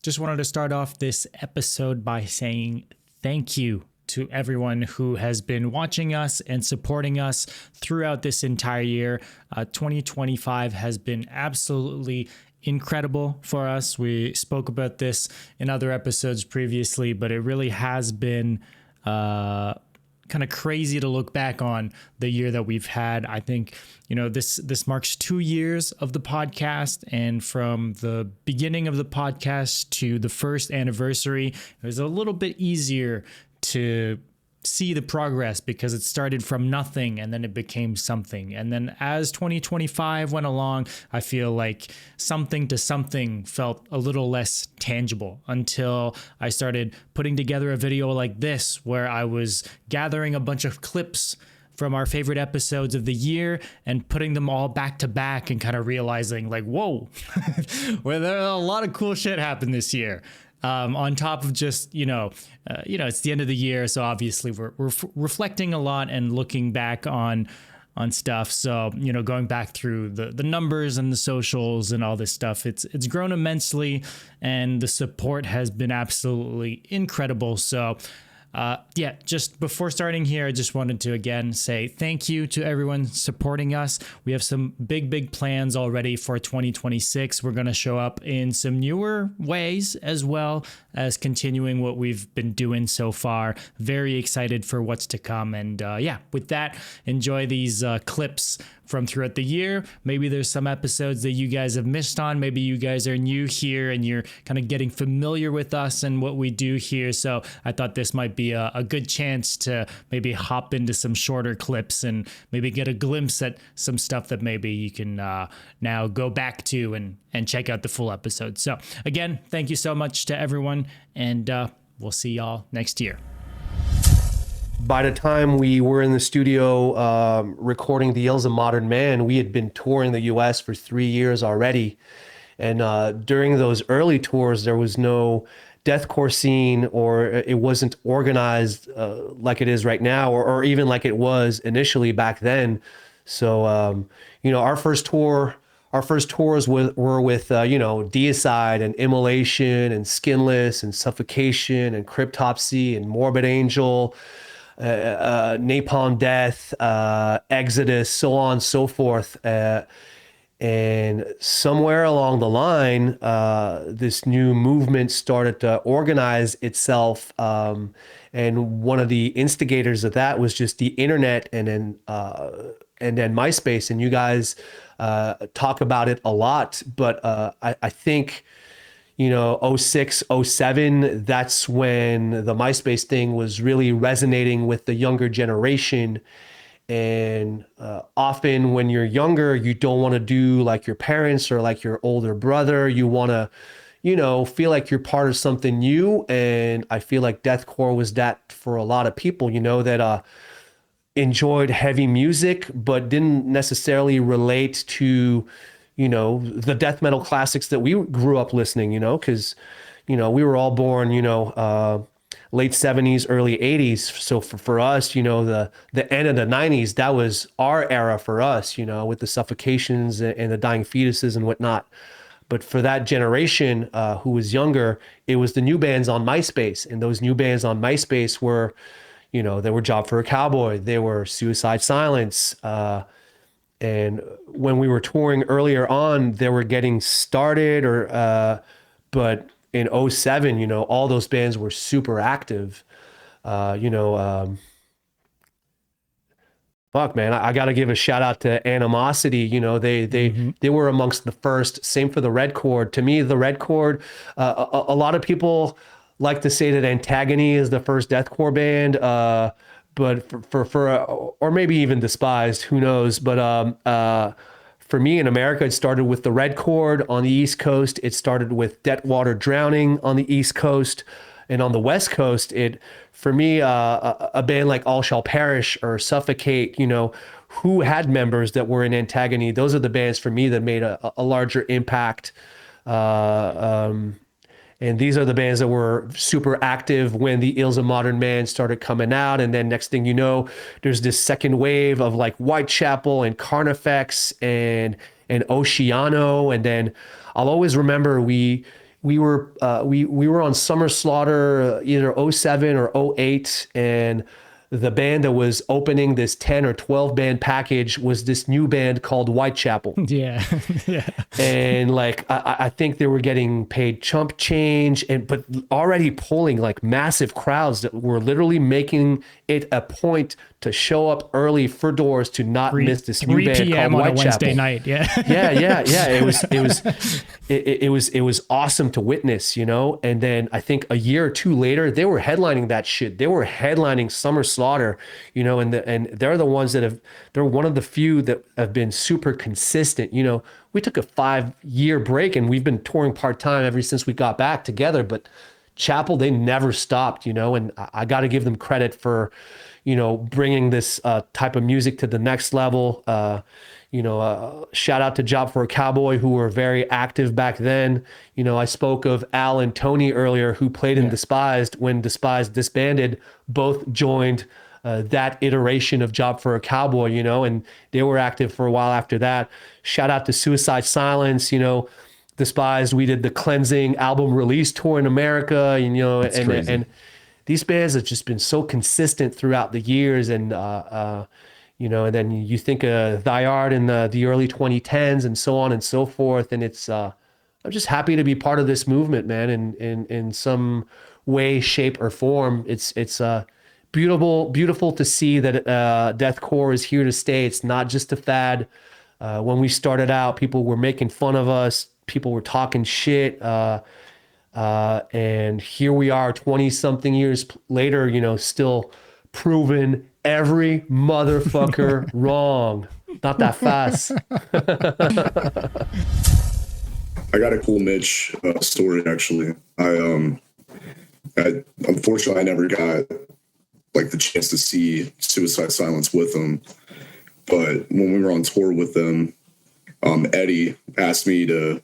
Just wanted to start off this episode by saying thank you to everyone who has been watching us and supporting us throughout this entire year. 2025 has been absolutely incredible for us. We spoke about this in other episodes previously, but it really has been kind of crazy to look back on the year that we've had. I think, this marks 2 years of the podcast, and from the beginning of the podcast to the first anniversary, it was a little bit easier to see the progress because it started from nothing and then it became something. And then as 2025 went along, I feel like something to something felt a little less tangible until I started putting together a video like this, where I was gathering a bunch of clips from our favorite episodes of the year and putting them all back to back and kind of realizing like, whoa, well, there a lot of cool shit happened this year. On top of just, it's the end of the year. So obviously we're reflecting a lot and looking back on stuff. So, going back through the numbers and the socials and all this stuff, it's grown immensely and the support has been absolutely incredible. So, just before starting here, I just wanted to again say thank you to everyone supporting us. We have some big plans already for 2026. We're going to show up in some newer ways as well as continuing what we've been doing so far. Very excited for what's to come. And with that, enjoy these clips from throughout the year. Maybe there's some episodes that you guys have missed on. Maybe you guys are new here and you're kind of getting familiar with us and what we do here. So I thought this might be a good chance to maybe hop into some shorter clips and maybe get a glimpse at some stuff that maybe you can now go back to and check out the full episode. So again, thank you so much to everyone, and we'll see y'all next year. By the time we were in the studio recording The Ills of Modern Man, we had been touring the US for 3 years already. And during those early tours, there was no deathcore scene, or it wasn't organized like it is right now, or even like it was initially back then. So, our first tours were with, Deicide and Immolation and Skinless and Suffocation and Cryptopsy and Morbid Angel, Napalm Death, Exodus, so on and so forth. And somewhere along the line, this new movement started to organize itself. And one of the instigators of that was just the internet and then MySpace. And you guys talk about it a lot, but I think 06, 07, that's when the MySpace thing was really resonating with the younger generation. And often when you're younger, you don't want to do like your parents or like your older brother. You want to, feel like you're part of something new. And I feel like deathcore was that for a lot of people, that enjoyed heavy music, but didn't necessarily relate to the death metal classics that we grew up listening, because, we were all born, late 70s, early 80s. So for us, the end of the 90s, that was our era for us, with the Suffocations and the Dying Fetuses and whatnot. But for that generation who was younger, it was the new bands on MySpace. And those new bands on MySpace were, they were Job for a Cowboy, they were Suicide Silence, and when we were touring earlier on, they were getting started, but in 07, all those bands were super active. Fuck, man, I got to give a shout out to Animosity. They were amongst the first. Same for the Red Chord. To me, the Red Chord, a lot of people like to say that Antagony is the first deathcore band. But for or maybe even Despised, who knows? But for me in America, it started with the Red Chord on the East Coast. It started with Deadwater Drowning on the East Coast, and on the West Coast, for me a band like All Shall Perish or Suffocate, who had members that were in Antagony. Those are the bands for me that made a larger impact. And these are the bands that were super active when the Ills of Modern Man started coming out. And then next thing you know, there's this second wave of like Whitechapel and Carnifex and Oceano. And then I'll always remember we we were on Summer Slaughter either '07 or '08, and the band that was opening this 10 or 12 band package was this new band called Whitechapel. Yeah. Yeah. And like I think they were getting paid chump change, but already pulling like massive crowds that were literally making it a point to show up early for doors to not miss this new band 3 p.m. called on a Whitechapel. Wednesday night. Yeah. It was awesome to witness, you know. And then I think a year or two later, they were headlining that shit. They were headlining Summer Slaughter, you know, and they're the ones they're one of the few that have been super consistent. You know, we took a 5-year break and we've been touring part-time ever since we got back together, but Chapel, they never stopped, you know, and I got to give them credit for, you know, bringing this type of music to the next level. Shout out to Job for a Cowboy, who were very active back then. You know, I spoke of Al and Tony earlier, who played in Despised. When Despised disbanded, both joined that iteration of Job for a Cowboy, you know, and they were active for a while after that. Shout out to Suicide Silence, you know, Despised. We did the Cleansing album release tour in America, and, you know, and these bands have just been so consistent throughout the years. And, you know, and then you think of Thy Art in the early 2010s and so on and so forth. And it's, I'm just happy to be part of this movement, man, in some way, shape or form. It's beautiful to see that deathcore is here to stay. It's not just a fad. When we started out, people were making fun of us. People were talking shit. And here we are 20 something years later, you know, still proven every motherfucker wrong. Not that fast. I got a cool Mitch story, actually. I unfortunately I never got like the chance to see Suicide Silence with them, but when we were on tour with them, Eddie asked me to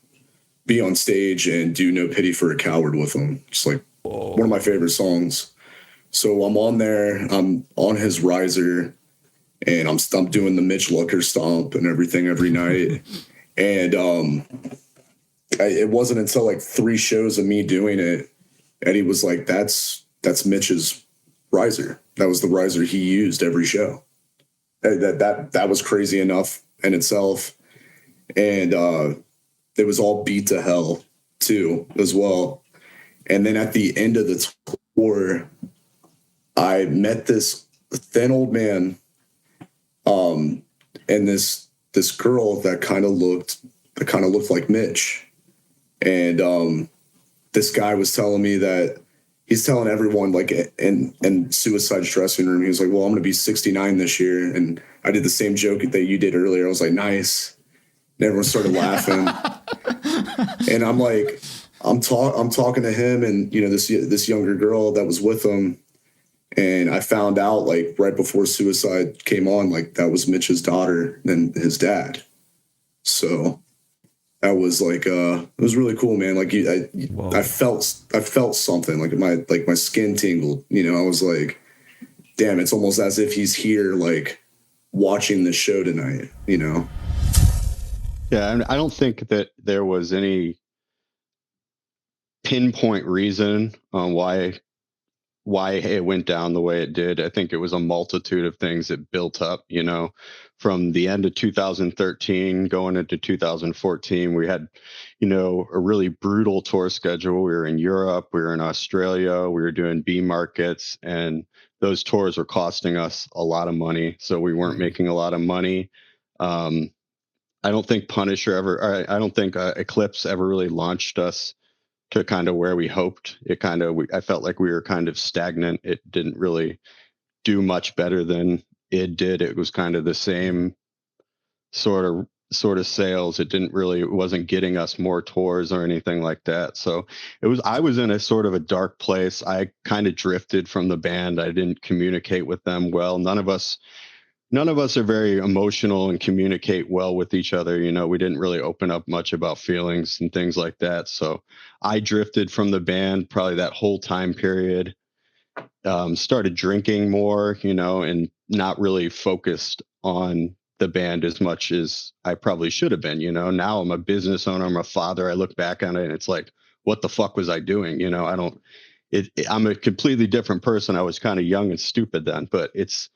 be on stage and do No Pity for a Coward with him. Just like one of my favorite songs. So I'm on there, I'm on his riser, and I'm doing the Mitch Lucker stomp and everything every night. And it wasn't until like 3 shows of me doing it, Eddie was like, that's Mitch's riser. That was the riser he used every show. That was crazy enough in itself. And it was all beat to hell too, as well. And then at the end of the tour, I met this thin old man, and this girl that kind of looked like Mitch. And this guy was telling me that he's telling everyone, like in Suicide's dressing room, he was like, well, I'm going to be 69 this year. And I did the same joke that you did earlier. I was like, nice. And everyone started laughing. And I'm like, I'm talking to him and, you know, this younger girl that was with him. And I found out like right before Suicide came on, like that was Mitch's daughter and his dad. So that was like, it was really cool, man. Like I felt something, like my skin tingled, you know. I was like, damn, it's almost as if he's here, like watching the show tonight, you know? Yeah. I don't think that there was any pinpoint reason on why it went down the way it did. I think it was a multitude of things that built up, you know, from the end of 2013 going into 2014. We had, you know, a really brutal tour schedule. We were in Europe, we were in Australia, we were doing B markets, and those tours were costing us a lot of money. So we weren't making a lot of money. I don't think I don't think Eclipse ever really launched us to kind of where we hoped. I felt like we were kind of stagnant. It didn't really do much better than it did. It was kind of the same sort of sales. It wasn't getting us more tours or anything like that. So I was in a sort of a dark place. I kind of drifted from the band. I didn't communicate with them well. None of us are very emotional and communicate well with each other. You know, we didn't really open up much about feelings and things like that. So I drifted from the band probably that whole time period, started drinking more, you know, and not really focused on the band as much as I probably should have been. You know, now I'm a business owner, I'm a father. I look back on it and it's like, what the fuck was I doing? You know, I'm a completely different person. I was kind of young and stupid then, but it's,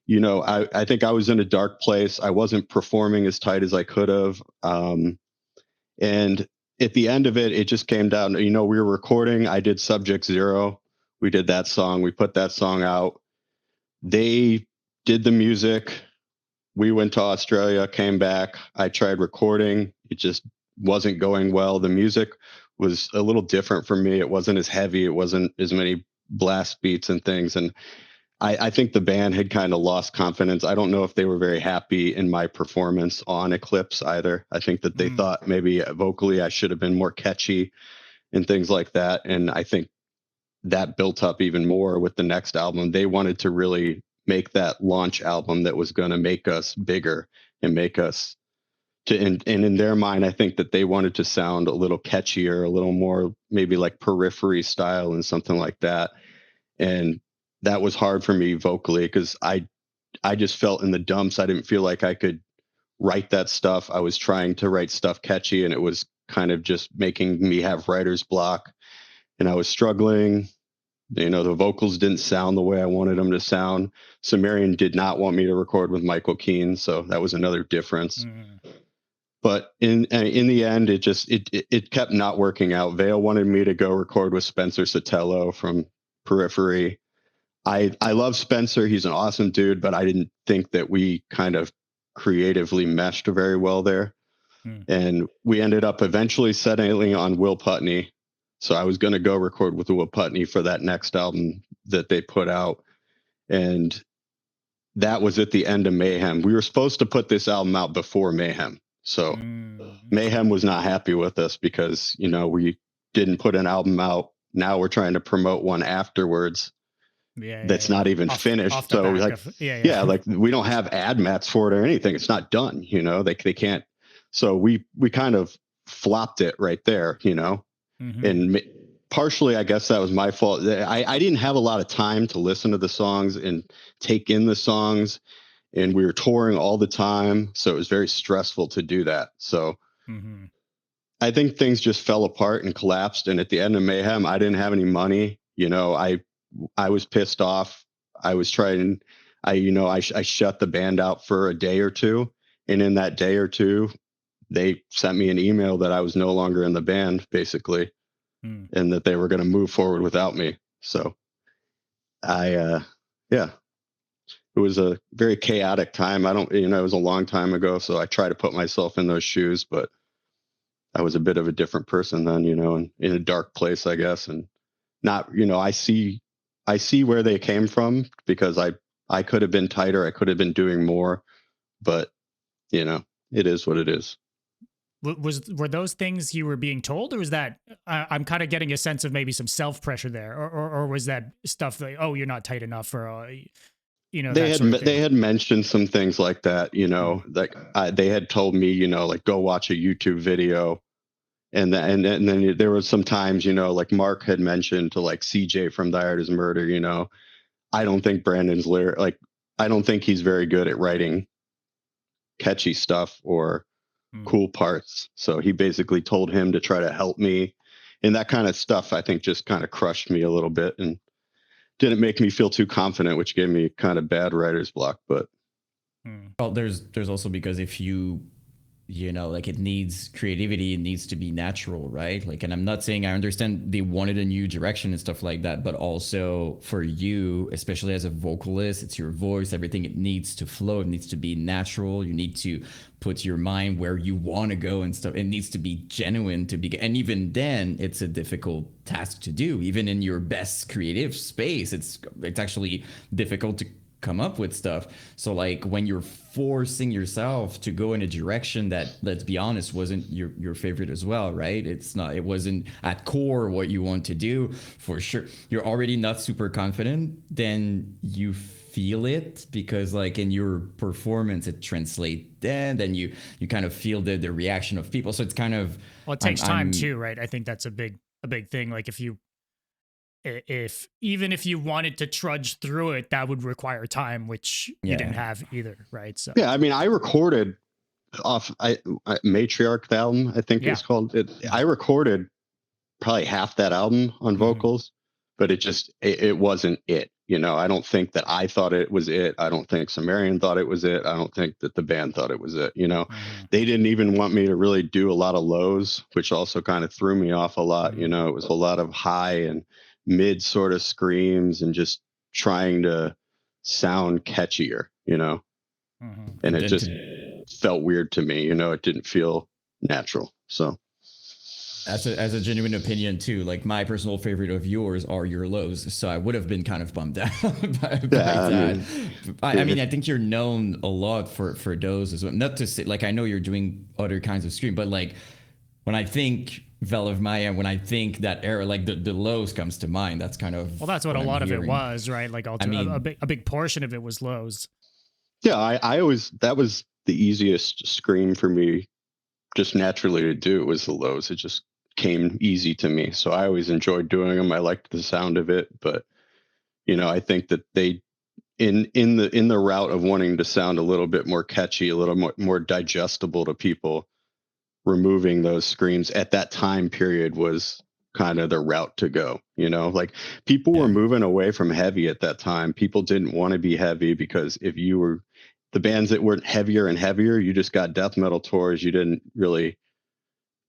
you know, I think I was in a dark place. I wasn't performing as tight as I could have. And at the end of it, it just came down to, you know, we were recording. I did Subject Zero. We did that song. We put that song out. They did the music. We went to Australia, came back. I tried recording. It just wasn't going well. The music was a little different for me. It wasn't as heavy. It wasn't as many blast beats and things. And I think the band had kind of lost confidence. I don't know if they were very happy in my performance on Eclipse either. I think that they thought maybe vocally I should have been more catchy and things like that. And I think that built up even more with the next album. They wanted to really make that launch album that was going to make us bigger and make us and in their mind, I think that they wanted to sound a little catchier, a little more maybe like Periphery style and something like that. And that was hard for me vocally because I just felt in the dumps. I didn't feel like I could write that stuff. I was trying to write stuff catchy and it was kind of just making me have writer's block. And I was struggling. You know, the vocals didn't sound the way I wanted them to sound. Sumerian did not want me to record with Michael Keane, so that was another difference. But in the end, it kept not working out. Vale wanted me to go record with Spencer Sotelo from Periphery. I love Spencer. He's an awesome dude, but I didn't think that we kind of creatively meshed very well there. And we ended up eventually settling on Will Putney. So I was going to go record with Will Putney for that next album that they put out. And that was at the end of Mayhem. We were supposed to put this album out before Mayhem. So Mayhem was not happy with us because, you know, we didn't put an album out. Now we're trying to promote one afterwards. That's not even finished. So like, like we don't have ad mats for it or anything. It's not done, you know, they can't. So we kind of flopped it right there, you know. And partially, I guess that was my fault. I didn't have a lot of time to listen to the songs and take in the songs. And we were touring all the time. So it was very stressful to do that. So I think things just fell apart and collapsed. And at the end of Mayhem, I didn't have any money. You know, I was pissed off. I was trying, I shut the band out for a day or two. And in that day or two, they sent me an email that I was no longer in the band, basically, and that they were going to move forward without me. So it was a very chaotic time. it was a long time ago. So I try to put myself in those shoes, but I was a bit of a different person then, you know, and in a dark place, I guess. And not, you know, I see where they came from because I could have been tighter. I could have been doing more, but you know, it is what it is. Were those things you were being told, or was that I'm kind of getting a sense of maybe some self pressure there, or was that stuff like, oh, you're not tight enough, or you know, they had mentioned some things like that, you know, like they had told me, you know, like go watch a YouTube video, and then there was some times, you know, like Marc had mentioned to like CJ from Die Hard Is Murder, you know, I don't think Brandon's I don't think he's very good at writing catchy stuff or cool parts. So he basically told him to try to help me, and that kind of stuff I think just kind of crushed me a little bit and didn't make me feel too confident, which gave me kind of bad writer's block. But well, there's also, because if you know, like, it needs creativity, it needs to be natural, right? Like, and I'm not saying, I understand they wanted a new direction and stuff like that, but also for you, especially as a vocalist, it's your voice, everything, it needs to flow, it needs to be natural, you need to put your mind where you want to go and stuff. It needs to be genuine to be, and even then it's a difficult task to do. Even in your best creative space, it's actually difficult to come up with stuff. So like when you're forcing yourself to go in a direction that, let's be honest, wasn't your favorite as well, right? It wasn't at core what you want to do, for sure. You're already not super confident, then you feel it, because like in your performance it translates, then you kind of feel the reaction of people. So it's kind of, well, it takes time too, right? I think that's a big thing. Like even if you wanted to trudge through it, that would require time, which you didn't have either, right? So yeah, I mean, I recorded off Matriarch, the album, I think it's called. I recorded probably half that album on vocals, but it wasn't it. You know, I don't think that I thought it was it. I don't think Sumerian thought it was it. I don't think that the band thought it was it. You know, they didn't even want me to really do a lot of lows, which also kind of threw me off a lot. You know, it was a lot of high and mid sort of screams and just trying to sound catchier, you know, and it just felt weird to me. You know, it didn't feel natural. So as a genuine opinion too, like my personal favorite of yours are your lows, so I would have been kind of bummed out by that. I mean, I think you're known a lot for those as well. Not to say, like, I know you're doing other kinds of scream, but like when I think Vel of Maya, when I think that era, like the lows comes to mind. That's kind of, well, that's what a lot of it was, right? Like I mean, a big portion of it was lows. Yeah, I always, that was the easiest scream for me, just naturally to do, was the lows. It just came easy to me, so I always enjoyed doing them. I liked the sound of it, but you know, I think that they in the route of wanting to sound a little bit more catchy, a little more digestible to people, removing those screams at that time period was kind of the route to go. You know, like people were moving away from heavy at that time. People didn't want to be heavy, because if you were the bands that weren't heavier and heavier, you just got death metal tours. You didn't really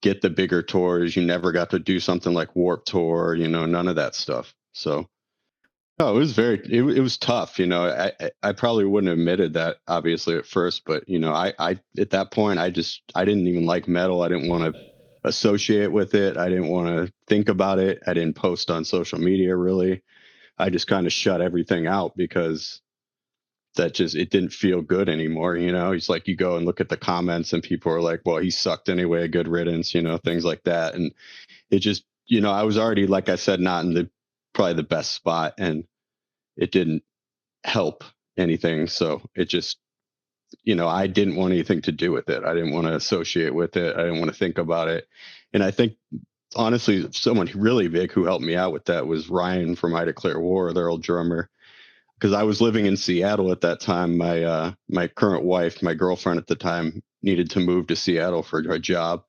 get the bigger tours. You never got to do something like Warped Tour, you know, none of that stuff. So no, it was tough. You know, I probably wouldn't have admitted that obviously at first, but you know, I at that point, I didn't even like metal. I didn't want to associate with it. I didn't want to think about it. I didn't post on social media really. I just kind of shut everything out, because it didn't feel good anymore. You know, it's like you go and look at the comments and people are like, well, he sucked anyway, good riddance, you know, things like that. And it just, you know, I was already, like I said, not in probably the best spot, and it didn't help anything. So it just, you know, I didn't want anything to do with it. I didn't want to associate with it. I didn't want to think about it. And I think, honestly, someone really big who helped me out with that was Ryan from I Declare War, their old drummer. Because I was living in Seattle at that time. My current wife, my girlfriend at the time, needed to move to Seattle for a job.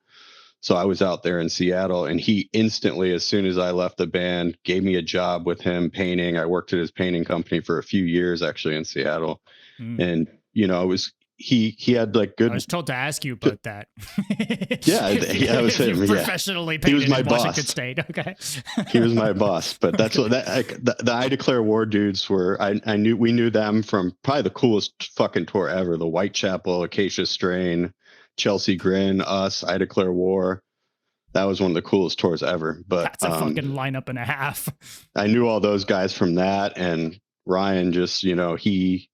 So I was out there in Seattle, and he instantly, as soon as I left the band, gave me a job with him painting. I worked at his painting company for a few years actually in Seattle. And, you know, he had like good. I was told to ask you about that. I was him. Professionally painted he was my in boss. Washington State. Okay. He was my boss, but that's what the I Declare War dudes were. We knew them from probably the coolest fucking tour ever. The Whitechapel, Acacia Strain, Chelsea Grin, us, I Declare War. That was one of the coolest tours ever. But that's a fucking lineup and a half. I knew all those guys from that, and Ryan just, you know, he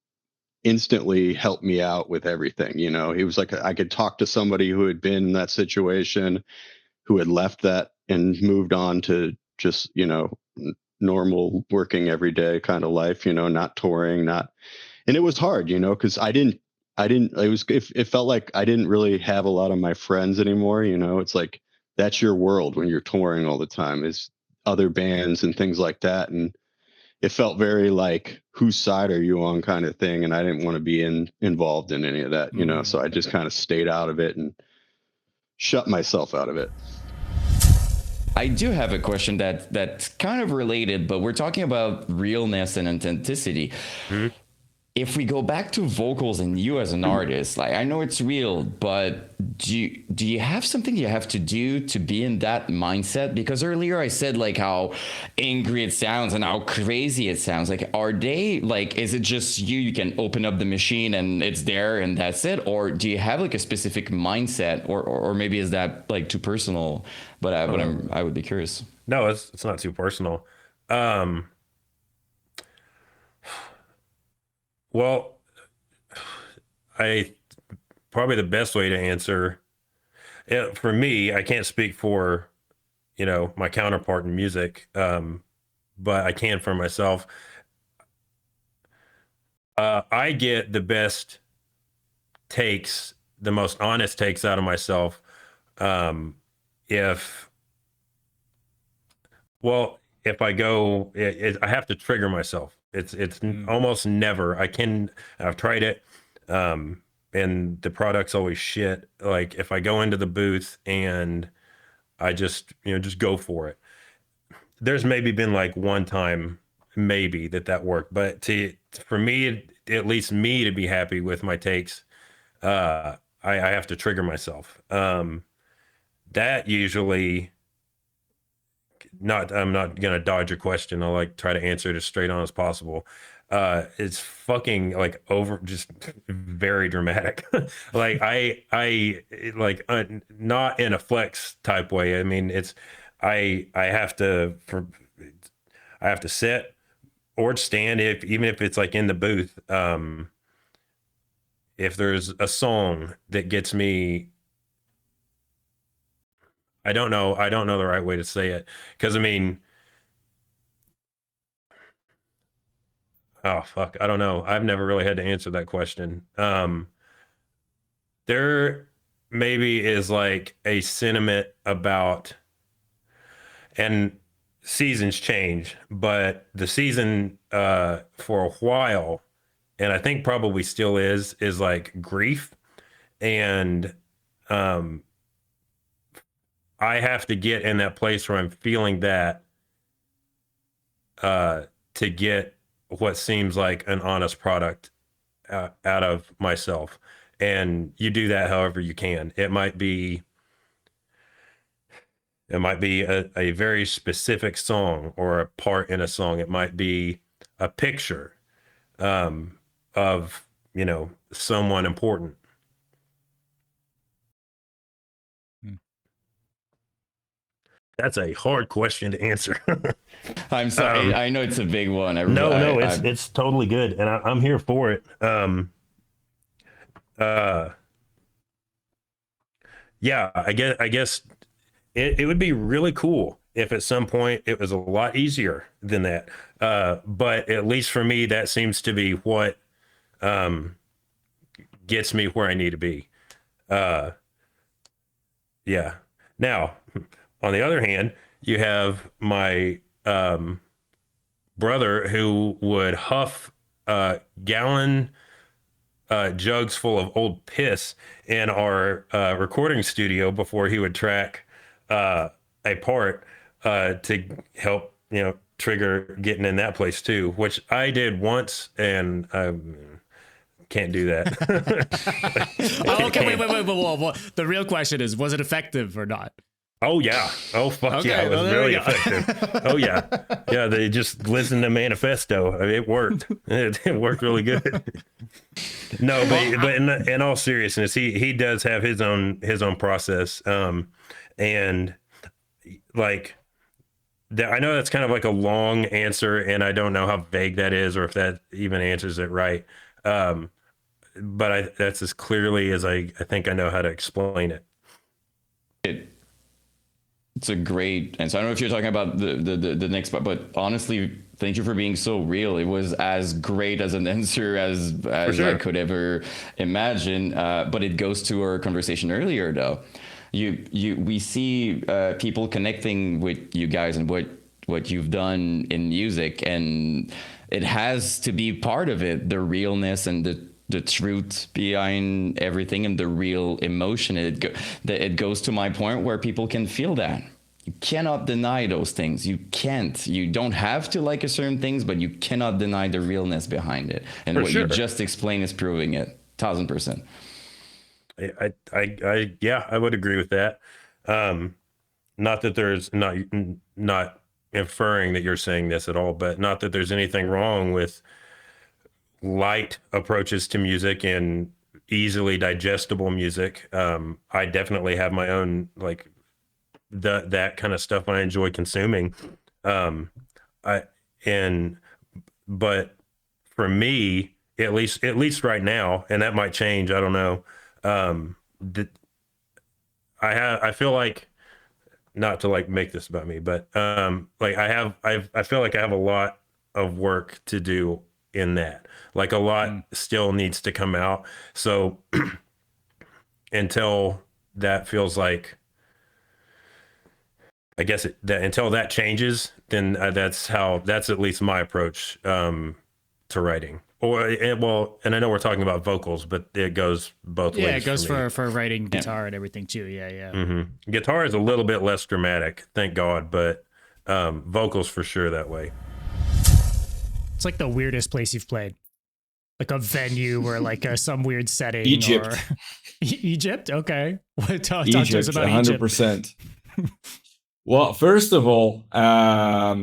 instantly helped me out with everything. You know, he was like, I could talk to somebody who had been in that situation, who had left that and moved on to just, you know, normal working everyday kind of life, you know, not touring, and it was hard, you know, because it felt like I didn't really have a lot of my friends anymore. You know, it's like, that's your world when you're touring all the time, is other bands and things like that. And it felt very like, whose side are you on kind of thing. And I didn't want to be involved in any of that, you know, so I just kind of stayed out of it and shut myself out of it. I do have a question that's kind of related, but we're talking about realness and authenticity. If we go back to vocals and you as an artist, like, I know it's real, but do you have something you have to do to be in that mindset? Because earlier I said like how angry it sounds and how crazy it sounds. Like, are they like, is it just you can open up the machine and it's there and that's it? Or do you have like a specific mindset, or maybe is that like too personal? But I would be curious. No, it's not too personal. Well, probably the best way to answer it, for me, I can't speak for, you know, my counterpart in music, but I can for myself. I get the best takes, the most honest takes out of myself, if I go, I have to trigger myself. It's almost never. I've tried it, and the product's always shit. Like, if I go into the booth and I just go for it, there's maybe been like one time maybe that worked, but for me, at least me, to be happy with my takes, I have to trigger myself. That usually I'm not gonna dodge your question. I'll like try to answer it as straight on as possible. It's fucking like just very dramatic. Like I like not in a flex type way. I mean, I have to sit or stand, even if it's like in the booth. If there's a song that gets me, I don't know the right way to say it, because I mean, oh fuck, I don't know. I've never really had to answer that question. There maybe is like a sentiment about, and seasons change, but the season for a while, and I think probably still is like grief. And I have to get in that place where I'm feeling that to get what seems like an honest product out of myself. And you do that however you can. It might be a very specific song or a part in a song. It might be a picture of, you know, someone important. That's a hard question to answer. I'm sorry. I know it's a big one. It's totally good, and I'm here for it. Yeah, I guess it would be really cool if at some point it was a lot easier than that. But at least for me, that seems to be what gets me where I need to be. Yeah. Now, on the other hand, you have my brother who would huff gallon jugs full of old piss in our recording studio before he would track a part to help, you know, trigger getting in that place too, which I did once, and can't do that. Okay, wait. The real question is, was it effective or not? Oh yeah. Oh fuck okay, yeah. It was really effective. Oh yeah. Yeah. They just listened to Manifesto. I mean, it worked. It worked really good. No, but in all seriousness, he does have his own process. And like that, I know that's kind of like a long answer, and I don't know how vague that is, or if that even answers it right. But that's as clearly as I think I know how to explain it. It's a great, and so I don't know if you're talking about the next part, but honestly, thank you for being so real. It was as great as an answer as sure. I could ever imagine. But it goes to our conversation earlier, though. We see people connecting with you guys and what you've done in music, and it has to be part of it, the realness and the truth behind everything and the real emotion. It goes to my point where people can feel that. You cannot deny those things. You can't. You don't have to like a certain things, but you cannot deny the realness behind it. And For what sure. you just explained is proving it. 1000%. I would agree with that. Not that there's not inferring that you're saying this at all, but not that there's anything wrong with light approaches to music and easily digestible music. I definitely have my own, like that kind of stuff I enjoy consuming. But for me, at least right now, and that might change, I don't know. I feel like, not to like make this about me, but like I feel like I have a lot of work to do in that. Like a lot still needs to come out. So until that feels like, I guess until that changes, then that's at least my approach to writing. And I know we're talking about vocals, but it goes both ways. Yeah, it goes for for writing guitar and everything too. Yeah. Mm-hmm. Guitar is a little bit less dramatic, thank God, but vocals for sure that way. It's like the weirdest place you've played. Like a venue or like some weird setting. Egypt. Or... Egypt? Okay. Talk Egypt, to us about 100%. Well, first of all, our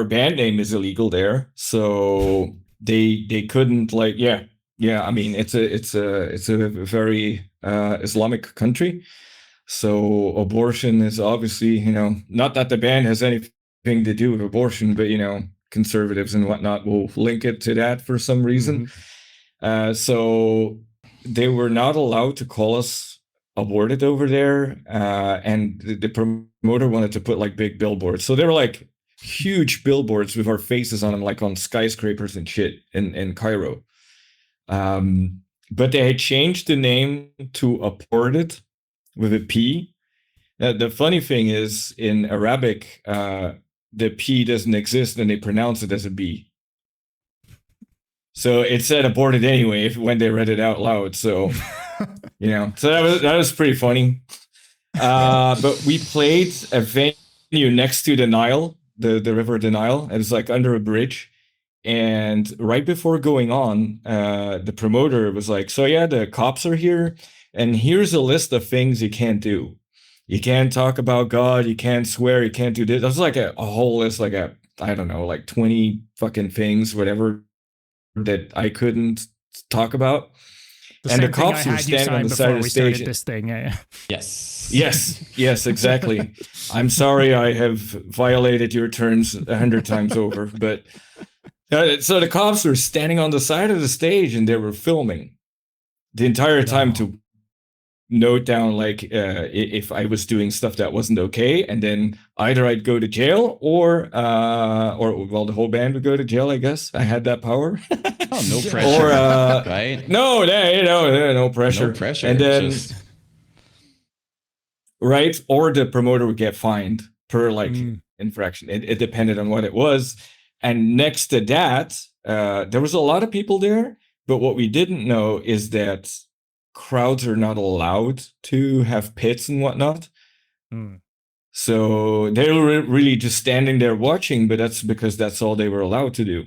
band name is illegal there, so they couldn't like I mean it's a very Islamic country, so abortion is obviously not that the band has anything to do with abortion, but conservatives and whatnot will link it to that for some reason. So they were not allowed to call us Aborted over there, and the promoter wanted to put like big billboards. So they were like huge billboards with our faces on them, like on skyscrapers and shit in Cairo. But they had changed the name to Aborted with a P. The funny thing is, in Arabic, the P doesn't exist and they pronounce it as a B. So it said aborted anyway when they read it out loud. So, so that was pretty funny. But we played a venue next to the Nile, the river the Nile. It was like under a bridge. And right before going on, the promoter was like, so yeah, the cops are here. And here's a list of things you can't do. You can't talk about God. You can't swear. You can't do this. That was like a whole list, like I don't know, like 20 fucking things, whatever, that I couldn't talk about. And the cops were standing on the side of the stage. This thing. Yes, exactly. I'm sorry I have violated your terms 100 times over. But so the cops were standing on the side of the stage and they were filming the entire time to note down like if I was doing stuff that wasn't okay, and then either I'd go to jail or well, the whole band would go to jail. I guess I had that power. Oh, no pressure, right? No, no pressure. No pressure. And then right, or the promoter would get fined per like infraction. It depended on what it was. And next to that, there was a lot of people there, but what we didn't know is that crowds are not allowed to have pits and whatnot. So they were really just standing there watching, but that's because that's all they were allowed to do.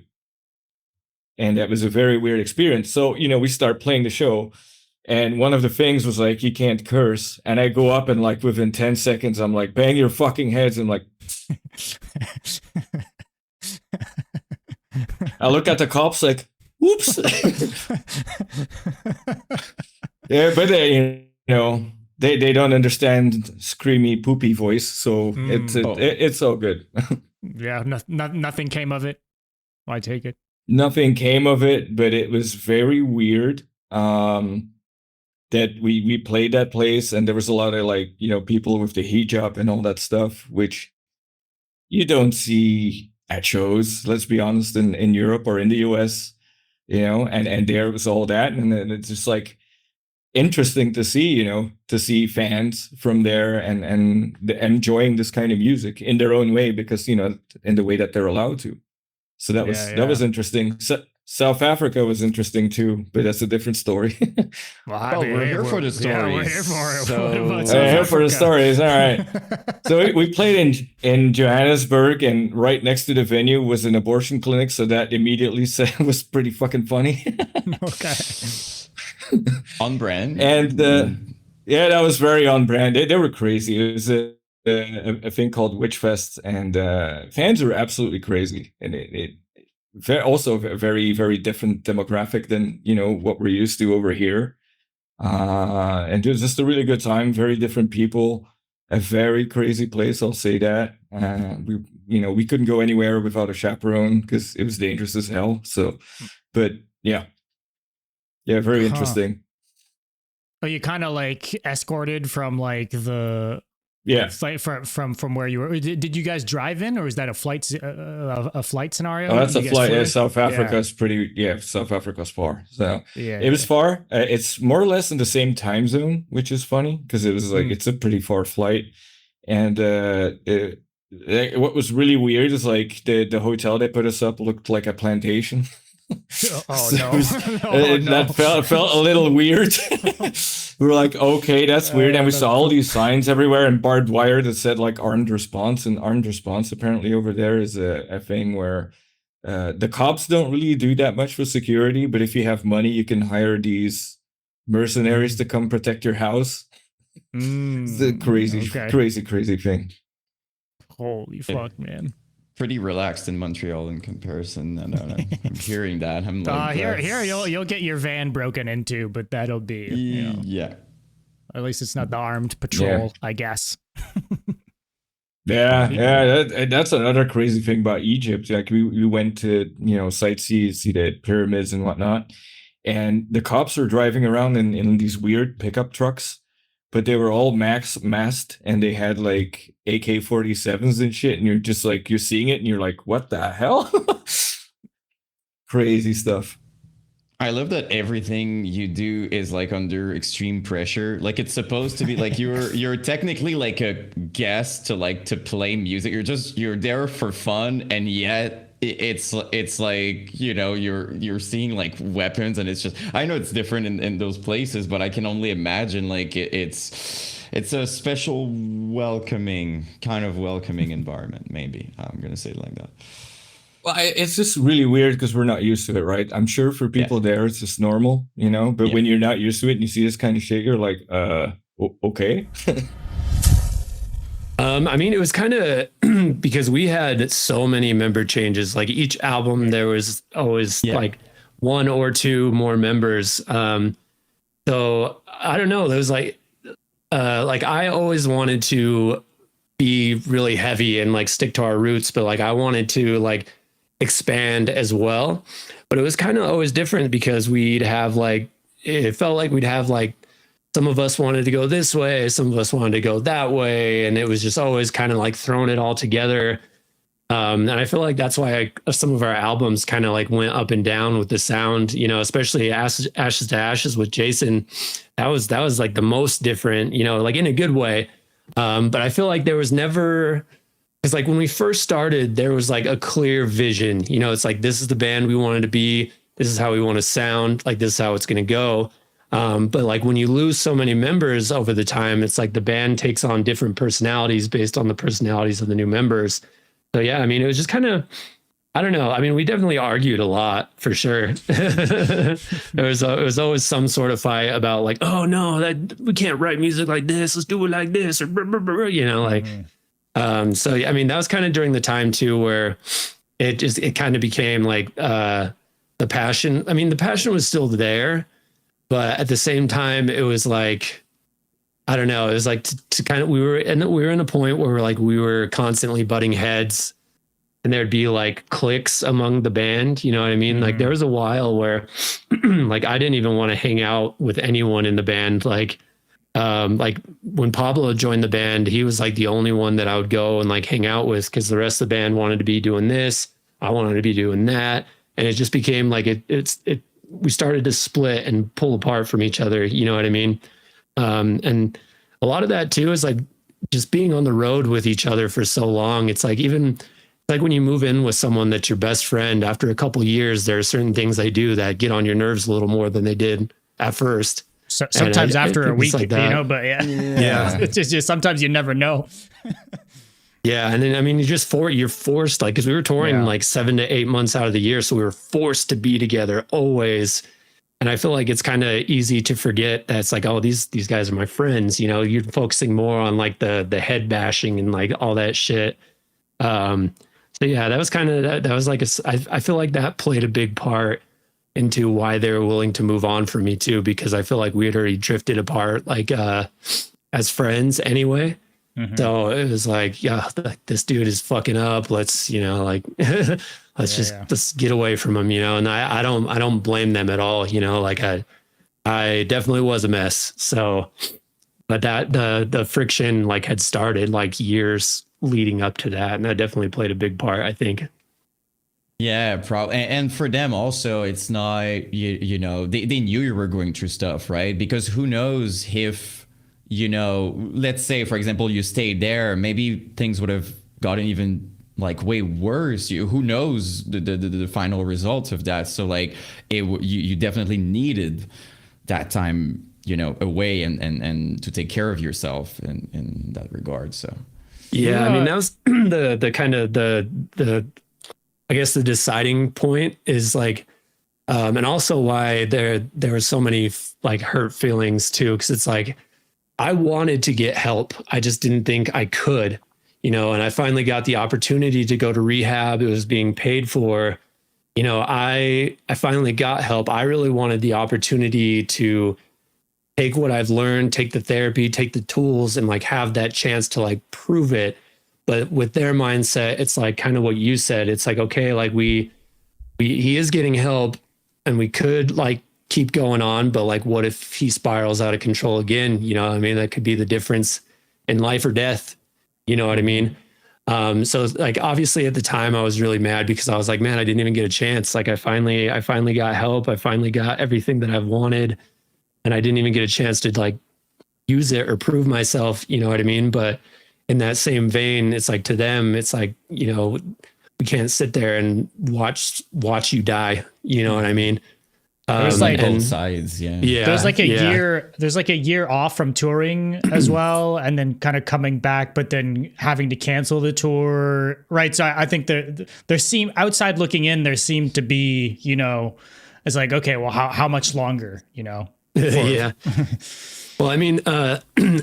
And that was a very weird experience. So, we start playing the show, and one of the things was like, you can't curse. And I go up and like within 10 seconds, I'm like, bang your fucking heads. And like, I look at the cops like, whoops. Yeah, but they don't understand screamy poopy voice, so it's all good. Yeah, nothing came of it. I take it. Nothing came of it, but it was very weird that we played that place, and there was a lot of like people with the hijab and all that stuff, which you don't see at shows. Let's be honest, in Europe or in the US, and there was all that, and then it's just like interesting to see fans from there and enjoying this kind of music in their own way, because in the way that they're allowed to. So that was interesting. South Africa was interesting too, but that's a different story. Well, we're here for the stories. Yeah, we're here for it. So, we're here for the stories. All right. So we played in Johannesburg, and right next to the venue was an abortion clinic. So that immediately was pretty fucking funny. Okay. On brand. And that was very on brand. They were crazy. It was a thing called Witch Fest, and fans are absolutely crazy. And it also a very, very different demographic than what we're used to over here. And it was just a really good time. Very different people. A very crazy place, I'll say that. We couldn't go anywhere without a chaperone because it was dangerous as hell. So, but yeah, very interesting. Oh, you kind of like escorted from like the flight from where you were. Did you guys drive in, or is that a flight scenario? Oh, that's a flight. Yeah, South Africa's pretty. Yeah, South Africa's far. So it was far. It's more or less in the same time zone, which is funny because it was like it's a pretty far flight. And what was really weird is like the hotel they put us up looked like a plantation. Oh So no. it was- Oh, no. That felt a little weird. We were like, okay, that's weird. And we saw all these signs everywhere and barbed wire that said like armed response. And armed response apparently over there is a thing where the cops don't really do that much for security, but if you have money, you can hire these mercenaries to come protect your house. It's a crazy thing. Holy fuck, man. Pretty relaxed in Montreal in comparison. And I'm hearing that. I'm like, Here you'll get your van broken into, but that'll be, you know, yeah. at least it's not the armed patrol, I guess. That's another crazy thing about Egypt. Like we went to, you know, sightsee, see the pyramids and whatnot, and the cops were driving around in these weird pickup trucks, but they were all masked and they had like AK-47s and shit, and you're just like, you're seeing it and you're like, what the hell? Crazy stuff. I love that everything you do is like under extreme pressure. Like it's supposed to be like you're technically like a guest to play music. You're there for fun, and yet it's like, you know, you're seeing like weapons, and it's just, I know it's different in those places, but I can only imagine like it's a special welcoming environment. Maybe I'm gonna say it like that. Well, it's just really weird because we're not used to it, right? I'm sure for people there, it's just normal, you know? But when you're not used to it and you see this kind of shit, you're like, okay. I mean, it was kind of because we had so many member changes. Like each album, there was always like one or two more members. So I don't know. There was like I always wanted to be really heavy and like stick to our roots, but like I wanted to like expand as well. But it was kind of always different because we'd have like, it felt like we'd have like, some of us wanted to go this way, some of us wanted to go that way, and it was just always kind of like throwing it all together. And I feel like that's why some of our albums kind of like went up and down with the sound, you know, especially Ashes to Ashes with Jason. That was like the most different, you know, like in a good way. But I feel like there was never, because like when we first started, there was like a clear vision, you know, it's like, this is the band we wanted to be. This is how we want to sound. Like this is how it's going to go. But like when you lose so many members over the time, it's like the band takes on different personalities based on the personalities of the new members. So yeah, I mean, it was just kind of, I don't know. I mean, we definitely argued a lot for sure. It was always some sort of fight about like, oh no, that we can't write music like this. Let's do it like this, or you know, like. So I mean, that was kind of during the time too where it kind of became like the passion. I mean, the passion was still there. But at the same time, it was like, I don't know, it was like to kind of, we were in a point where we were constantly butting heads, and there'd be like cliques among the band. You know what I mean? Like there was a while where like I didn't even want to hang out with anyone in the band. Like when Pablo joined the band, he was like the only one that I would go and like hang out with, because the rest of the band wanted to be doing this. I wanted to be doing that. And it just became like we started to split and pull apart from each other. You know what I mean? And a lot of that too is like just being on the road with each other for so long. It's like, even like when you move in with someone that's your best friend, after a couple of years, there are certain things they do that get on your nerves a little more than they did at first. So, sometimes after a week, like you know, but yeah. It's just sometimes you never know. Yeah, and then I mean, you're forced, like, because we were touring like 7 to 8 months out of the year, so we were forced to be together always. And I feel like it's kind of easy to forget that it's like, oh, these guys are my friends. You know, you're focusing more on like the head bashing and like all that shit. So yeah, that was kind of that was like I feel like that played a big part into why they were willing to move on for me too, because I feel like we had already drifted apart like as friends anyway. So it was like, yeah, this dude is fucking up. Let's, you know, like, let's get away from him, you know. And I don't blame them at all, you know. Like I definitely was a mess. So, but that the friction like had started like years leading up to that, and that definitely played a big part, I think. Yeah, probably. And for them also, it's not, you know, they knew you were going through stuff, right? Because who knows if, you know, let's say, for example, you stayed there, maybe things would have gotten even like way worse. Who knows the final results of that? So like you definitely needed that time, you know, away and to take care of yourself in that regard. So yeah, I mean, that was the kind of the I guess the deciding point is like, and also why there were so many like hurt feelings too, because it's like I wanted to get help, I just didn't think I could, you know, and I finally got the opportunity to go to rehab. It was being paid for, you know, I finally got help. I really wanted the opportunity to take what I've learned, take the therapy, take the tools, and like have that chance to like prove it. But with their mindset, it's like kind of what you said. It's like, okay, like he is getting help and we could like keep going on, but like, what if he spirals out of control again? You know what I mean? That could be the difference in life or death. You know what I mean? So like, obviously at the time I was really mad because I was like, man, I didn't even get a chance. Like I finally got help. I finally got everything that I've wanted, and I didn't even get a chance to like use it or prove myself. You know what I mean? But in that same vein, it's like to them, it's like, you know, we can't sit there and watch you die. You know what I mean? There's like both sides, yeah. There's like a year. There's like a year off from touring as well, and then kind of coming back, but then having to cancel the tour, right? So I think there seem outside looking in, there seemed to be, you know, it's like, okay, well, how much longer, you know? Yeah. Well, I mean,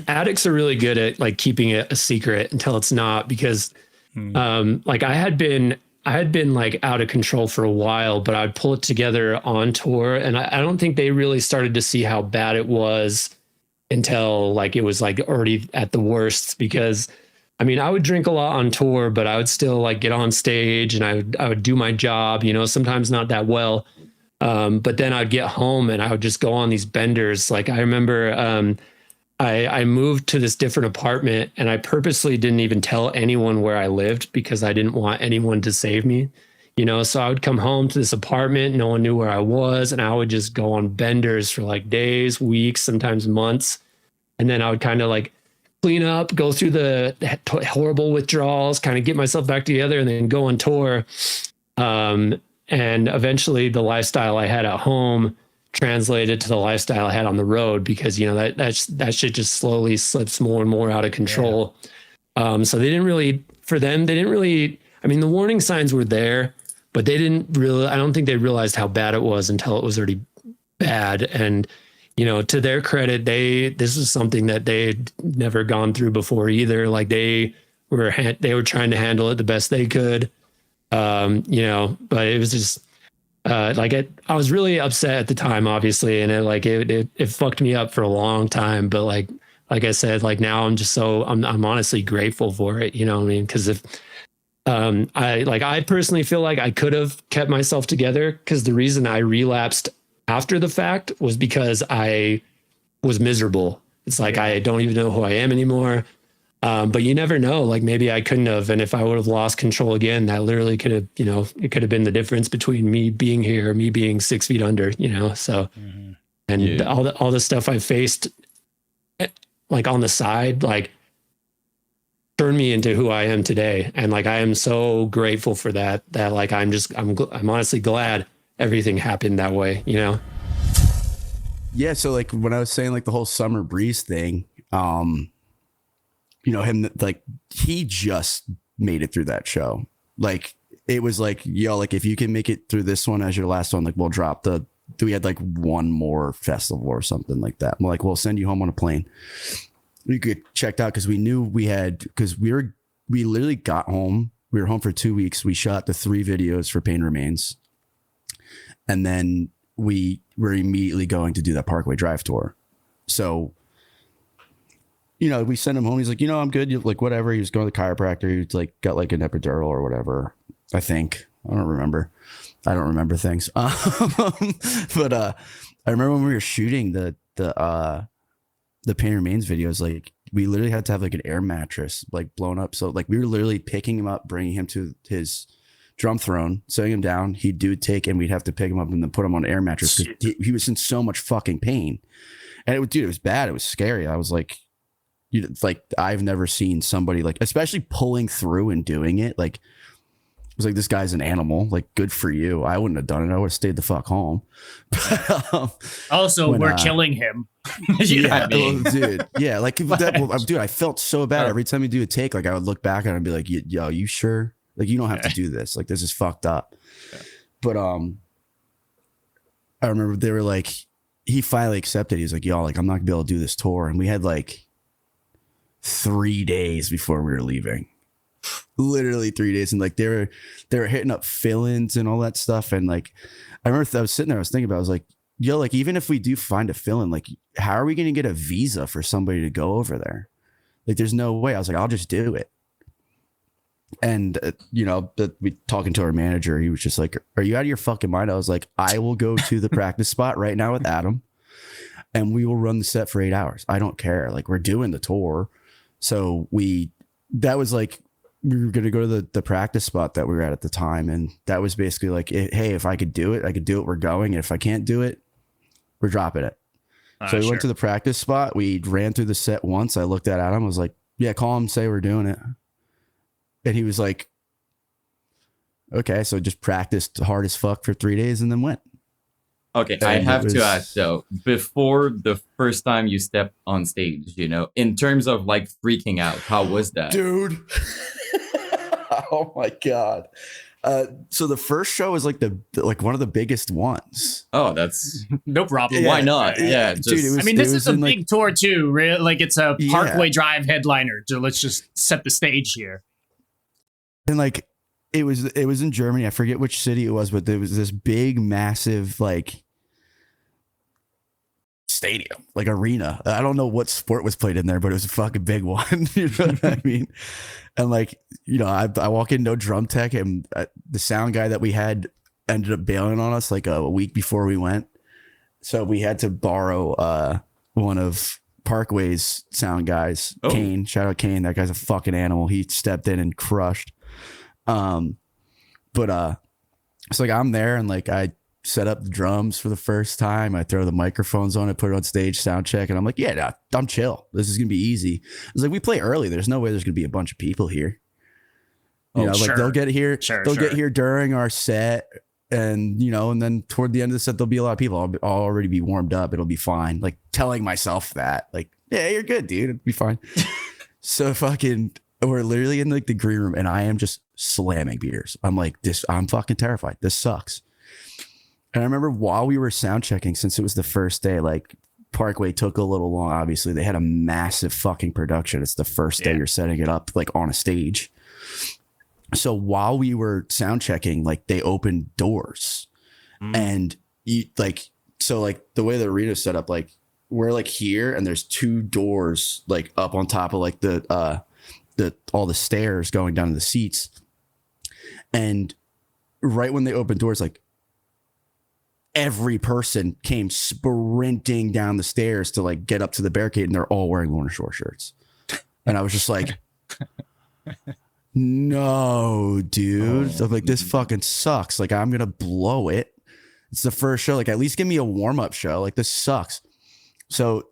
addicts are really good at like keeping it a secret until it's not, because like I had been like out of control for a while, but I'd pull it together on tour. And I don't think they really started to see how bad it was until like it was like already at the worst, because I mean, I would drink a lot on tour, but I would still like get on stage and I would do my job, you know, sometimes not that well. But then I'd get home and I would just go on these benders. Like I remember, I moved to this different apartment and I purposely didn't even tell anyone where I lived because I didn't want anyone to save me, you know? So I would come home to this apartment. No one knew where I was. And I would just go on benders for like days, weeks, sometimes months. And then I would kind of like clean up, go through the horrible withdrawals, kind of get myself back together and then go on tour. And eventually the lifestyle I had at home translated to the lifestyle I had on the road, because, you know, that shit just slowly slips more and more out of control. Yeah. So they didn't really, I mean, the warning signs were there, but they didn't really, I don't think they realized how bad it was until it was already bad. And, you know, to their credit, this was something that they had never gone through before either. Like they were trying to handle it the best they could. You know, but it was just like I was really upset at the time, obviously, and it fucked me up for a long time. But like I said, like now I'm honestly grateful for it. You know what I mean? Because if I personally feel like I could have kept myself together, because the reason I relapsed after the fact was because I was miserable. It's like I don't even know who I am anymore. But you never know, like maybe I couldn't have. And if I would have lost control again, that literally could have, you know, it could have been the difference between me being here, me being 6 feet under, you know? So, and all the stuff I faced like on the side, like turned me into who I am today. And like, I am so grateful for that like, I'm honestly glad everything happened that way, you know? Yeah. So like when I was saying like the whole Summer Breeze thing, you know, him, like he just made it through that show. Like it was like, yo, like if you can make it through this one as your last one, like we'll drop we had like one more festival or something like that. We're like, we'll send you home on a plane. We get checked out because we knew we literally got home. We were home for 2 weeks. We shot the 3 videos for Pain Remains. And then we were immediately going to do that Parkway Drive tour. So, you know, we sent him home. He's like, you know, I'm good. Like, whatever. He was going to the chiropractor. He was like, got like an epidural or whatever. I think. I don't remember things. But I remember when we were shooting the Pain Remains videos, like we literally had to have like an air mattress like blown up. So like we were literally picking him up, bringing him to his drum throne, setting him down. He'd do a take and we'd have to pick him up and then put him on an air mattress because he was in so much fucking pain. And it was bad. It was scary. I was like, like I've never seen somebody like, especially pulling through and doing it. Like was like, this guy's an animal. Like, good for you. I wouldn't have done it. I would have stayed the fuck home. Also, we're killing him. Yeah, dude. Yeah, like, dude, I felt so bad every time you do a take. Like, I would look back and I'd be like, yo, you sure? Like, you don't have to do this. Like, this is fucked up. Yeah. But I remember they were like, he finally accepted. He was like, yo, like, I'm not gonna be able to do this tour. And we had like 3 days before we were leaving. Literally 3 days. And like they were hitting up fill-ins and all that stuff. And like I remember I was sitting there, I was thinking about it, I was like, yo, like, even if we do find a fill-in, like, how are we gonna get a visa for somebody to go over there? Like, there's no way. I was like, I'll just do it. And you know, we talking to our manager, he was just like, are you out of your fucking mind? I was like, I will go to the practice spot right now with Adam and we will run the set for 8 hours. I don't care. Like, we're doing the tour. So that was like, we were going to go to the practice spot that we were at the time. And that was basically like, hey, if I could do it, I could do it. We're going. And if I can't do it, we're dropping it. So we went to the practice spot. We ran through the set once. I looked at Adam, was like, yeah, call him, say we're doing it. And he was like, okay. So just practiced hard as fuck for 3 days and then went. Okay, and I have to ask though, before the first time you stepped on stage, you know, in terms of like freaking out, how was that? Dude. Oh my God. So the first show was like like one of the biggest ones. Oh, that's no problem. Why not? Yeah, dude, I mean, this is a big tour too. Really, like, it's a Parkway Drive headliner. So let's just set the stage here. And like, it was in Germany. I forget which city it was, but there was this big, massive like stadium, like arena. I don't know what sport was played in there, but it was a fucking big one. You know what I mean? And like, you know, I walk in, no drum tech, and the sound guy that we had ended up bailing on us like a week before we went. So we had to borrow one of Parkway's sound guys, Kane. Shout out Kane. That guy's a fucking animal. He stepped in and crushed. But it's like I'm there and like I set up the drums for the first time. I throw the microphones on, I put it on stage, sound check, and I'm like, yeah, I'm chill. This is gonna be easy. It's like, we play early. There's no way there's gonna be a bunch of people here. You know, like they'll get here, get here during our set, and you know, and then toward the end of the set, there'll be a lot of people. I'll already be warmed up. It'll be fine. Like telling myself that, like, yeah, you're good, dude. It'll be fine. So fucking. We're literally in like the green room and I am just slamming beers. I'm like, I'm fucking terrified. This sucks. And I remember while we were sound checking, since it was the first day, like Parkway took a little long. Obviously, they had a massive fucking production. It's the first day you're setting it up like on a stage. So while we were sound checking, like they opened doors and you like, so like the way the arena is set up, like we're like here and there's 2 doors like up on top of like all the stairs going down to the seats. And right when they opened doors, like every person came sprinting down the stairs to like get up to the barricade, and they're all wearing Lorna Shore shirts. And I was just like, no, dude. I'm like, this fucking sucks. Like, I'm gonna blow it. It's the first show. Like, at least give me a warm-up show. Like, this sucks. So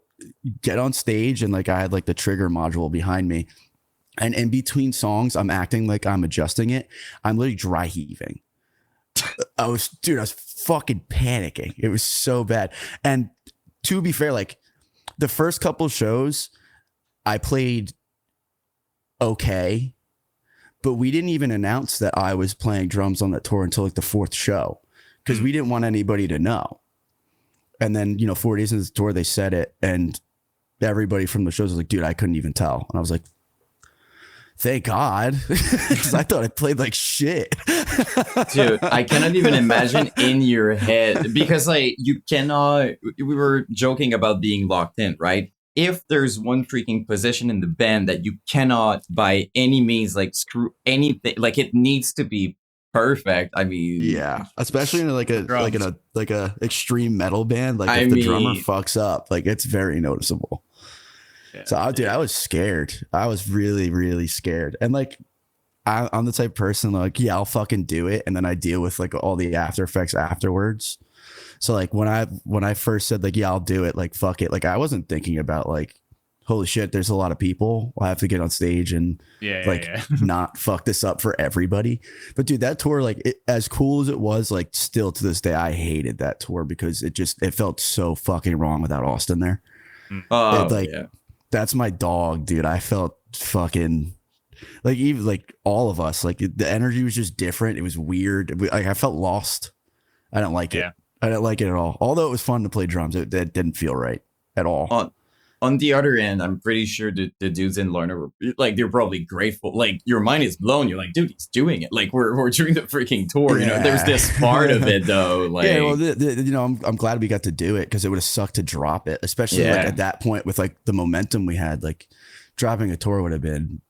get on stage, and like I had like the trigger module behind me. And in between songs, I'm acting like I'm adjusting it. I'm literally dry heaving. I was fucking panicking. It was so bad. And to be fair, like the first couple shows, I played okay, but we didn't even announce that I was playing drums on that tour until like the 4th show because we didn't want anybody to know. And then, you know, 4 days into the tour, they said it, and everybody from the shows was like, dude, I couldn't even tell. And I was like, thank God, because I thought I played like shit. Dude, I cannot even imagine in your head, because like you cannot, we were joking about being locked in, right? If there's one freaking position in the band that you cannot by any means like screw anything, like it needs to be perfect. I mean, yeah, especially in like a extreme metal band, like if the drummer fucks up, like it's very noticeable. So I was scared. I was really, really scared. And like, I'm the type of person like, yeah, I'll fucking do it. And then I deal with like all the after effects afterwards. So like when I first said like, yeah, I'll do it, like, fuck it. Like I wasn't thinking about like holy shit, there's a lot of people. I have to get on stage and not fuck this up for everybody. But dude, that tour, like as cool as it was, like still to this day, I hated that tour because it felt so fucking wrong without Austin there. That's my dog, dude. I felt fucking like, even like all of us, like the energy was just different. It was weird. Like I felt lost. I didn't like it. I didn't like it at all. Although it was fun to play drums, it didn't feel right at all. On the other end, I'm pretty sure the dudes in Lorna were like, they're probably grateful. Like your mind is blown. You're like, dude, he's doing it. Like we're doing the freaking tour. You know, there's this part of it though. Like, yeah, well, you know, I'm glad we got to do it because it would have sucked to drop it, especially like at that point with like the momentum we had. Like dropping a tour would have been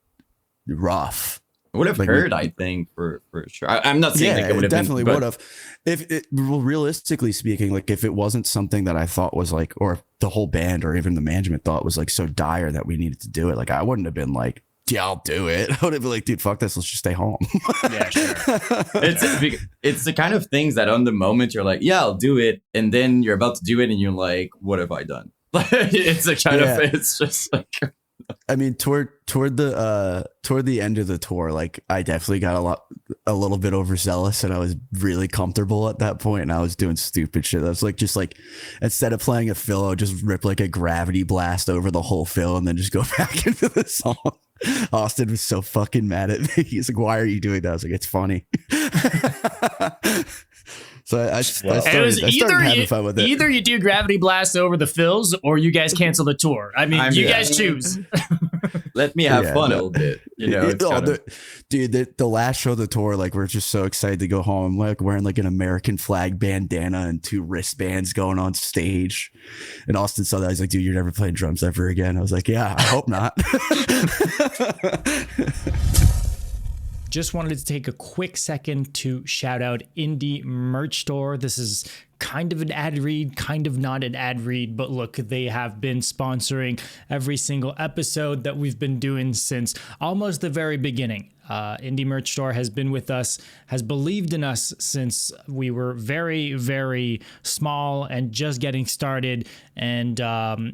rough. It would have hurt, I think, for sure. I'm not saying like it would have definitely been, would have. If it, realistically speaking, like if it wasn't something that I thought was like, or the whole band or even the management thought was like so dire that we needed to do it, like I wouldn't have been like, yeah, I'll do it. I would have been like, dude, fuck this, let's just stay home. Yeah, sure. It's the kind of things that on the moment you're like, yeah, I'll do it, and then you're about to do it, and you're like, what have I done? It's the kind of, it's just like. I mean, toward the end of the tour, like I definitely got a little bit overzealous, and I was really comfortable at that point, and I was doing stupid shit. I was like, just like instead of playing a fill, I would just rip like a gravity blast over the whole fill, and then just go back into the song. Austin was so fucking mad at me. He's like, "Why are you doing that?" I was like, "It's funny." So I started having fun with it. Either you do gravity blast over the fills, or you guys cancel the tour. I mean, you guys choose. Let me have fun a little bit. You know, the last show of the tour, like we're just so excited to go home. I'm like wearing like an American flag bandana and 2 wristbands going on stage. And Austin saw that. He's like, "Dude, you're never playing drums ever again." I was like, "Yeah, I hope not." Just wanted to take a quick second to shout out Indie Merch Store. This is kind of an ad read, kind of not an ad read, but look, they have been sponsoring every single episode that we've been doing since almost the very beginning. Indie Merch Store has been with us, has believed in us since we were very, very small and just getting started. And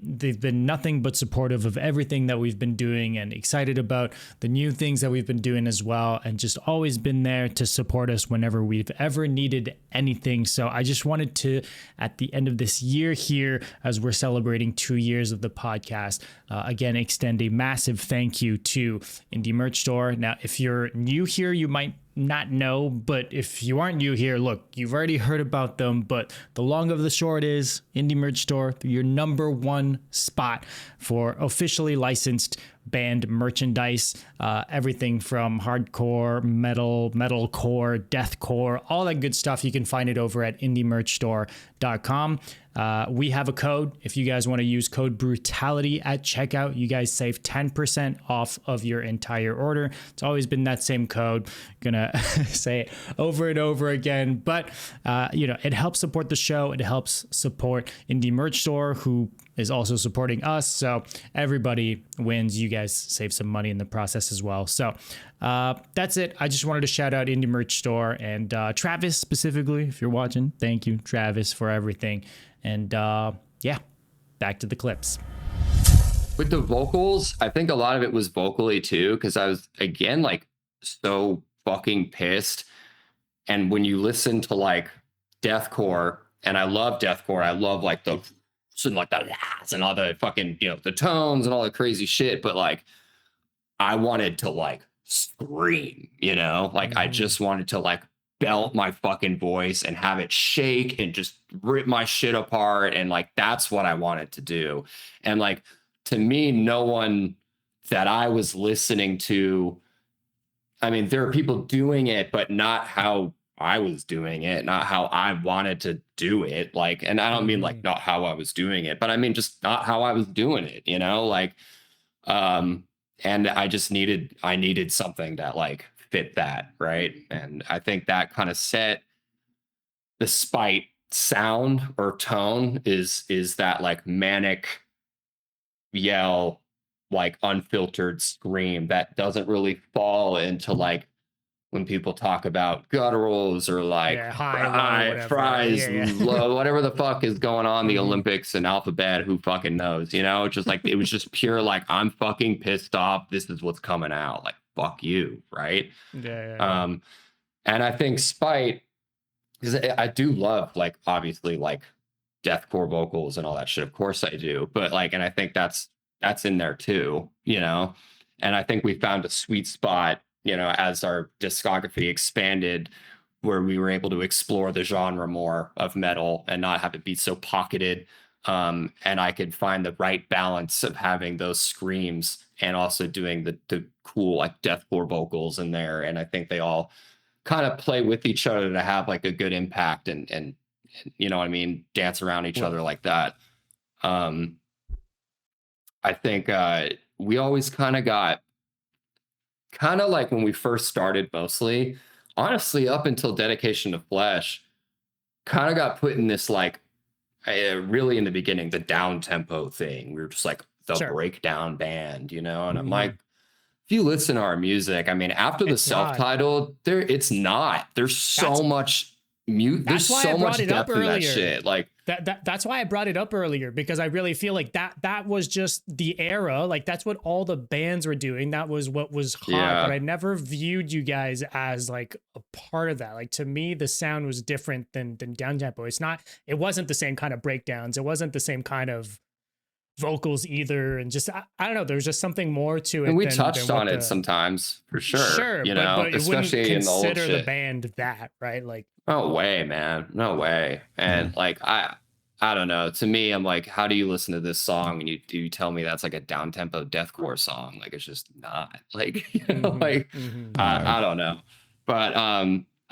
they've been nothing but supportive of everything that we've been doing and excited about the new things that we've been doing as well. And just always been there to support us whenever we've ever needed anything. So I just wanted to, at the end of this year here, as we're celebrating 2 years of the podcast, again, extend a massive thank you to Indie Merch Store. Now, if you're new here, you might not know, but if you aren't new here, look, you've already heard about them, but the long of the short is Indie Merch Store, your number one spot for officially licensed band merchandise, everything from hardcore, metalcore, deathcore, all that good stuff. You can find it over at indiemerchstore.com. We have a code. If you guys want to use code Brutality at checkout, you guys save 10% off of your entire order. It's always been that same code. Gonna say it over and over again, but it helps support the show. It helps support Indie Merch Store, who is also supporting us. So everybody wins. You guys save some money in the process as well. So that's it. I just wanted to shout out Indie Merch Store and Travis specifically, if you're watching. Thank you, Travis, for everything. And back to the clips. With the vocals, I think a lot of it was vocally too, because I was, again, like so fucking pissed. And when you listen to like deathcore, and I love deathcore, I love like the like that and all the fucking, the tones and all the crazy shit, but like I wanted to like scream, like I just wanted to like belt my fucking voice and have it shake and just rip my shit apart, and like that's what I wanted to do. And like to me, no one that I was listening to, I mean, there are people doing it, but not how I was doing it, not how I wanted to do it. Like, and I don't mean like not how I was doing it, but I mean just not how I was doing it, like, and I needed something that like fit that, right? And I think that kind of set the Spite sound or tone is that like manic yell, like unfiltered scream that doesn't really fall into like when people talk about gutturals or like high, fries, low, whatever the fuck is going on, the Mhm. Olympics and alphabet, who fucking knows, you know? Just like, it was just pure, like, I'm fucking pissed off. This is what's coming out. Like, fuck you, right? Yeah. And I think Spite, because I do love, like, obviously, like, deathcore vocals and all that shit. Of course I do. But, like, and I think that's in there too, you know? And I think we found a sweet spot, you know, as our discography expanded, where we were able to explore the genre more of metal and not have it be so pocketed. And I could find the right balance of having those screams and also doing the cool, like, deathcore vocals in there. And I think they all kind of play with each other to have like a good impact and you know what I mean, dance around each other like that. I think we always kind of got like when we first started, mostly, honestly, up until Dedication to Flesh, kind of got put in this like really in the beginning, the down tempo thing. We were just like the breakdown band, you know, and I'm like, if you listen to our music, I mean, after the self-titled, there's so much there's so much depth in that shit. Like that's why I brought it up earlier, because I really feel like that was just the era. Like that's what all the bands were doing. That was what was hot. But I never viewed you guys as like a part of that. Like to me, the sound was different than down tempo. It wasn't the same kind of breakdowns. It wasn't the same kind of vocals either, and just I don't know, there's just something more to it. And we touched on it sometimes, for sure, you know, but especially in the old consider shit. the band that, right? Like, no way, man, no way. And like I don't know, to me, I'm like, how do you listen to this song and you tell me that's like a down tempo deathcore song? Like, it's just not, like, you know, like I don't know. But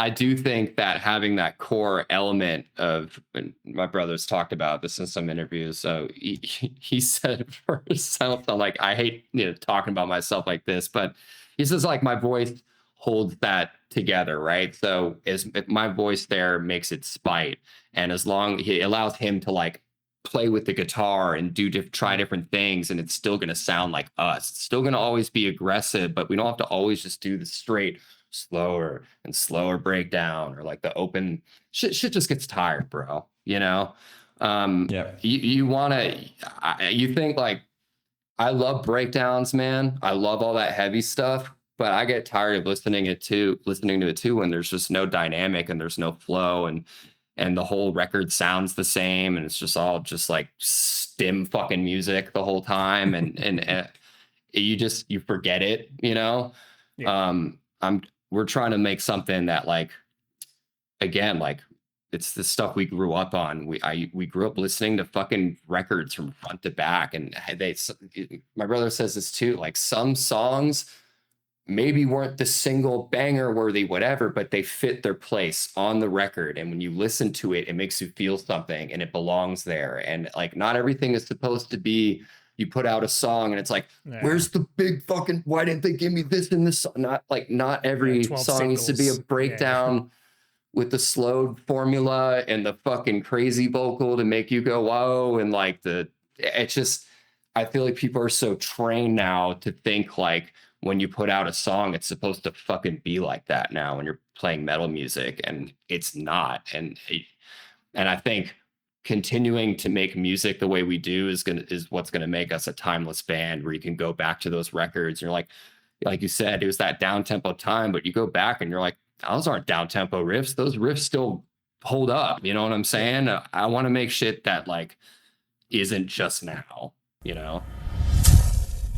I do think that having that core element of, and my brother's talked about this in some interviews. So he said for himself, like, I hate, you know, talking about myself like this, but he says like my voice holds that together, right? So if my voice there makes it Spite, and as long it allows him to like play with the guitar and try different things, and it's still going to sound like us. It's still going to always be aggressive, but we don't have to always just do the straight slower and slower breakdown, or like the open shit just gets tired, bro, you know? You want to, you think like, I love breakdowns, man. I love all that heavy stuff, but I get tired of listening to it too when there's just no dynamic and there's no flow, and the whole record sounds the same, and it's just all just like stim fucking music the whole time, and you forget it, you know? We're trying to make something that, like, again, like, it's the stuff we grew up on. We grew up listening to fucking records from front to back, and my brother says this too. Like, some songs maybe weren't the single banger worthy, whatever, but they fit their place on the record, and when you listen to it, it makes you feel something, and it belongs there. And like, not everything is supposed to be, you put out a song and it's like, where's the big fucking, why didn't they give me this in this song? Not every song needs to be a breakdown with the slowed formula and the fucking crazy vocal to make you go, whoa. And like it's just, I feel like people are so trained now to think like when you put out a song, it's supposed to fucking be like that now when you're playing metal music, and it's not. And I think continuing to make music the way we do is what's gonna make us a timeless band, where you can go back to those records. You're like you said, it was that down tempo time, but you go back and you're like, those aren't down tempo riffs. Those riffs still hold up. You know what I'm saying? I want to make shit that like isn't just now, you know?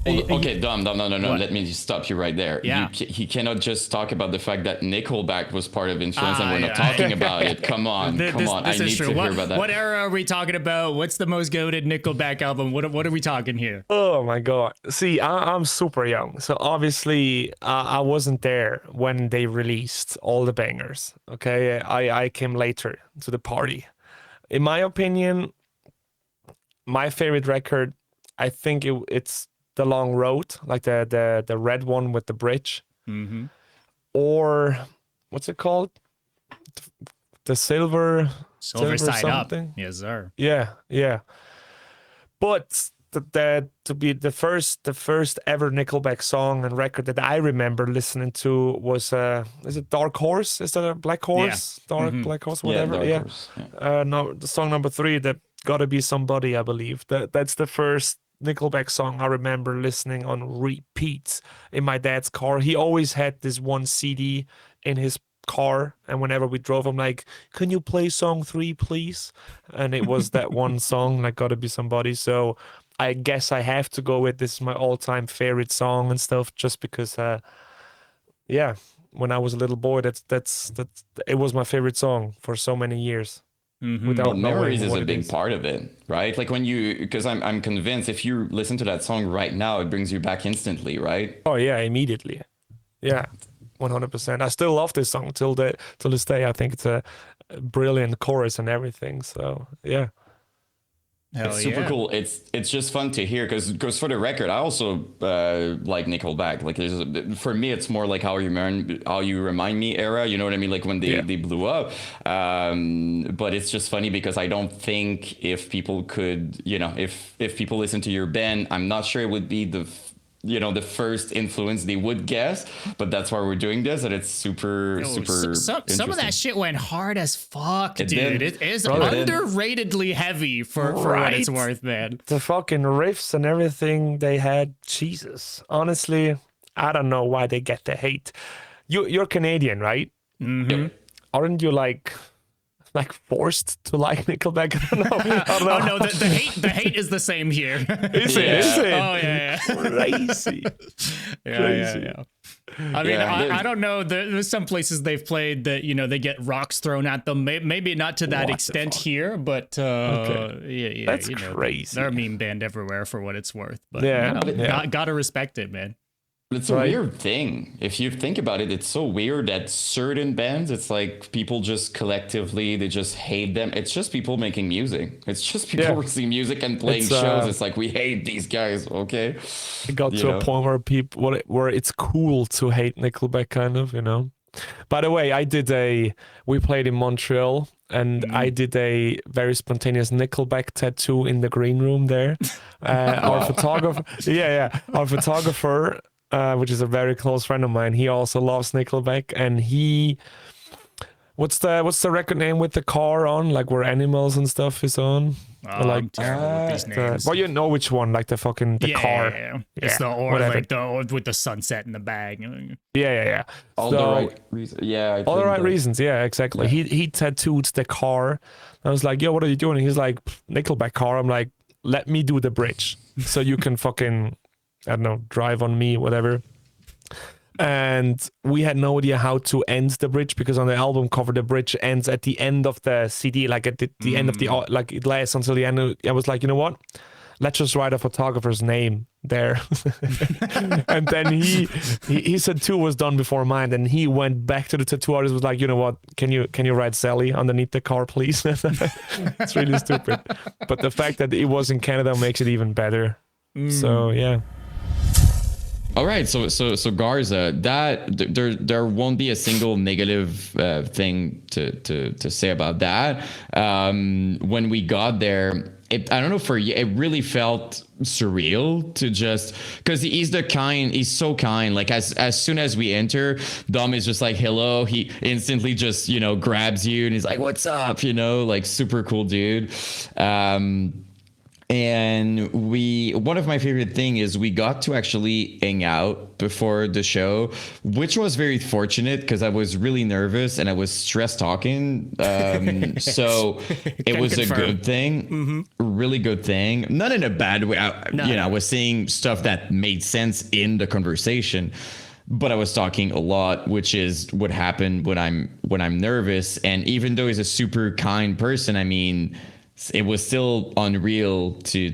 Okay, Dom, no. What? Let me stop you right there. Yeah. He cannot just talk about the fact that Nickelback was part of influence and we're not talking about it. Come on. This I need to hear about that. What era are we talking about? What's the most goated Nickelback album? What are we talking here? Oh my god. See, I'm super young, so obviously I wasn't there when they released all the bangers. Okay, I came later to the party. In my opinion, my favorite record, I think it's The Long Road, like the red one with the bridge, or what's it called? The silver Side something? Up. Yes, sir. Yeah. But that to be the first ever Nickelback song and record that I remember listening to was is it Dark Horse? Is that a Black Horse? Yeah. Dark Black Horse, whatever. Dark Horse, No, the song number 3, that Gotta Be Somebody, I believe. That's the first Nickelback song I remember listening on repeat in my dad's car. He always had this one CD in his car, and whenever we drove, I'm like, can you play song 3 please? And it was that one song, like Gotta Be Somebody. So I guess I have to go with this is my all-time favorite song and stuff, just because when I was a little boy, that's it was my favorite song for so many years. Well, memories is a big part of it, right? Like when because I'm convinced if you listen to that song right now, it brings you back instantly, right? Oh yeah, immediately. Yeah, 100%. I still love this song till this day. I think it's a brilliant chorus and everything. So yeah. It's super cool. It's just fun to hear because for the record, I also like Nickelback. Like for me, it's more like how you remind me era. You know what I mean? Like when they blew up. But it's just funny because I don't think if people could, if people listen to your band, I'm not sure it would be the first influence they would guess, but that's why we're doing this, and it's super some of that shit went hard as fuck, dude. It is underratedly heavy for what it's worth, man. The fucking riffs and everything they had, Jesus. Honestly, I don't know why they get the hate. You're Canadian, right? Mm-hmm. Aren't you like forced to like Nickelback? I don't know. Oh no, the hate is the same here. Is it? Oh yeah. Crazy. Yeah. I mean, I don't know. There's some places they've played that they get rocks thrown at them. Maybe not to that extent here, but yeah. That's crazy. They're a meme band everywhere for what it's worth. But gotta respect it, man. It's a weird thing. If you think about it, it's so weird that certain bands, it's like people just collectively, they just hate them. It's just people making music. It's just people releasing music and playing shows. It's like, we hate these guys, okay? It got to a point where it's cool to hate Nickelback, kind of, By the way, we played in Montreal, and I did a very spontaneous Nickelback tattoo in the green room there. Our photographer, our photographer, which is a very close friend of mine, he also loves Nickelback, and what's the record name with the car on, like where Animals and stuff is on? I'm terrible with these names. Well, you know which one, like the car. Yeah. It's the with the sunset in the bag. Yeah. All the right reasons. Yeah. All the right reasons. Yeah, exactly. Yeah. He tattooed the car. I was like, yo, what are you doing? And he's like, Nickelback car. I'm like, let me do the bridge so you can fucking, I don't know, drive on me, whatever. And we had no idea how to end the bridge, because on the album cover, the bridge ends at the end of the CD, like at the end of the, like it lasts until the end. I was like, you know what? Let's just write a photographer's name there. And then his tattoo was done before mine. And he went back to the tattoo artist, was like, you know what? Can you write Zelli underneath the car, please? It's really stupid. But the fact that it was in Canada makes it even better. So yeah. All right, so Garza, that there won't be a single negative thing to say about that. When we got there, I don't know, for you, it really felt surreal to just, because he's so kind. Like as soon as we enter, Dom is just like, hello. He instantly just grabs you and he's like, what's up? Like super cool dude. And one of my favorite thing is we got to actually hang out before the show, which was very fortunate because I was really nervous and I was stress talking. So it was a good thing, really good thing. Not in a bad way. I was saying stuff that made sense in the conversation, but I was talking a lot, which is what happened when I'm nervous. And even though he's a super kind person, I mean, it was still unreal to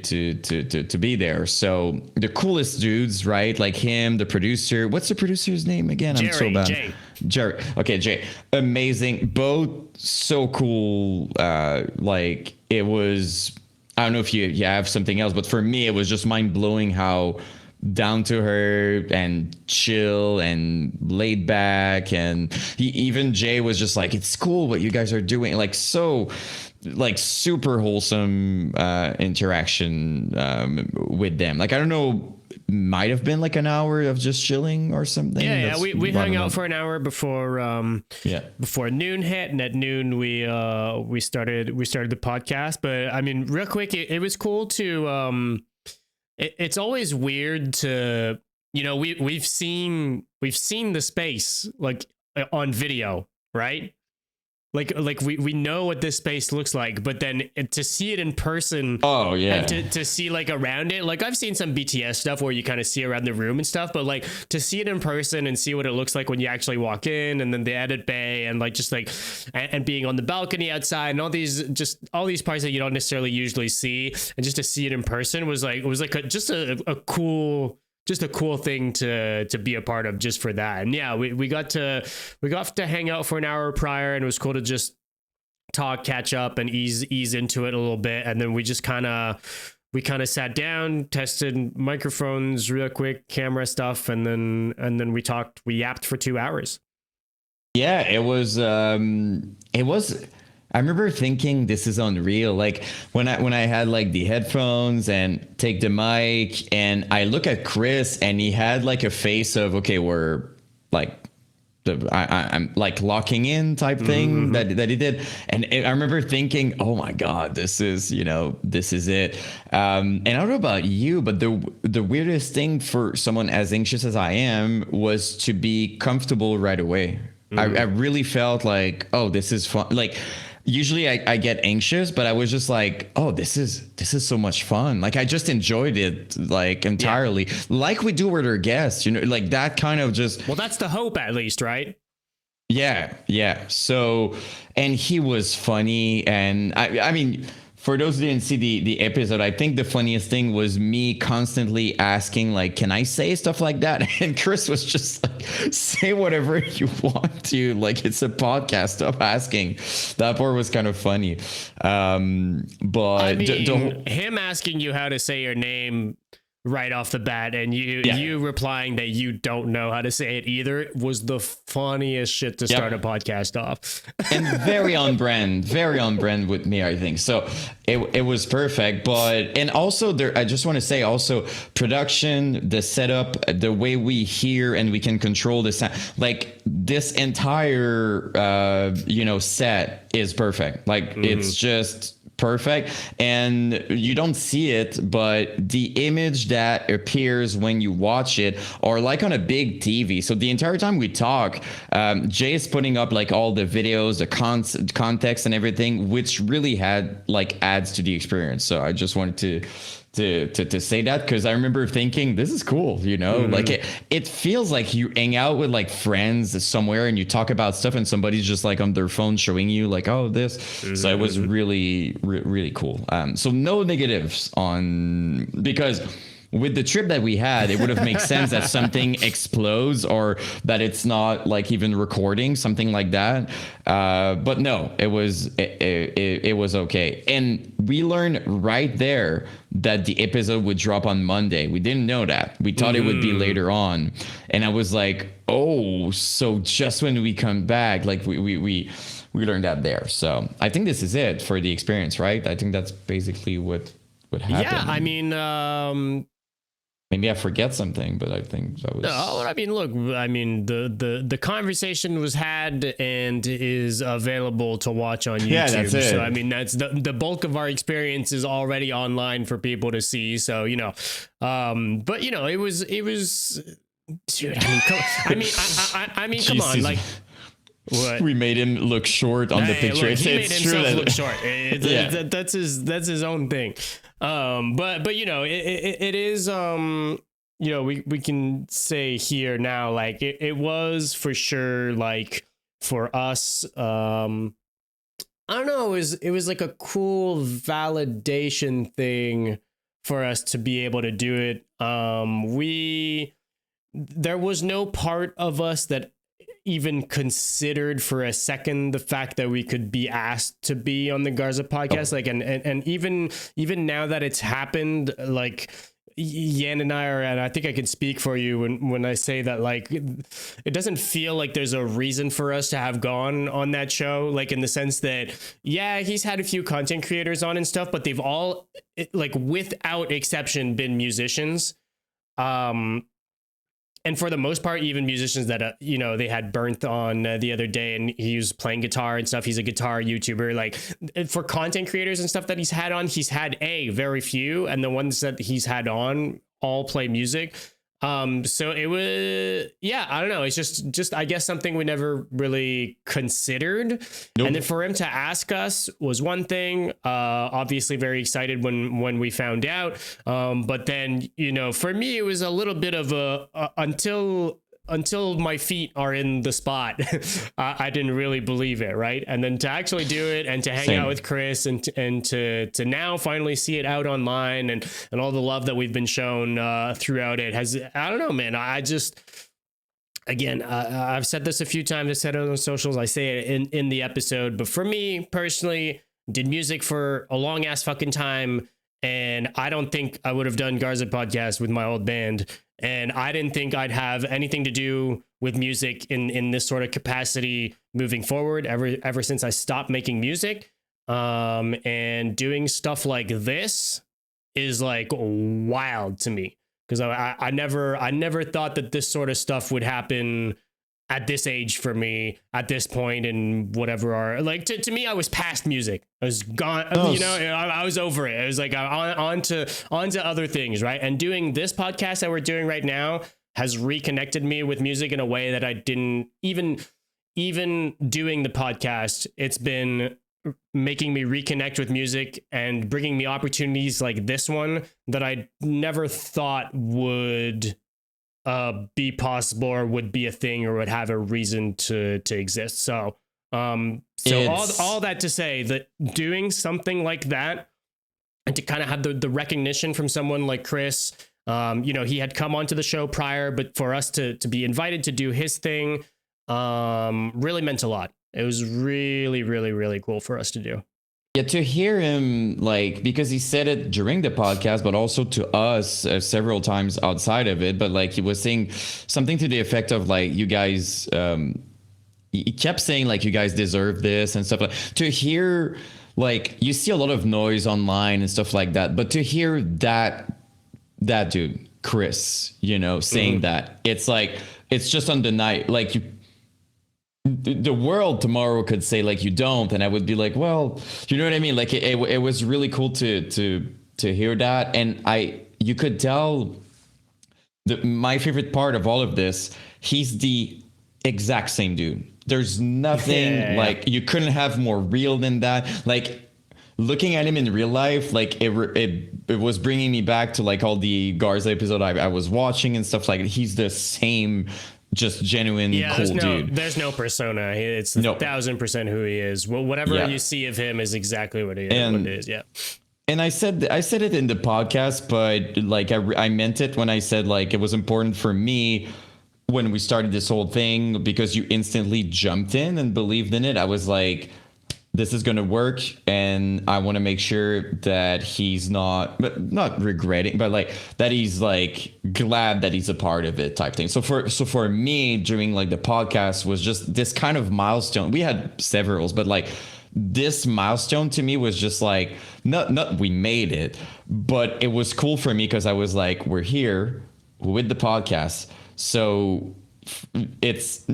be there. So the coolest dudes, right? Like him, the producer. What's the producer's name again? Jerry, I'm so bad. Jay. Jerry. Okay, Jay. Amazing. Both so cool. Like it was. I don't know if you have something else, but for me, it was just mind blowing how down to her and chill and laid back. And even Jay was just like, it's cool what you guys are doing. Like, so like super wholesome interaction with them. Like I don't know, might have been like an hour of just chilling or something. Yeah, we hung out for an hour before before noon hit, and at noon we started the podcast. But I mean, real quick, it was cool to it's always weird to, you know, we've seen the space like on video, right? Like we know what this space looks like, but then to see it in person, and to see like around it, like I've seen some BTS stuff where you kind of see around the room and stuff, but like to see it in person and see what it looks like when you actually walk in, and then the edit bay, and like just like and being on the balcony outside, and all these parts that you don't necessarily usually see, and just to see it in person was like a cool thing to be a part of just for that. And yeah, we got to hang out for an hour prior, and it was cool to just talk, catch up, and ease into it a little bit. And then we kind of sat down, tested microphones real quick, camera stuff, and then we yapped for 2 hours. Yeah, it was I remember thinking this is unreal. Like when I had like the headphones and take the mic, and I look at Chris, and he had like a face of, okay, we're like I'm like locking in type thing that he did. And I remember thinking, oh my God, this is it. And I don't know about you, but the weirdest thing for someone as anxious as I am was to be comfortable right away. I really felt like, oh, this is fun. Like, usually I get anxious, but I was just like, oh, this is so much fun. Like I just enjoyed it like entirely, like we do with our guests, you know, like that kind of just. Well, that's the hope, at least, right? Yeah. So, and he was funny, and I mean, for those who didn't see the episode, I think the funniest thing was me constantly asking, like, can I say stuff like that? And Chris was just like, say whatever you want to. Like, it's a podcast. Stop asking. That part was kind of funny. But I mean, him asking you how to say your name right off the bat, and you replying that you don't know how to say it either, was the funniest shit to start a podcast off. And very on brand with me, I think. So it was perfect. But, and also I just want to say also production, the setup, the way we hear and we can control the sound, like this entire set is perfect. Like it's just perfect, and you don't see it, but the image that appears when you watch it are like on a big TV. So the entire time we talk, Jay is putting up like all the videos, the context and everything, which really adds to the experience. So I just wanted to say that, because I remember thinking this is cool, you know, like it feels like you hang out with like friends somewhere and you talk about stuff and somebody's just like on their phone showing you like, oh, this. So it was really, really cool. So no negatives because with the trip that we had, it would have made sense that something explodes or that it's not like even recording, something like that. But no, it was okay. And we learned right there that the episode would drop on Monday. We didn't know that. We thought it would be later on. And I was like, oh, so just when we come back, like we learned that there. So I think this is it for the experience, right? I think that's basically what happened. Yeah, I mean, maybe I forget something, but I think that was. No, I mean, look, I mean, the conversation was had and is available to watch on YouTube. Yeah, that's it. So I mean, that's the bulk of our experience is already online for people to see. So but it was. Dude, I mean, come on, like. What? We made him look short on the picture. Look, he made himself look short. That's his own thing. But it is we can say here now, like it was for sure, like for us, I don't know, it was like a cool validation thing for us to be able to do it. There was no part of us that even considered for a second the fact that we could be asked to be on the Garza podcast. Like, and even now that it's happened, like Yan and I are at, I think I can speak for you when I say that, like, it doesn't feel like there's a reason for us to have gone on that show, like in the sense that, yeah, he's had a few content creators on and stuff, but they've all, like, without exception, been musicians. And for the most part, even musicians that, you know, they had Burnt on the other day, and he was playing guitar and stuff. He's a guitar YouTuber. Like, for content creators and stuff that he's had on, he's had very few, and the ones that he's had on all play music. So it was, yeah, I don't know. It's just I guess something we never really considered. Nope. And then for him to ask us was one thing. Obviously very excited when we found out. But then, you know, for me, it was a little bit of a until my feet are in the spot, I didn't really believe it, right? And then to actually do it and to hang out with Chris and to now finally see it out online and all the love that we've been shown throughout it has, I don't know, man. I just, again, I've said this a few times. I said it on the socials. I say it in the episode. But for me personally, did music for a long ass fucking time. And I don't think I would have done Garza podcast with my old band. And I didn't think I'd have anything to do with music in this sort of capacity moving forward ever since I stopped making music. And doing stuff like this is like wild to me, because I never thought that this sort of stuff would happen at this age for me at this point, and whatever like to me, I was past music. I was gone, you know, I was over it. I was like on to other things. Right. And doing this podcast that we're doing right now has reconnected me with music in a way that I didn't even doing the podcast. It's been making me reconnect with music and bringing me opportunities like this one that I never thought would be possible or would be a thing or would have a reason to exist. So all that to say that doing something like that and to kind of have the recognition from someone like Chris, you know, he had come onto the show prior, but for us to be invited to do his thing really meant a lot. It was really, really, really cool for us to do. Yeah, to hear him, like, because he said it during the podcast, but also to us several times outside of it. But like, he was saying something to the effect of like, you guys, he kept saying like, you guys deserve this and stuff. Like, to hear, like, you see a lot of noise online and stuff like that, but to hear that dude, Chris, you know, saying that, it's like, it's just undeniable. Like, the world tomorrow could say like you don't, and I would be like, well, you know what I mean? Like it was really cool to hear that, and you could tell my favorite part of all of this, he's the exact same dude. There's nothing like you couldn't have more real than that. Like looking at him in real life, like it was bringing me back to like all the Garza episode I was watching and stuff like that. He's the same. Just genuine, cool dude. There's no persona. It's 1,000% who he is. Well, whatever you see of him is exactly what he is. Yeah. And I said it in the podcast, but like I meant it when I said like it was important for me when we started this whole thing, because you instantly jumped in and believed in it. I was like, this is going to work, and I want to make sure that he's not regretting, but like that he's like glad that he's a part of it type thing. So for me, during like the podcast was just this kind of milestone. We had several, but like this milestone to me was just like not we made it, but it was cool for me because I was like, we're here with the podcast. So it's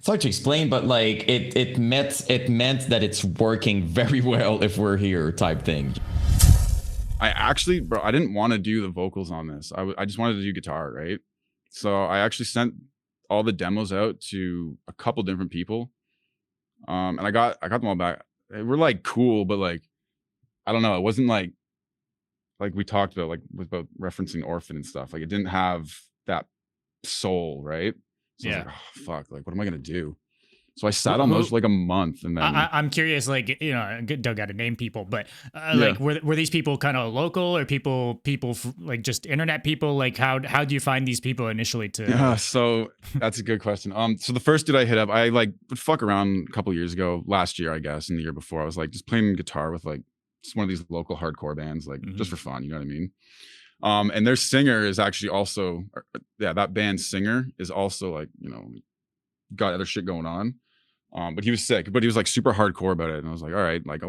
hard to explain, but like it meant that it's working very well if we're here type thing. I actually, bro, I didn't want to do the vocals on this. I just wanted to do guitar, right? So I actually sent all the demos out to a couple different people, and I got them all back. They were like cool, but like I don't know, it wasn't like we talked about, like about referencing Orphan and stuff. Like it didn't have that soul, right? So I was like, oh, fuck, like, what am I going to do? So I sat on those for like a month, and then I'm curious, like, you know, don't got to name people, but like, were these people kind of local, or people like just internet people? Like, how do you find these people initially to? Yeah, so that's a good question. So the first dude I hit up, I like would fuck around a couple years ago, last year, I guess, and the year before, I was like just playing guitar with like just one of these local hardcore bands, like just for fun, you know what I mean? And their singer is actually also, that band's singer is also like, you know, got other shit going on. But he was sick, but he was like super hardcore about it. And I was like, all right, like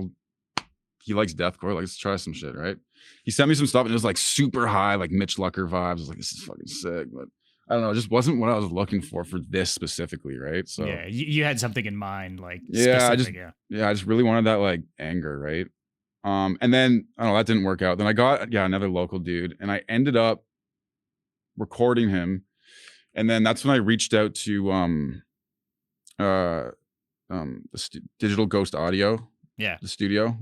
he likes deathcore, like let's try some shit, right? He sent me some stuff and it was like super high, like Mitch Lucker vibes. I was like, this is fucking sick, but I don't know, it just wasn't what I was looking for this specifically, right? So yeah, you had something in mind, like I just really wanted that like anger, right? And then I don't know, that didn't work out. Then I got another local dude, and I ended up recording him, and then that's when I reached out to Digital Ghost Audio, the studio.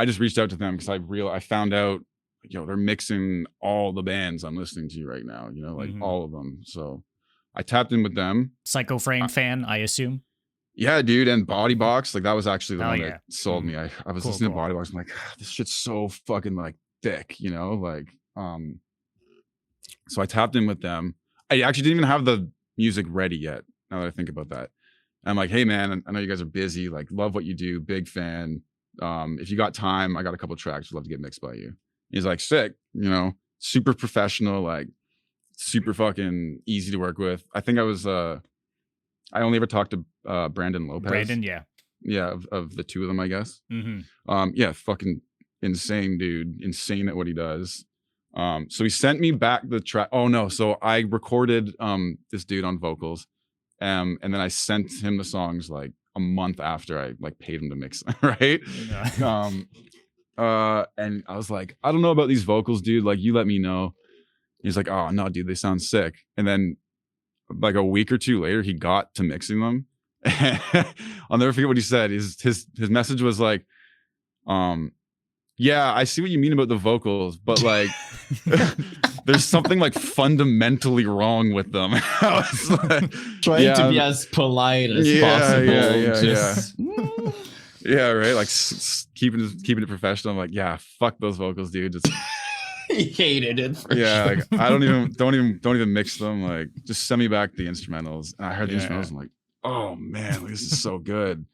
I just reached out to them because I found out, you know, they're mixing all the bands I'm listening to right now, you know, like all of them. So I tapped in with them. Psycho Frame fan, I assume. Yeah, dude, and Body Box, like that was actually the one that sold me. I was listening to Body Box, I'm like, this shit's so fucking like thick, you know, like so I tapped in with them. I actually didn't even have the music ready yet, now that I think about that. I'm like, hey man, I know you guys are busy, like love what you do, big fan. If you got time, I got a couple tracks, I'd love to get mixed by you. He's like, sick, you know, super professional, like super fucking easy to work with. I think I only ever talked to Brandon Lopez. Brandon, yeah. Yeah, of the two of them, I guess. Yeah, fucking insane dude, insane at what he does. So he sent me back the track. Oh no, so I recorded this dude on vocals, and then I sent him the songs like a month after I like paid him to mix them, right? And I was like, I don't know about these vocals, dude. Like, you let me know. He's like, oh no, dude, they sound sick. And then like a week or two later, he got to mixing them. I'll never forget what he said. His message was like, yeah, I see what you mean about the vocals, but like there's something like fundamentally wrong with them. I was like, trying to be as polite as possible. Yeah, right. Like keeping it professional. I'm like, yeah, fuck those vocals, dude. Just he hated it. Like I don't even mix them. Like, just send me back the instrumentals. And I heard the instrumentals. I'm like, oh man, like, this is so good.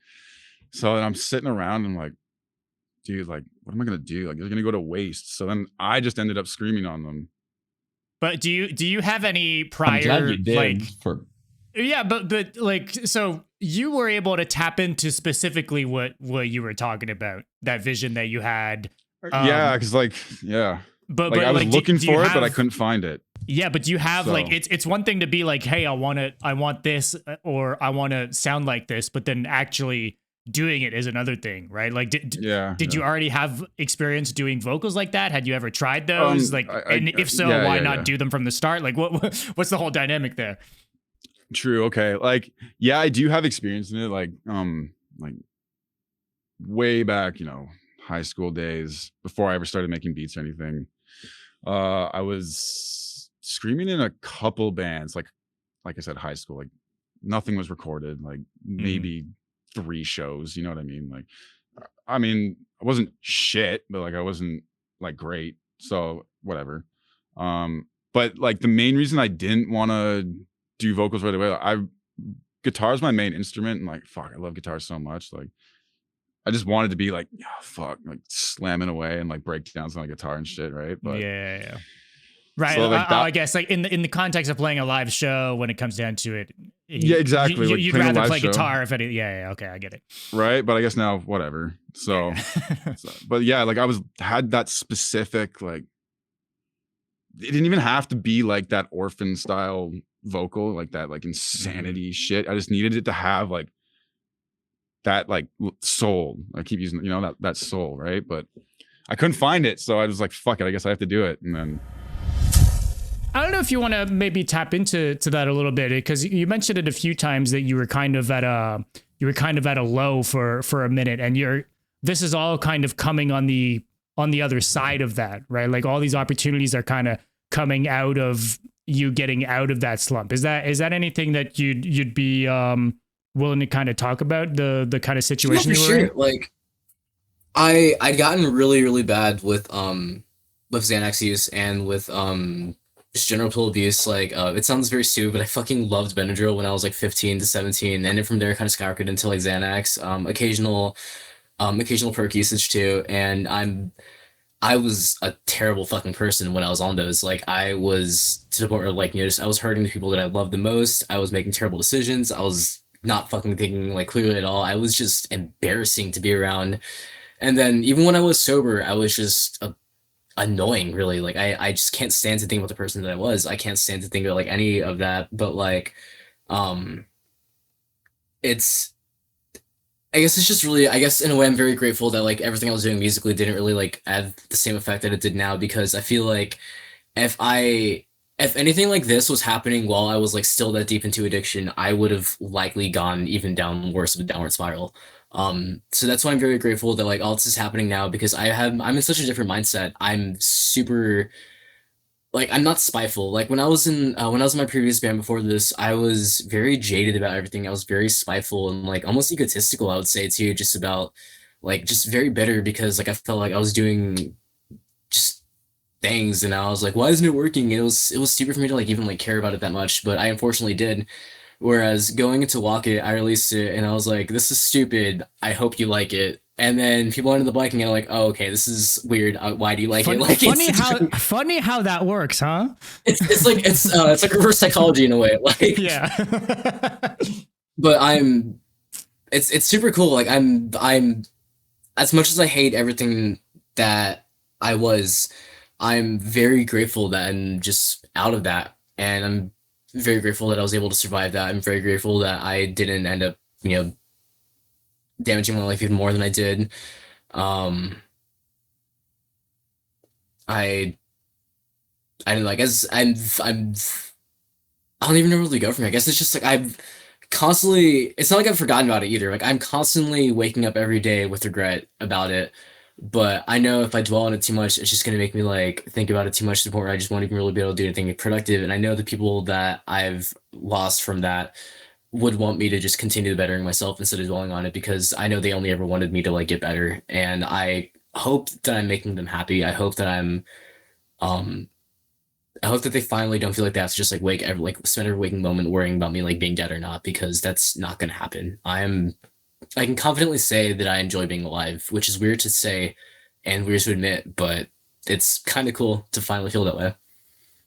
So then I'm sitting around and I'm like, dude, like, what am I gonna do? Like, they're gonna go to waste. So then I just ended up screaming on them. But do you have any prior? I'm glad you did. But like, so you were able to tap into specifically what you were talking about, that vision that you had. Because But like, I was looking for it, but I couldn't find it. Yeah, but do you have like it's one thing to be like, hey, I want this, or I want to sound like this, but then actually doing it is another thing, right? Like, did you already have experience doing vocals like that? Had you ever tried those? If so, why not do them from the start? Like, what's the whole dynamic there? True. Okay. Like, yeah, I do have experience in it. Like way back, you know, high school days, before I ever started making beats or anything. I was screaming in a couple bands, like I said, high school. Like, nothing was recorded. Like, maybe 3 shows. You know what I mean? Like, I mean, I wasn't shit, but like I wasn't like great. So whatever. But like the main reason I didn't want to do vocals right away, guitar is my main instrument, and like, fuck, I love guitar so much. Like, I just wanted to be like, like slamming away and like breakdowns on the guitar and shit, right? But yeah. Right. So like I guess like in the context of playing a live show, when it comes down to it, exactly. You'd rather play guitar if any. Yeah. Okay, I get it. Right, but I guess now whatever. So, but yeah, like I had that specific, like, it didn't even have to be like that Orphan style vocal, like that like insanity shit. I just needed it to have like that like soul. I keep using, you know, that soul, right? But I couldn't find it, so I was like, fuck it, I guess I have to do it. And then I don't know if you want to maybe tap into that a little bit, because you mentioned it a few times that you were kind of at a low for a minute, and this is all kind of coming on the other side of that, right? Like, all these opportunities are kind of coming out of you getting out of that slump. Is that anything that you'd be willing to kind of talk about, the kind of situation you were in? Like, I'd gotten really, really bad with Xanax use and with just general pill abuse. Like, it sounds very stupid, but I fucking loved Benadryl when I was like 15 to 17, and then from there kind of skyrocketed into like Xanax, occasional perk usage too. And I was a terrible fucking person when I was on those. Like, I was to the point where, like, you know, just, I was hurting the people that I loved the most. I was making terrible decisions. I was not fucking thinking, like, clearly at all. I was just embarrassing to be around. And then even when I was sober, I was just annoying, really. Like, I just can't stand to think about the person that I was. I can't stand to think about, like, any of that. But, like, I guess it's just really, I guess in a way I'm very grateful that like everything I was doing musically didn't really like have the same effect that it did now, because I feel like if anything like this was happening while I was like still that deep into addiction, I would have likely gone even down worse of a downward spiral. So that's why I'm very grateful that like all this is happening now, because I'm in such a different mindset. I'm super, like, I'm not spiteful. Like when I was in my previous band before this, I was very jaded about everything. I was very spiteful and like almost egotistical, I would say too, just about like just very bitter, because like I felt like I was doing just things and I was like, why isn't it working? And it was stupid for me to like even like care about it that much, but I unfortunately did. Whereas going into Wocket, I released it and I was like, this is stupid. I hope you like it. And then people ended up liking it. Like, oh, okay, this is weird. Why do you like it? Like, funny how that works, huh? It's like reverse psychology in a way. Like, yeah. But it's super cool. Like I'm as much as I hate everything that I was, I'm very grateful that I'm just out of that, and I'm very grateful that I was able to survive that. I'm very grateful that I didn't end up, you know, damaging my life even more than I did. I don't know, I guess I don't even know where to go from here. I guess it's just like I've constantly, it's not like I've forgotten about it either. Like I'm constantly waking up every day with regret about it. But I know if I dwell on it too much, it's just gonna make me like think about it too much to the point where I just won't even really be able to do anything productive. And I know the people that I've lost from that would want me to just continue bettering myself instead of dwelling on it, because I know they only ever wanted me to like get better. And I hope that I'm making them happy. I hope that I hope that they finally don't feel like they have to just like spend every waking moment worrying about me like being dead or not, because that's not gonna happen. I can confidently say that I enjoy being alive, which is weird to say and weird to admit, but it's kind of cool to finally feel that way.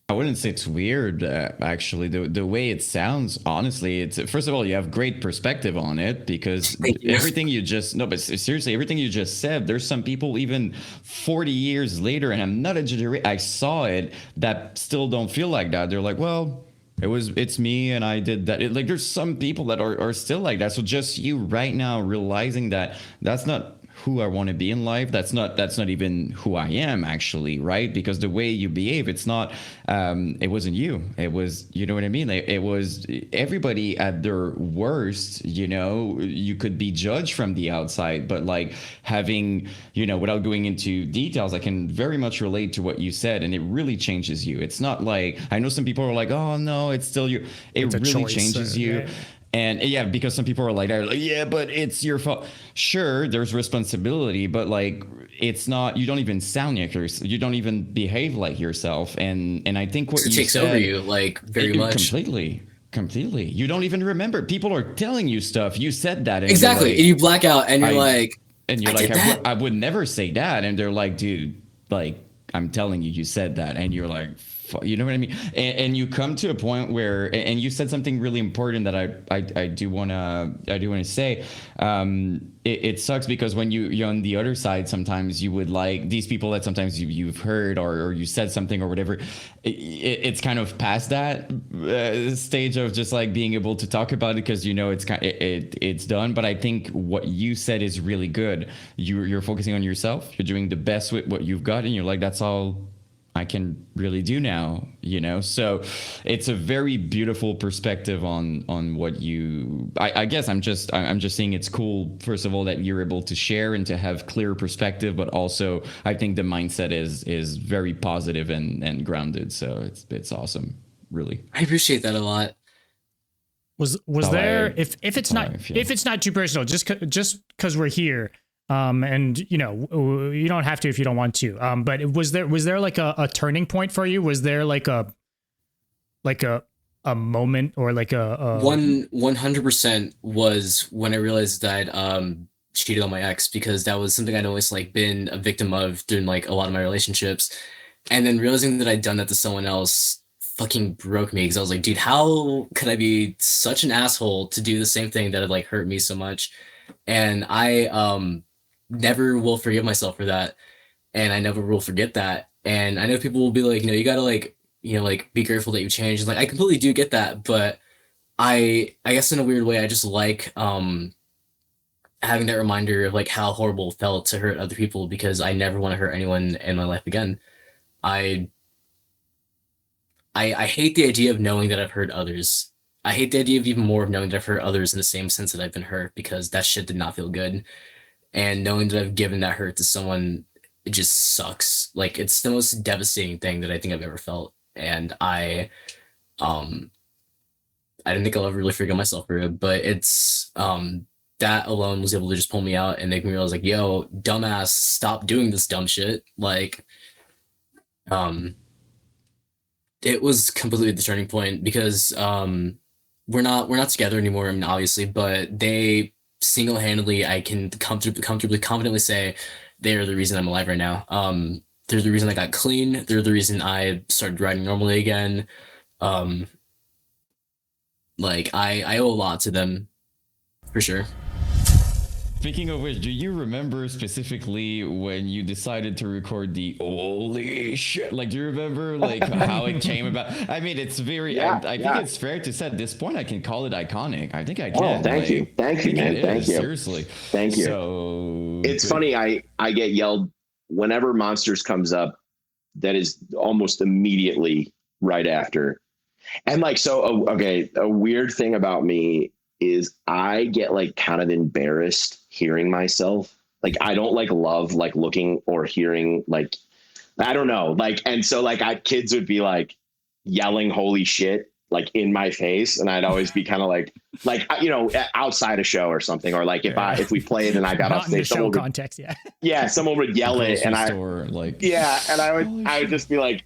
I wouldn't say it's weird, actually. The way it sounds, honestly, it's, first of all, you have great perspective on it, because everything you just, no, but seriously, everything you just said, there's some people even 40 years later, and I'm not I saw it, that still don't feel like that. They're like, well, it's me and I did that. Like there's some people that are still like that. So just you right now realizing that that's not who I want to be in life, that's not even who I am, actually, right? Because the way you behave, it's not it wasn't you, it was, you know what I mean, it was everybody at their worst. You know, you could be judged from the outside, but like having, you know, without going into details, I can very much relate to what you said, and it really changes you. It's not like, I know some people are like, oh no, it's still you. It really changes you. Right? And yeah, because some people are like, yeah, but it's your fault. Sure, there's responsibility, but like, it's not, you don't even sound like yourself. You don't even behave like yourself. And I think what it takes said, over you, like very much. Completely. You don't even remember. People are telling you stuff. You said that. And exactly. Like, and you black out and you're I would never say that. And they're like, dude, like, I'm telling you, you said that. And you're like, you know what I mean? And you come to a point where, and you said something really important that I do want to say. It sucks because when you're on the other side, sometimes you would like these people that sometimes you've heard or you said something or whatever. It's kind of past that stage of just like being able to talk about it, because you know it's done. But I think what you said is really good. You're focusing on yourself. You're doing the best with what you've got, and you're like, that's all I can really do now, you know? So it's a very beautiful perspective on what you, I guess I'm just saying it's cool, first of all, that you're able to share and to have clear perspective, but also I think the mindset is very positive and grounded. So it's awesome, really. I appreciate that a lot. Was there, if it's not too personal, just because we're here, and you know, you don't have to if you don't want to. But was there like a turning point for you? Was there like a moment or like a 100% was when I realized that cheated on my ex, because that was something I'd always like been a victim of during like a lot of my relationships. And then realizing that I'd done that to someone else fucking broke me, because I was like, dude, how could I be such an asshole to do the same thing that had like hurt me so much? And I never will forgive myself for that. And I never will forget that. And I know people will be like, you gotta like, like be grateful that you changed. And like, I completely do get that. But I guess in a weird way, I just like having that reminder of like how horrible it felt to hurt other people, because I never want to hurt anyone in my life again. I hate the idea of knowing that I've hurt others. I hate the idea of even more of knowing that I've hurt others in the same sense that I've been hurt, because that shit did not feel good. And knowing that I've given that hurt to someone, it just sucks. Like, it's the most devastating thing that I think I've ever felt. And I didn't think I'll ever really forgive myself for it, but it's that alone was able to just pull me out and make me realize like, yo, dumbass, stop doing this dumb shit. Like, it was completely the turning point, because we're not together anymore, I mean, obviously, but they single-handedly, I can comfortably, confidently say they're the reason I'm alive right now. They're the reason I got clean. They're the reason I started writing normally again. Like, I owe a lot to them, for sure. Speaking of which, do you remember specifically when you decided to record the holy shit? Like, do you remember like how it came about? I mean, it's very, I think it's fair to say at this point, I can call it iconic. I think I can. Oh, thank you, man. Thank you. Seriously. Thank you. So it's funny. I get yelled whenever Monsters comes up. That is almost immediately right after. And like, so, okay, a weird thing about me is I get like kind of embarrassed hearing myself. Like, I don't like love like looking or hearing, like, I don't know, like, and so like kids would be like yelling holy shit like in my face, and I'd always be kind of like outside a show or something, or like if we played and I got off stage, show context, someone would yell it, and I would just be like,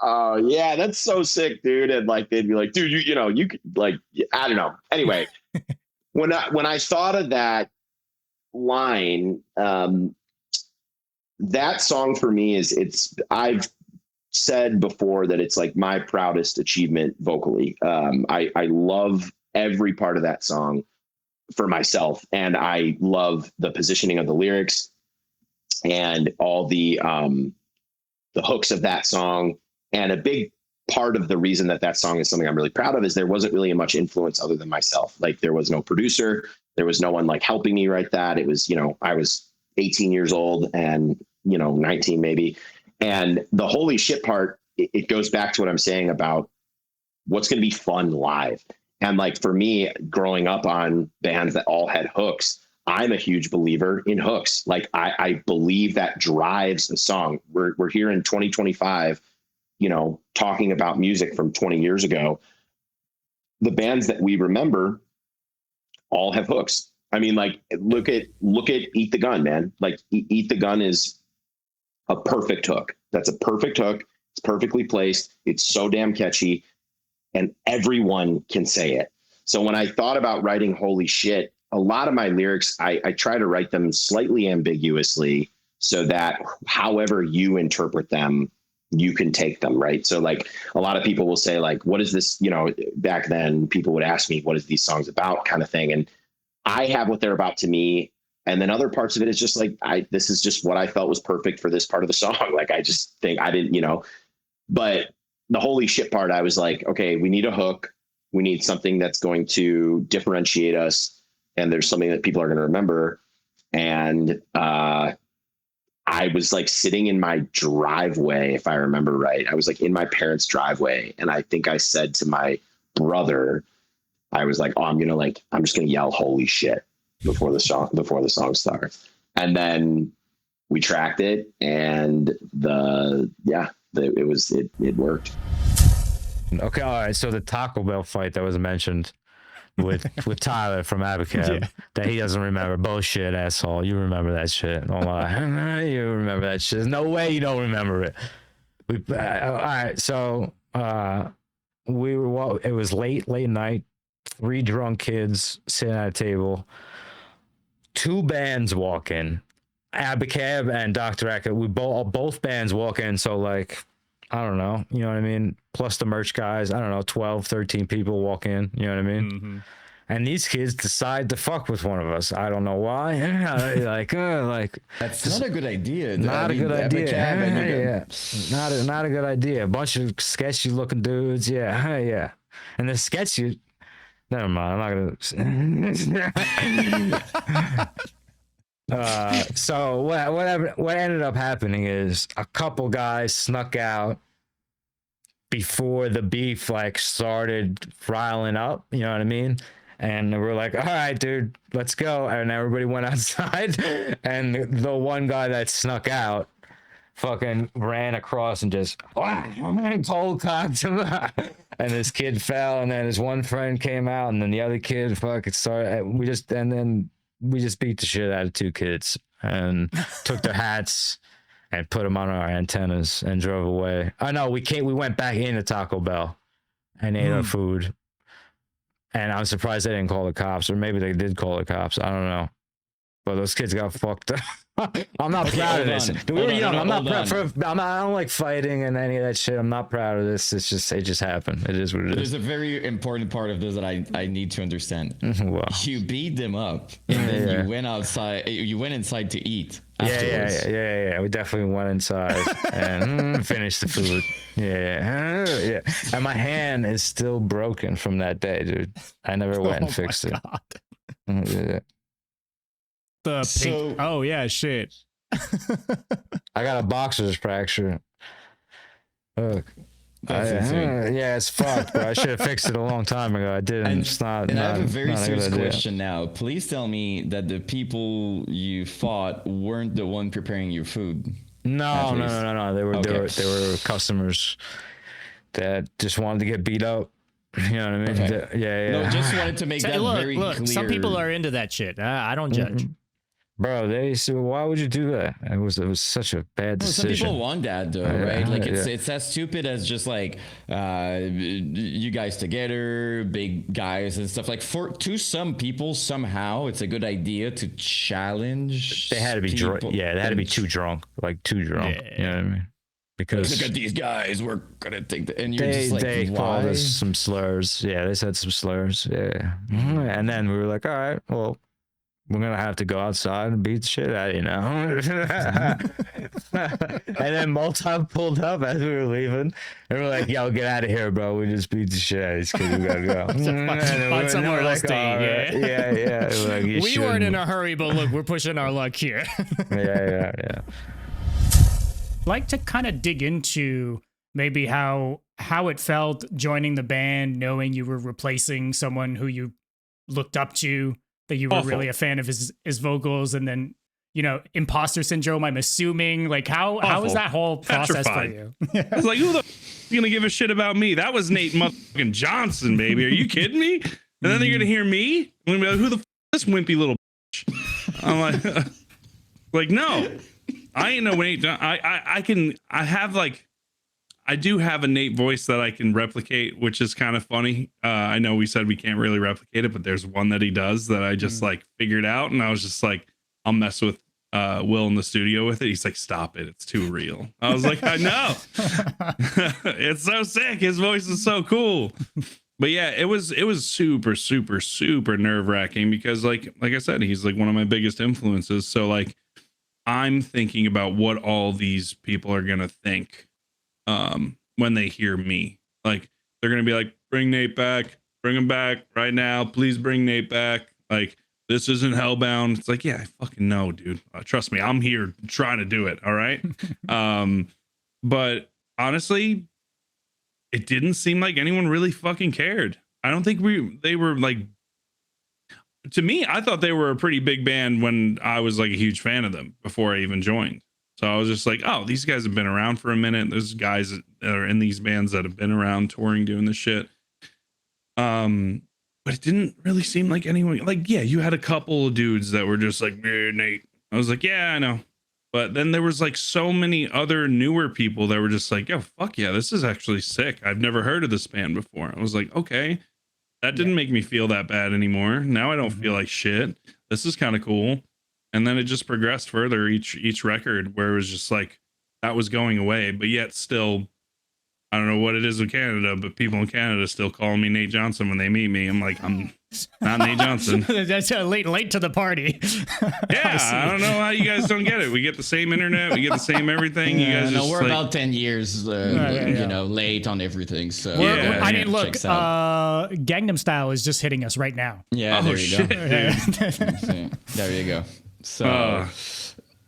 oh yeah, that's so sick, dude. And like, they'd be like, dude, you could, like, I don't know. Anyway, when I thought of that line, that song for me I've said before that it's like my proudest achievement vocally. I love every part of that song for myself. And I love the positioning of the lyrics and all the hooks of that song. And a big part of the reason that song is something I'm really proud of is there wasn't really much influence other than myself. Like, there was no producer, there was no one like helping me write that. It was, I was 18 years old and, 19 maybe. And the holy shit part, it goes back to what I'm saying about what's going to be fun live. And like, for me, growing up on bands that all had hooks, I'm a huge believer in hooks. Like, I believe that drives the song. We're here in 2025, talking about music from 20 years ago. The bands that we remember all have hooks. I mean, like, look at Eat the Gun, man. Like, Eat the Gun is a perfect hook. That's a perfect hook. It's perfectly placed. It's so damn catchy, and everyone can say it. So when I thought about writing holy shit, a lot of my lyrics, I try to write them slightly ambiguously so that however you interpret them, you can take them, right? So like, a lot of people will say like, what is this, back then people would ask me, what is these songs about, kind of thing. And I have what they're about to me. And then other parts of it is just like, this is just what I felt was perfect for this part of the song. Like, I just think I didn't, but the holy shit part, I was like, okay, we need a hook. We need something that's going to differentiate us. And there's something that people are going to remember. And, I was like sitting in my driveway, if I remember right. I was like in my parents' driveway. And I think I said to my brother, I was like, oh, I'm just going to yell holy shit before the song starts. And then we tracked it, and it worked. Okay. All right. So the Taco Bell fight that was mentioned with Tyler from Abacab, that he doesn't remember. Bullshit, asshole. You remember that shit. Oh my, you remember that shit. There's no way you don't remember it. All right. So it was late night, 3 drunk kids sitting at a table, 2 bands walk in, Abacab and Dr. Echo. We both bands walk in, so like, I don't know, you know what I mean? Plus the merch guys, I don't know, 12, 13 people walk in, you know what I mean? Mm-hmm. And these kids decide to fuck with one of us. I don't know why. like that's not a good idea. Not a good idea. Not a good idea. A bunch of sketchy looking dudes. Yeah. And the sketchy. Never mind. I'm not gonna. So what ended up happening is a couple guys snuck out before the beef like started riling up. You know what I mean? And we're like, all right, dude, let's go. And everybody went outside. And the one guy that snuck out fucking ran across and just cold cocked him. And this kid fell. And then his one friend came out. And then the other kid fucking started. We just beat the shit out of 2 kids and took their hats and put them on our antennas and drove away. Oh, no, we went back into Taco Bell and ate our food. And I'm surprised they didn't call the cops, or maybe they did call the cops. I don't know. But those kids got fucked up. I'm not proud of this. We were young. I don't like fighting and any of that shit. I'm not proud of this. It just happened. It is what it is. There's a very important part of this that I need to understand. Wow. You beat them up, and then you went outside. You went inside to eat. Yeah. We definitely went inside and finished the food. Yeah. And my hand is still broken from that day, dude. I never went and fixed it. Yeah. Oh yeah, shit. I got a boxer's fracture. Look. Yeah, it's fucked, but I should have fixed it a long time ago. I didn't. I have a very serious question now. Please tell me that the people you fought weren't the one preparing your food. No. They were customers that just wanted to get beat up. You know what I mean? Okay. Yeah. No, just wanted to make that very clear. Some people are into that shit. I don't judge. Bro, they said, why would you do that? It was such a bad decision. Some people want that though, right? Like it's as stupid as just like you guys together, big guys and stuff. Like to some people, somehow it's a good idea to challenge. They had to be drunk. Yeah, they had to be too drunk. Like too drunk. Yeah. You know what I mean? Because look at these guys, we're gonna take the and you're just like, they called us some slurs. Yeah, they said some slurs. Yeah. And then we were like, all right, well, we're gonna have to go outside and beat the shit out of you now. And then Molotov pulled up as we were leaving, and we're like, "Yo, get out of here, bro! We just beat the shit out of these kids. We gotta go." Find somewhere else to eat. Yeah. Like, we weren't in a hurry, but look, we're pushing our luck here. Yeah. Like to kind of dig into maybe how it felt joining the band, knowing you were replacing someone who you looked up to, that you were really a fan of his vocals, and then, you know, imposter syndrome, I'm assuming. Like how was that whole process for you? I was like, who the f- is gonna give a shit about me? That was Nate motherfucking Johnson, baby. Are you kidding me? And then they're gonna hear me. I'm gonna be like, who the f- is this wimpy little bitch? I'm like, no, I ain't no Nate. I do have a Nate voice that I can replicate, which is kind of funny. I know we said we can't really replicate it, but there's one that he does that I just like figured out. And I was just like, I'll mess with Will in the studio with it. He's like, stop it. It's too real. I was like, I know. It's so sick. His voice is so cool. But yeah, it was super, super, super nerve wracking because like I said, he's like one of my biggest influences. So like, I'm thinking about what all these people are going to think when they hear me. Like they're gonna be like, bring Nate back, bring him back right now, please bring Nate back. Like this isn't Hellbound. It's like, yeah, I fucking know, dude. Trust me, I'm here trying to do it. All right. But honestly, it didn't seem like anyone really fucking cared. I don't think they were like, to me, I thought they were a pretty big band when I was like a huge fan of them before I even joined. So I was just like, oh, these guys have been around for a minute. There's guys that are in these bands that have been around touring, doing this shit. But it didn't really seem like anyone, like, yeah, you had a couple of dudes that were just like, Nate. I was like, yeah, I know. But then there was like so many other newer people that were just like, yo, fuck yeah, this is actually sick. I've never heard of this band before. I was like, okay, that didn't make me feel that bad anymore. Now I don't feel like shit. This is kind of cool. And then it just progressed further each record, where it was just like that was going away, but yet still, I don't know what it is with Canada, but people in Canada still call me Nate Johnson when they meet me. I'm like, I'm not Nate Johnson. That's late to the party. Yeah, I don't know how you guys don't get it. We get the same internet, we get the same everything. You guys no, just we're like, about 10 years, you know, late on everything. So I mean, look, Gangnam Style is just hitting us right now. Yeah, there you go. There you go. So.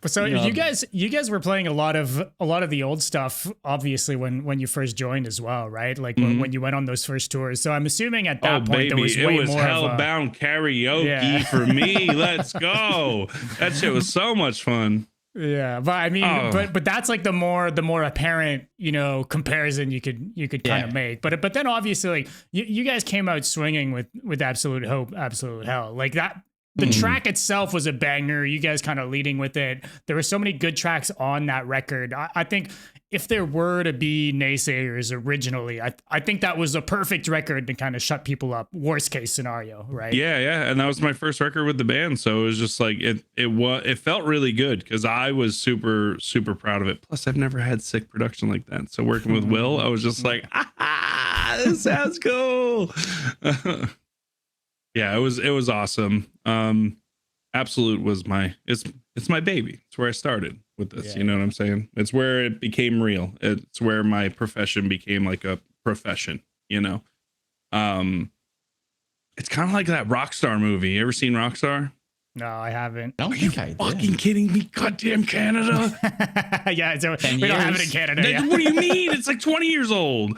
So you guys were playing a lot of the old stuff, obviously when you first joined as well, right? Like when you went on those first tours. So I'm assuming at that point there was way more hellbound karaoke for me. Let's go. That shit was so much fun. Yeah, but I mean, but that's like the more apparent, you know, comparison you could kind of make. But then obviously like you guys came out swinging with Absolute Hope, Absolute Hell, like that. The track itself was a banger. You guys kind of leading with it. There were so many good tracks on that record. I think if there were to be naysayers originally, I think that was a perfect record to kind of shut people up. Worst case scenario, right? Yeah. And that was my first record with the band. So it was just like, it felt really good because I was super, super proud of it. Plus I've never had sick production like that. So working with Will, I was just like, this sounds cool. Yeah, it was awesome. Absolute was it's my baby. It's where I started with this. Yeah. You know what I'm saying? It's where it became real. It's where my profession became like a profession, you know? It's kind of like that Rockstar movie. You ever seen Rockstar? No, I haven't. Are you fucking kidding me? Goddamn Canada. Yeah, so we don't have it in Canada. What do you mean? It's like 20 years old.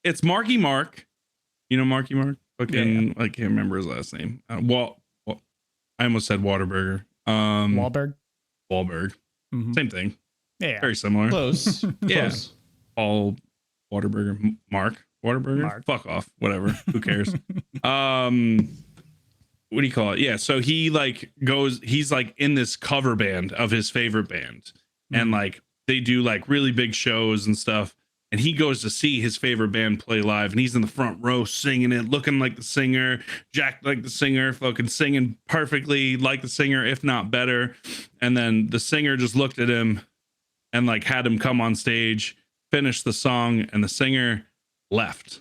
It's Marc. You know Marky Mark? Fucking, I can't remember his last name. I almost said Wahlberg. Wahlberg. Mm-hmm. Same thing. Yeah. Very similar. Close. Yeah. Close. Paul Waterburger. Mark Waterburger. Fuck off. Whatever. Who cares? What do you call it? Yeah. So he like he's like in this cover band of his favorite band, and like they do like really big shows and stuff. And he goes to see his favorite band play live, and he's in the front row singing it, looking like the singer, jacked like the singer, fucking singing perfectly like the singer, if not better. And then the singer just looked at him and like had him come on stage, finish the song, and the singer left.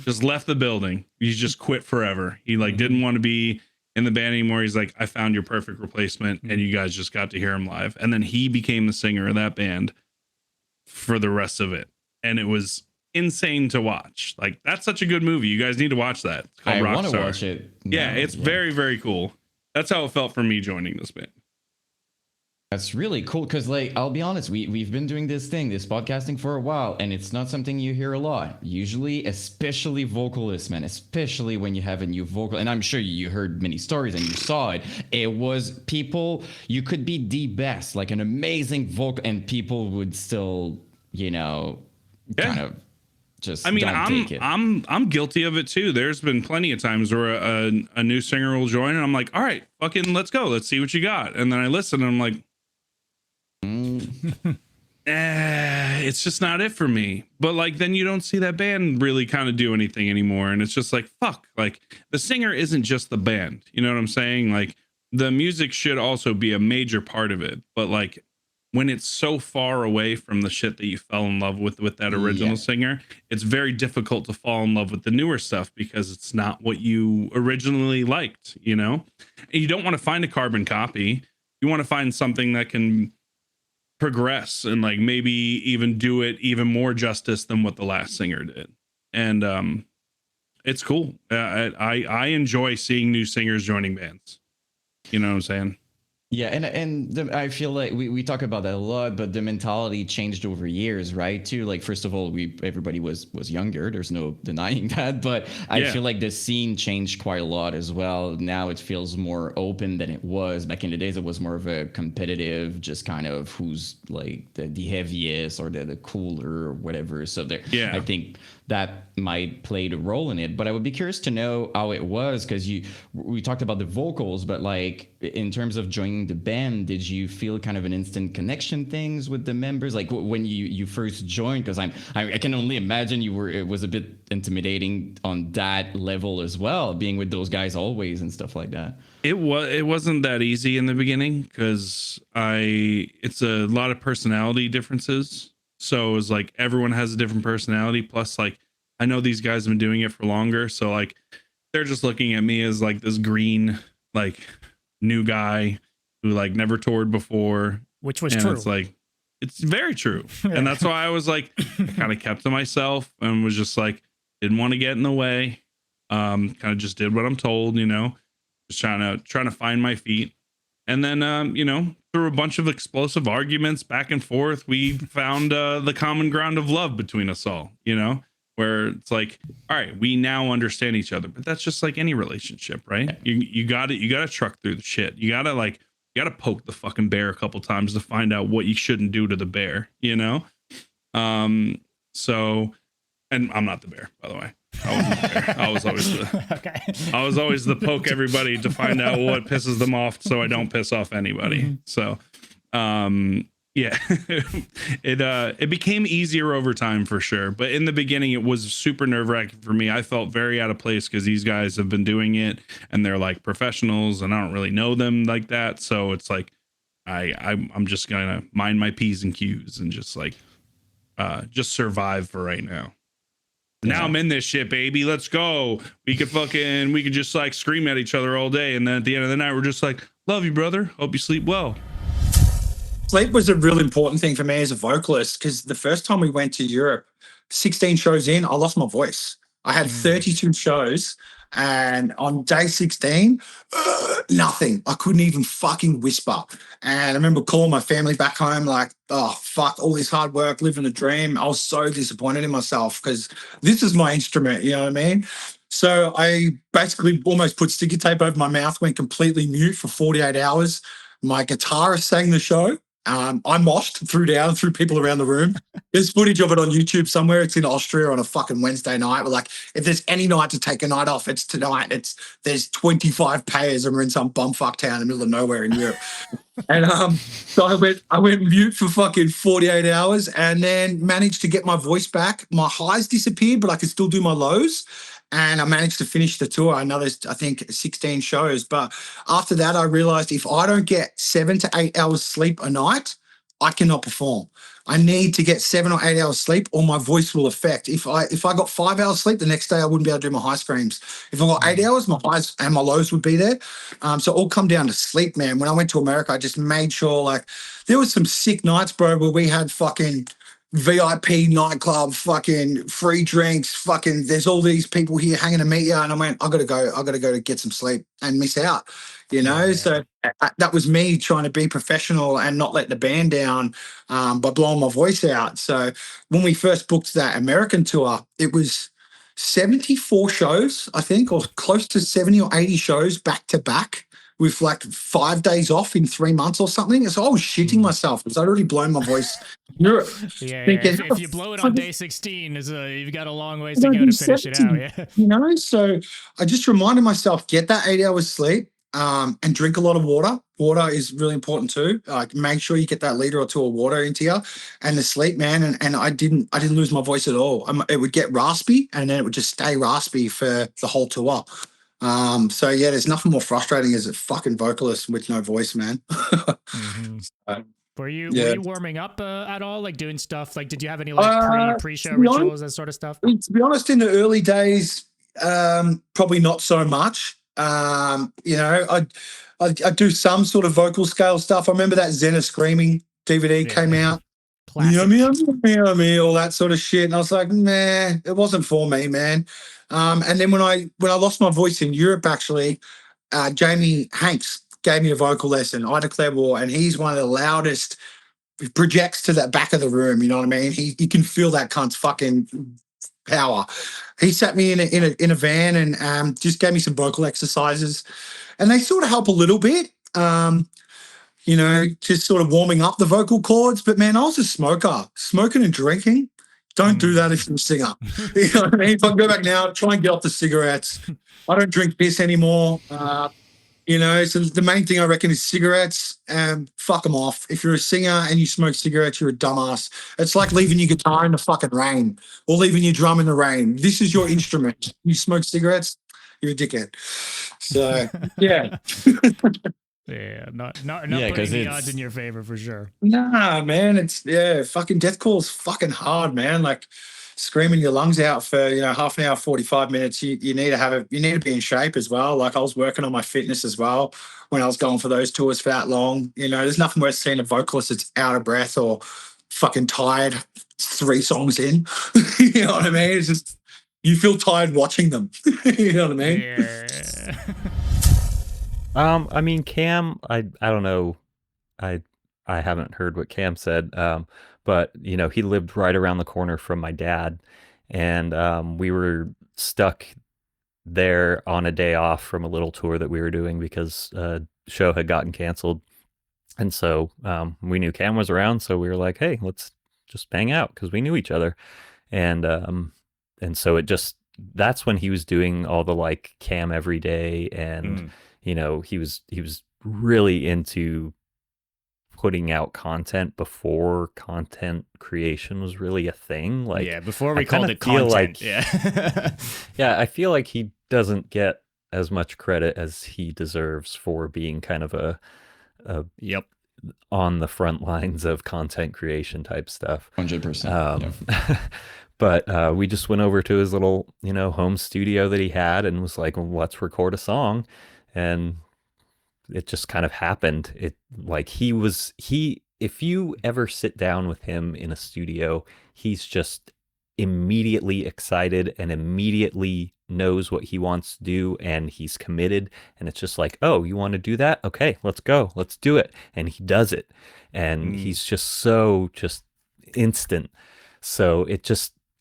Just left the building. He just quit forever. He like didn't want to be in the band anymore. He's like, I found your perfect replacement, and you guys just got to hear him live. And then he became the singer of that band for the rest of it, and it was insane to watch. Like, that's such a good movie. You guys need to watch that. It's called Rockstar. I want to watch it. Yeah, it's very, very cool. That's how it felt for me joining this band. That's really cool because, like, I'll be honest, we've been doing this podcasting for a while, and it's not something you hear a lot. Usually, especially vocalists, man, especially when you have a new vocal. And I'm sure you heard many stories and you saw it. It was people, you could be the best, like an amazing vocal, and people would still, you know, kind of just. I mean, don't take it. I'm guilty of it too. There's been plenty of times where a new singer will join, and I'm like, all right, fucking, let's go, let's see what you got. And then I listen, and I'm like, it's just not it for me. But like, then you don't see that band really kind of do anything anymore, and it's just like, fuck, like the singer isn't just the band, you know what I'm saying? Like, the music should also be a major part of it, but like when it's so far away from the shit that you fell in love with that original singer, it's very difficult to fall in love with the newer stuff because it's not what you originally liked, you know? And you don't want to find a carbon copy. You want to find something that can progress and like maybe even do it even more justice than what the last singer did. And it's cool. I enjoy seeing new singers joining bands. You know what I'm saying? Yeah, and I feel like we talk about that a lot, but the mentality changed over years, right? Too, like, first of all, everybody was younger. There's no denying that, but I feel like the scene changed quite a lot as well. Now it feels more open than it was back in the days. It was more of a competitive, just kind of who's like the heaviest or the cooler or whatever. So I think that might play a role in it. But I would be curious to know how it was, because we talked about the vocals, but like in terms of joining joined the band, did you feel kind of an instant connection things with the members? Like when you first joined, because I can only imagine it was a bit intimidating on that level as well, being with those guys always and stuff like that. It wasn't that easy in the beginning because it's a lot of personality differences. So it was like everyone has a different personality. Plus, like, I know these guys have been doing it for longer. So like they're just looking at me as like this green, like new guy who like never toured before. Which was and true. It's like, it's very true. And that's why I was like, kind of kept to myself and was just like, didn't want to get in the way. Kind of just did what I'm told, you know. Just trying to find my feet. And then, you know, through a bunch of explosive arguments back and forth, we found the common ground of love between us all, you know, where it's like, all right, we now understand each other. But that's just like any relationship, right? You got to truck through the shit. You got to poke the fucking bear a couple times to find out what you shouldn't do to the bear, you know? So, and I'm not the bear, by the way. I wasn't the bear. I was always the poke everybody to find out what pisses them off so I don't piss off anybody. Mm-hmm. So yeah. it became easier over time for sure. But in the beginning it was super nerve-wracking for me. I felt very out of place because these guys have been doing it and they're like professionals and I don't really know them like that. So it's like I'm just gonna mind my P's and Q's and just like just survive for right now. Now I'm in this shit, baby. Let's go. We could just like scream at each other all day. And then at the end of the night, we're just like, love you, brother. Hope you sleep well. Sleep was a real important thing for me as a vocalist because the first time we went to Europe, 16 shows in, I lost my voice. I had 32 shows. And on day 16, nothing. I couldn't even fucking whisper. And I remember calling my family back home like, oh, fuck, all this hard work, living a dream. I was so disappointed in myself because this is my instrument, you know what I mean? So I basically almost put sticky tape over my mouth, went completely mute for 48 hours. My guitarist sang the show. I moshed, threw people around the room. There's footage of it on YouTube somewhere. It's in Austria on a fucking Wednesday night. We're like, if there's any night to take a night off, it's tonight. There's 25 payers and we're in some bumfuck town in the middle of nowhere in Europe. And so I went mute for fucking 48 hours and then managed to get my voice back. My highs disappeared, but I could still do my lows. And I managed to finish the tour. Another, I think, 16 shows. But after that, I realized if I don't get 7 to 8 hours sleep a night, I cannot perform. I need to get 7 or 8 hours sleep or my voice will affect. If I got 5 hours sleep, the next day I wouldn't be able to do my high screams. If I got 8 hours, my highs and my lows would be there. So it all come down to sleep, man. When I went to America, I just made sure, like, there was some sick nights, bro, where we had fucking VIP nightclub, fucking free drinks, fucking there's all these people here hanging to meet you. And I went, I gotta go to get some sleep and miss out, you know? Yeah. So that was me trying to be professional and not let the band down by blowing my voice out. So when we first booked that American tour, it was 74 shows, I think, or close to 70 or 80 shows back to back, with like 5 days off in 3 months or something. So I was shitting myself because I'd already blown my voice. Yeah, if you blow it on day 16, you've got a long ways to go to finish it out. Yeah, you know. So I just reminded myself, get that 8 hours sleep and drink a lot of water. Water is really important too. Like, make sure you get that liter or 2 of water into you, and the sleep, man. And I didn't lose my voice at all. It would get raspy, and then it would just stay raspy for the whole tour. So yeah, there's nothing more frustrating as a fucking vocalist with no voice, man. Were you warming up at all, like doing stuff? Like, did you have any like pre-show rituals, that sort of stuff? To be honest, in the early days, probably not so much. You know, I do some sort of vocal scale stuff. I remember that Zenna Screaming DVD came out. Yummy, all that sort of shit. And I was like, nah, it wasn't for me, man. And then when I lost my voice in Europe, actually, Jamie Hanks gave me a vocal lesson. I declare war, and he's one of the loudest. He projects to the back of the room. You know what I mean? You can feel that cunt's fucking power. He sat me in a van and just gave me some vocal exercises, and they sort of help a little bit. You know, just sort of warming up the vocal cords. But man, I was a smoker, smoking and drinking. Don't do that if you're a singer. You know what I mean? If I can go back now, try and get off the cigarettes. I don't drink piss anymore. You know, so the main thing I reckon is cigarettes. Fuck them off. If you're a singer and you smoke cigarettes, you're a dumbass. It's like leaving your guitar in the fucking rain or leaving your drum in the rain. This is your instrument. You smoke cigarettes, you're a dickhead. So yeah. Yeah, not Yeah, 'cause putting the it's- odds in your favor for sure. Nah, man, it's fucking deathcore's fucking hard, man. Like screaming your lungs out for half an hour, 45 minutes. You need to you need to be in shape as well. Like I was working on my fitness as well when I was going for those tours for that long. You know, there's nothing worse seeing a vocalist that's out of breath or fucking tired 3 songs in. You know what I mean? It's just you feel tired watching them. You know what I mean? Yeah. I mean, Cam, I don't know. I haven't heard what Cam said. But he lived right around the corner from my dad, and we were stuck there on a day off from a little tour that we were doing because show had gotten canceled. And so we knew Cam was around, so we were like, hey, let's just hang out because we knew each other. And so that's when he was doing all the like Cam every day, and he was really into putting out content before content creation was really a thing. Like, yeah, before we I called kinda it feel content. like, yeah, I feel like he doesn't get as much credit as he deserves for being kind of a on the front lines of content creation type stuff. 100%. But we just went over to his little, home studio that he had and was like, well, let's record a song. And it just kind of happened. If you ever sit down with him in a studio, he's just immediately excited and immediately knows what he wants to do, and he's committed. And it's just like, oh, you want to do that? Okay, let's go. Let's do it. And he does it. And he's just so instant. So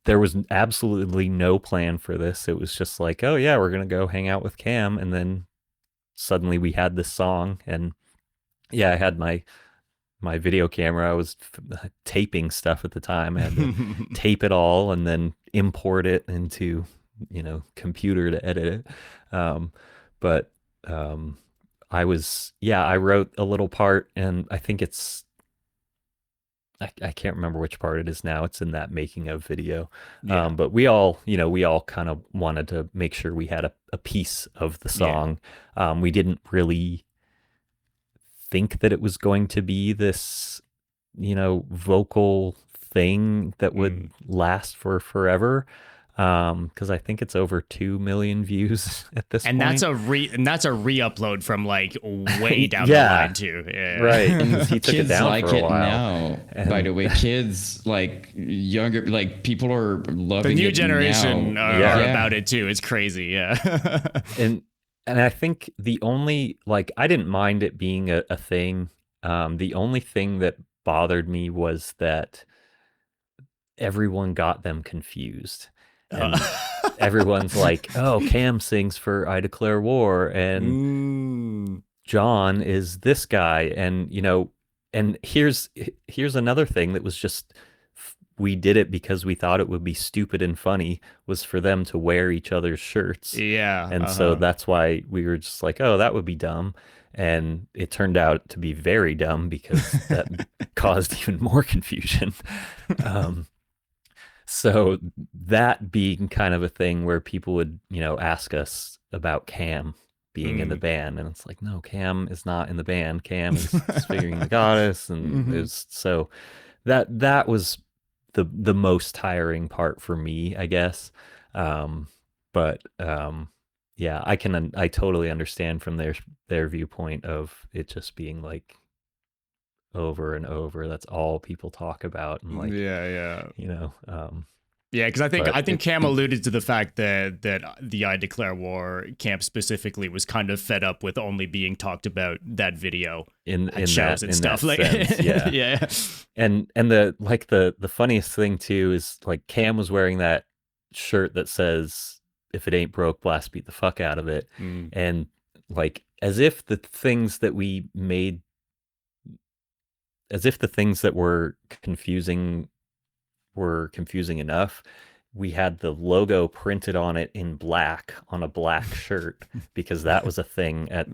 there was absolutely no plan for this. It was just like, oh yeah, we're going to go hang out with Cam. And then suddenly we had this song, and yeah, I had my video camera. I was taping stuff at the time. I had to tape it all and then import it into, computer to edit it. But I wrote a little part, and I think I can't remember which part it is now. It's in that making of video. Yeah. But we all kind of wanted to make sure we had a piece of the song. Yeah. We didn't really think that it was going to be this, vocal thing that would last for forever. Because I think it's over 2 million views at this point. And that's a re-upload from like way down the line too. Yeah. Right. And he took Kids it down like for a it while. now. And by the way, kids like younger, like people are loving The new it generation now. are about it too. It's crazy. Yeah. and I think the only, like, I didn't mind it being a thing. The only thing that bothered me was that everyone got them confused. And everyone's like, oh, Cam sings for I Declare War, and John is this guy. And, and here's another thing that was just, we did it because we thought it would be stupid and funny, was for them to wear each other's shirts. Yeah. And so that's why we were just like, oh, that would be dumb. And it turned out to be very dumb because that caused even more confusion. So that being kind of a thing where people would, ask us about Cam being in the band, and it's like, no, Cam is not in the band. Cam is figuring the goddess, and it's so that was the most tiring part for me, I guess. But yeah, I totally understand from their viewpoint of it just being like over and over. That's all people talk about, and like, yeah. Yeah, because I think Cam alluded to the fact that the I Declare War camp specifically was kind of fed up with only being talked about that video in shows and stuff. Like, sense, yeah. Yeah. And the funniest thing too is like Cam was wearing that shirt that says, "If it ain't broke, blast beat the fuck out of it," and like as if the things that we made, as if the things that were confusing enough. we had the logo printed on it in black on a black shirt because that was a thing at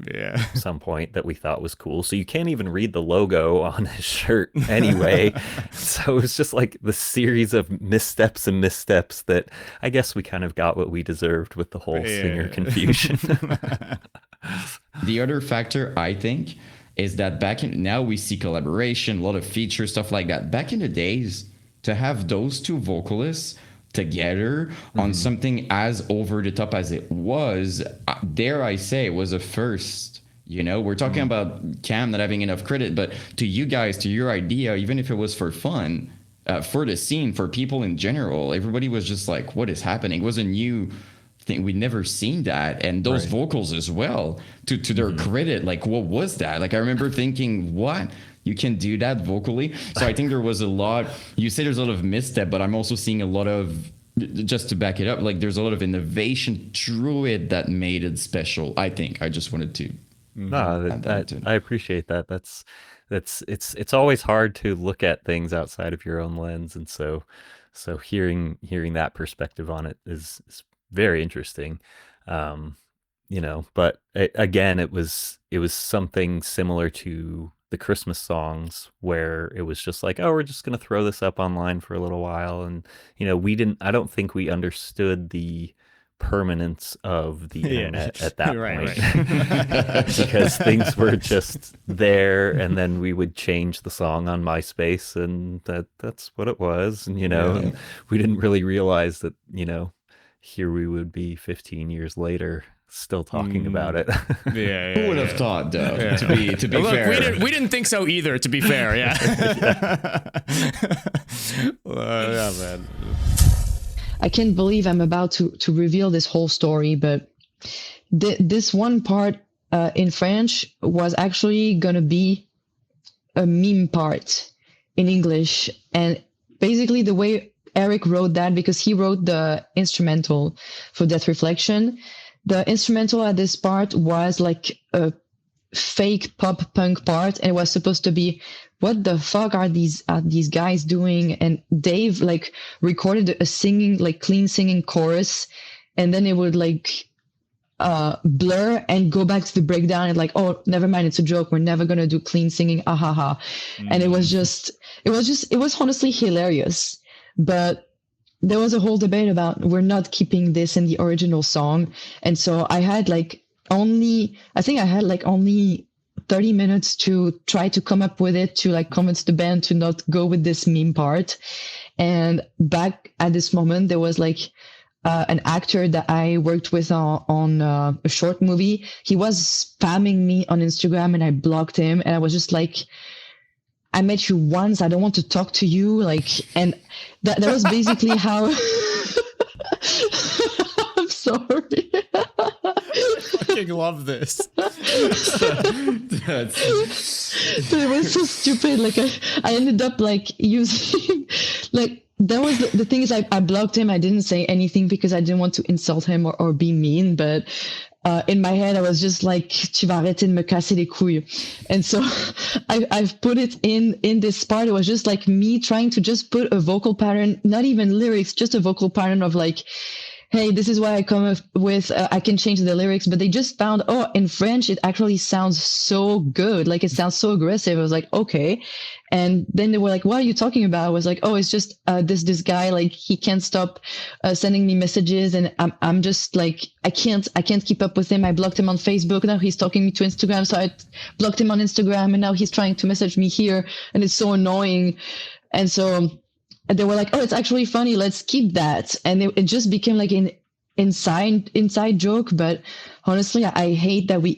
some point that we thought was cool. So you can't even read the logo on his shirt anyway. So it was just like the series of missteps and missteps that I guess we kind of got what we deserved with the whole singer confusion. The other factor, I think, is that now we see collaboration, a lot of feature stuff like that. Back in the days, to have those two vocalists together on something as over the top as it was, dare I say, was a first. You know, we're talking about Cam not having enough credit, but to you guys, to your idea, even if it was for fun, for the scene, for people in general, everybody was just like, what is happening? It was a new thing. We'd never seen that. And those vocals as well, to their credit, like, what was that? Like, I remember thinking, what? You can do that vocally? So I think there was a lot, you say there's a lot of misstep, but I'm also seeing a lot of, just to back it up, like there's a lot of innovation through it that made it special, I think. I just wanted to. I appreciate that. It's always hard to look at things outside of your own lens. And so hearing that perspective on it is very interesting. You know, but again, it was something similar to the Christmas songs where it was just like, oh, we're just going to throw this up online for a little while. And, you know, I don't think we understood the permanence of the internet at that point. Because things were just there, and then we would change the song on MySpace, and that's what it was. And, you know, and we didn't really realize that, you know, here we would be 15 years later still talking about it. Who would have thought, though? To be Look, fair, we didn't think so either. To be fair, Yeah, man. I can't believe I'm about to reveal this whole story, but this one part in French was actually gonna be a meme part in English, and basically the way Eric wrote that, because he wrote the instrumental for Death Reflection. The instrumental at this part was like a fake pop punk part, and it was supposed to be, what the fuck are these guys doing? And Dave like recorded a singing, like clean singing chorus, and then it would like blur and go back to the breakdown and like, oh, never mind, it's a joke, we're never gonna do clean singing, and it was honestly hilarious. But there was a whole debate about we're not keeping this in the original song. And so I had only 30 minutes to try to come up with it, to like convince the band to not go with this meme part. And back at this moment, there was like an actor that I worked with on a short movie. He was spamming me on Instagram, and I blocked him. And I was just like, I met you once, I don't want to talk to you. Like, and that was basically how. I'm sorry. I fucking love this. It was so stupid. Like I ended up like using like, that was the thing is I blocked him. I didn't say anything because I didn't want to insult him or be mean, but in my head I was just like, tu vas arrêter de me casser les couilles. And so I've put it in this part. It was just like me trying to just put a vocal pattern, not even lyrics, just a vocal pattern of like, hey, this is what I come up with. I can change the lyrics, but they just found, oh, in French, it actually sounds so good. Like it sounds so aggressive. I was like, okay. And then they were like, what are you talking about? I was like, oh, it's just this guy, like he can't stop sending me messages. And I'm just like, I can't keep up with him. I blocked him on Facebook. Now he's talking me to Instagram. So I blocked him on Instagram, and now he's trying to message me here. And it's so annoying. And so they were like, oh, it's actually funny, let's keep that. And it just became like an inside joke. But honestly, I hate that we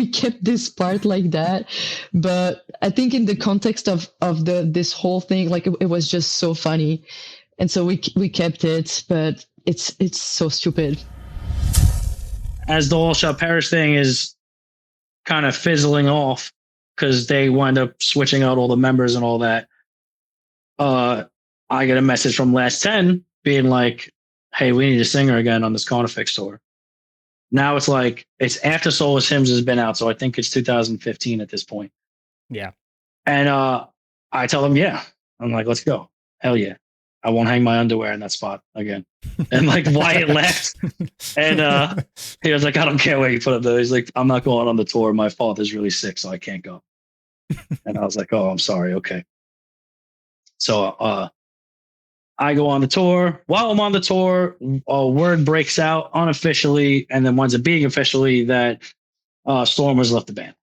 kept this part like that. But I think in the context of this whole thing, like it was just so funny. And so we kept it, but it's so stupid. As the All Shall Perish thing is kind of fizzling off because they wind up switching out all the members and all that, I get a message from Last 10 being like, hey, we need a singer again on this Carnifex tour. Now it's like, it's after Soulless Hymns has been out, so I think it's 2015 at this point. Yeah. And I tell them, yeah. I'm like, let's go. Hell yeah. I won't hang my underwear in that spot again. And like Wyatt left, and he was like, I don't care where you put it though. He's like, I'm not going on the tour. My father's really sick, so I can't go. And I was like, oh, I'm sorry. Okay. So I go on the tour. While I'm on the tour, a word breaks out unofficially, and then winds up being officially that Storm has left the band.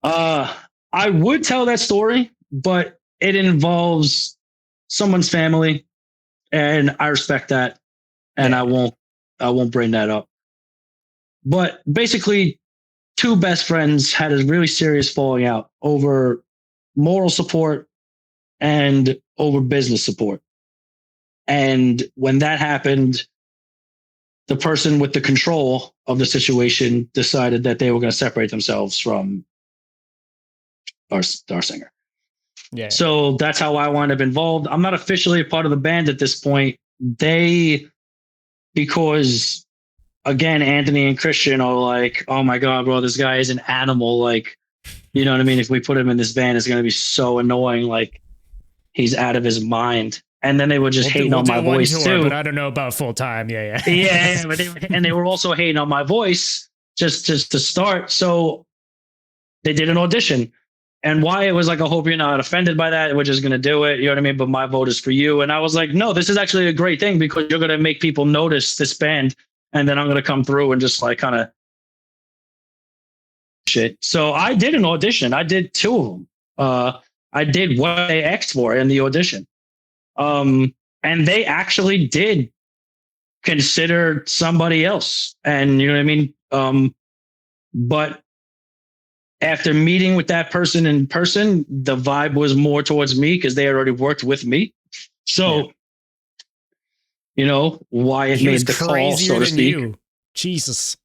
I would tell that story, but it involves someone's family, and I respect that, and I won't bring that up. But basically, two best friends had a really serious falling out over moral support and over business support. And when that happened, the person with the control of the situation decided that they were going to separate themselves from our singer. Yeah. So that's how I wound up involved. I'm not officially a part of the band at this point. Because again, Anthony and Christian are like, oh my God, bro, this guy is an animal. Like, you know what I mean? If we put him in this band, it's going to be so annoying. Like, he's out of his mind. And then they were just hating on my voice too. But I don't know about full time. Yeah. Yeah. But they were also hating on my voice just to start. So they did an audition. And Wyatt was like, I hope you're not offended by that. We're just going to do it. You know what I mean? But my vote is for you. And I was like, no, this is actually a great thing because you're going to make people notice this band. And then I'm going to come through and just like kind of shit. So I did an audition. I did two of them. I did what they asked for in the audition. And they actually did consider somebody else. And you know what I mean? But after meeting with that person in person, the vibe was more towards me because they had already worked with me. So, you know, Wyatt made the call, so to speak. You. Jesus.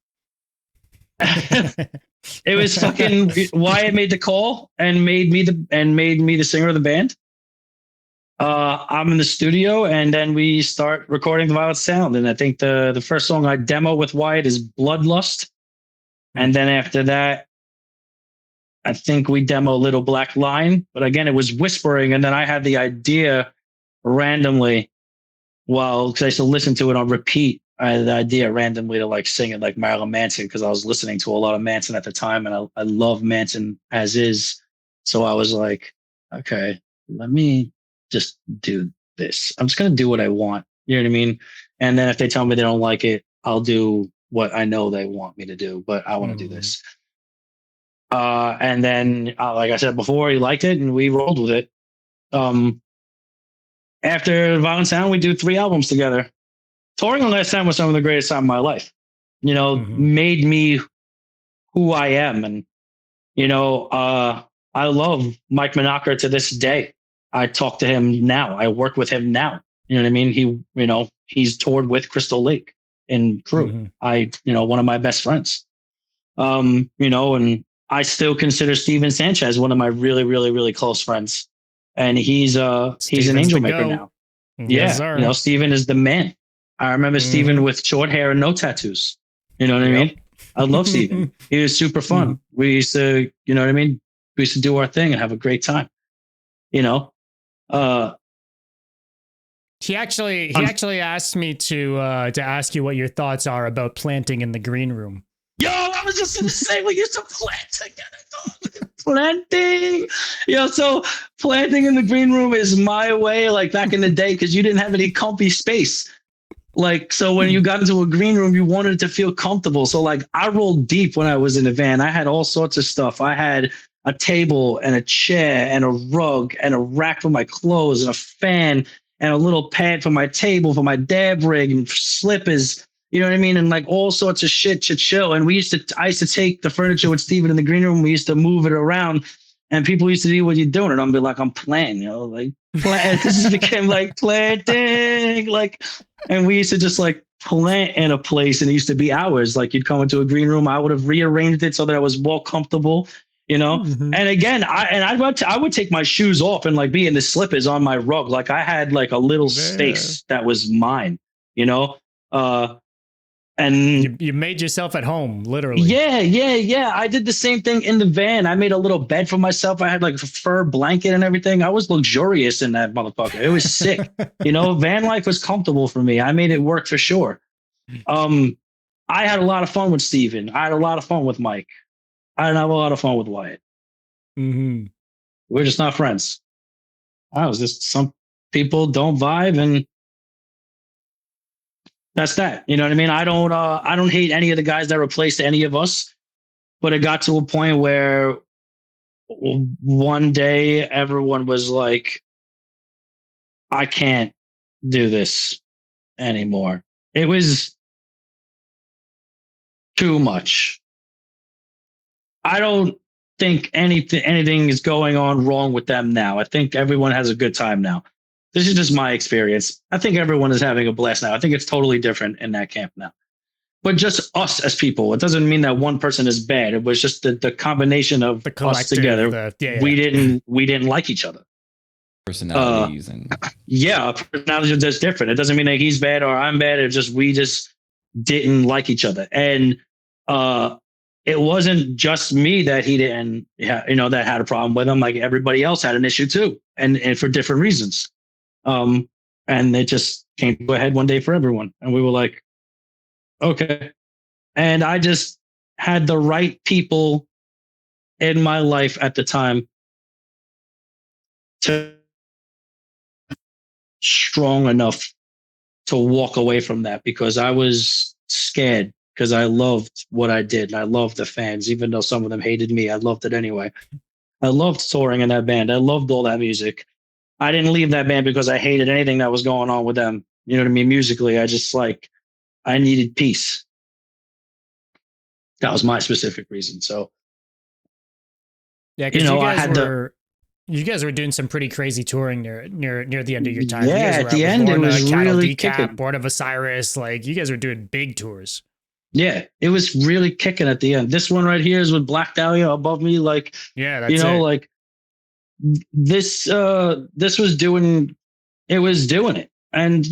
It was fucking Wyatt made the call and made me the singer of the band. I'm in the studio and then we start recording the Violet Sound. And I think the first song I demo with Wyatt is Bloodlust. And then after that, I think we demo Little Black Line, but again, it was whispering. And then I had the idea randomly, because I used to listen to it on repeat. I had the idea randomly to like sing it like Marilyn Manson because I was listening to a lot of Manson at the time, and I love Manson as is. So I was like, okay, let me just do this. I'm just gonna do what I want. You know what I mean? And then if they tell me they don't like it, I'll do what I know they want me to do. But I want to do this. And then, like I said before, he liked it and we rolled with it. After Violent Sound, we do 3 albums together. Touring on that time was some of the greatest time of my life. You know, made me who I am. And, you know, I love Mike Monaco to this day. I talk to him now. I work with him now. You know what I mean? He's toured with Crystal Lake and crew. One of my best friends. You know, and I still consider Steven Sanchez one of my really, really, really close friends. And he's an angel maker now. Yes, you know, Steven is the man. I remember Steven with short hair and no tattoos. You know what I mean? I love Steven. He was super fun. We used to, you know what I mean? We used to do our thing and have a great time. You know? He actually asked me to ask you what your thoughts are about planting in the green room. Yo, I was just gonna say we used to plant together. Planting. Yo, so planting in the green room is my way, like back in the day, because you didn't have any comfy space. Like, so when you got into a green room, you wanted to feel comfortable. So like I rolled deep when I was in the van. I had all sorts of stuff. I had a table and a chair and a rug and a rack for my clothes and a fan and a little pad for my table, for my dab rig and slippers. You know what I mean? And like all sorts of shit to chill. And I used to take the furniture with Steven in the green room. We used to move it around and people used to be, what you doing? And I'm be like, I'm playing, you know, like plant. This just became like planting, like, and we used to just like plant in a place and it used to be hours. Like you'd come into a green room. I would have rearranged it so that I was more comfortable, you know? And again, I would take my shoes off and like be in the slippers on my rug. Like I had like a little space that was mine, you know? And you made yourself at home, literally. Yeah. I did the same thing in the van. I made a little bed for myself. I had like a fur blanket and everything. I was luxurious in that motherfucker. It was sick. Van life was comfortable for me. I made it work for sure. I had a lot of fun with Steven. I had a lot of fun with Mike. I didn't have a lot of fun with Wyatt. Mm-hmm. We're just not friends. I was just, some people don't vibe, and that's that. You know what I mean? I don't hate any of the guys that replaced any of us, but it got to a point where one day everyone was like, I can't do this anymore. It was too much. I don't think anything is going on wrong with them now. I think everyone has a good time now. This is just my experience. I think everyone is having a blast now. I think it's totally different in that camp now. But just us as people, it doesn't mean that one person is bad. It was just the combination of us together. We didn't like each other. Personalities personalities are just different. It doesn't mean that he's bad or I'm bad. It's just we just didn't like each other. And it wasn't just me that he didn't, that had a problem with him. Like everybody else had an issue too, and for different reasons. And it just came to a head one day for everyone, and we were like, okay. And I just had the right people in my life at the time to strong enough to walk away from that, because I was scared, because I loved what I did. And I loved the fans, even though some of them hated me. I loved it anyway. I loved touring in that band. I loved all that music. I didn't leave that band because I hated anything that was going on with them. You know what I mean? Musically, I just I needed peace. That was my specific reason. So, yeah, because you guys were doing some pretty crazy touring near the end of your time. Yeah, at the end it was really kicking. Born of Osiris, you guys were doing big tours. Yeah, it was really kicking at the end. This one right here is with Black Dahlia above me. That's this was doing it. And,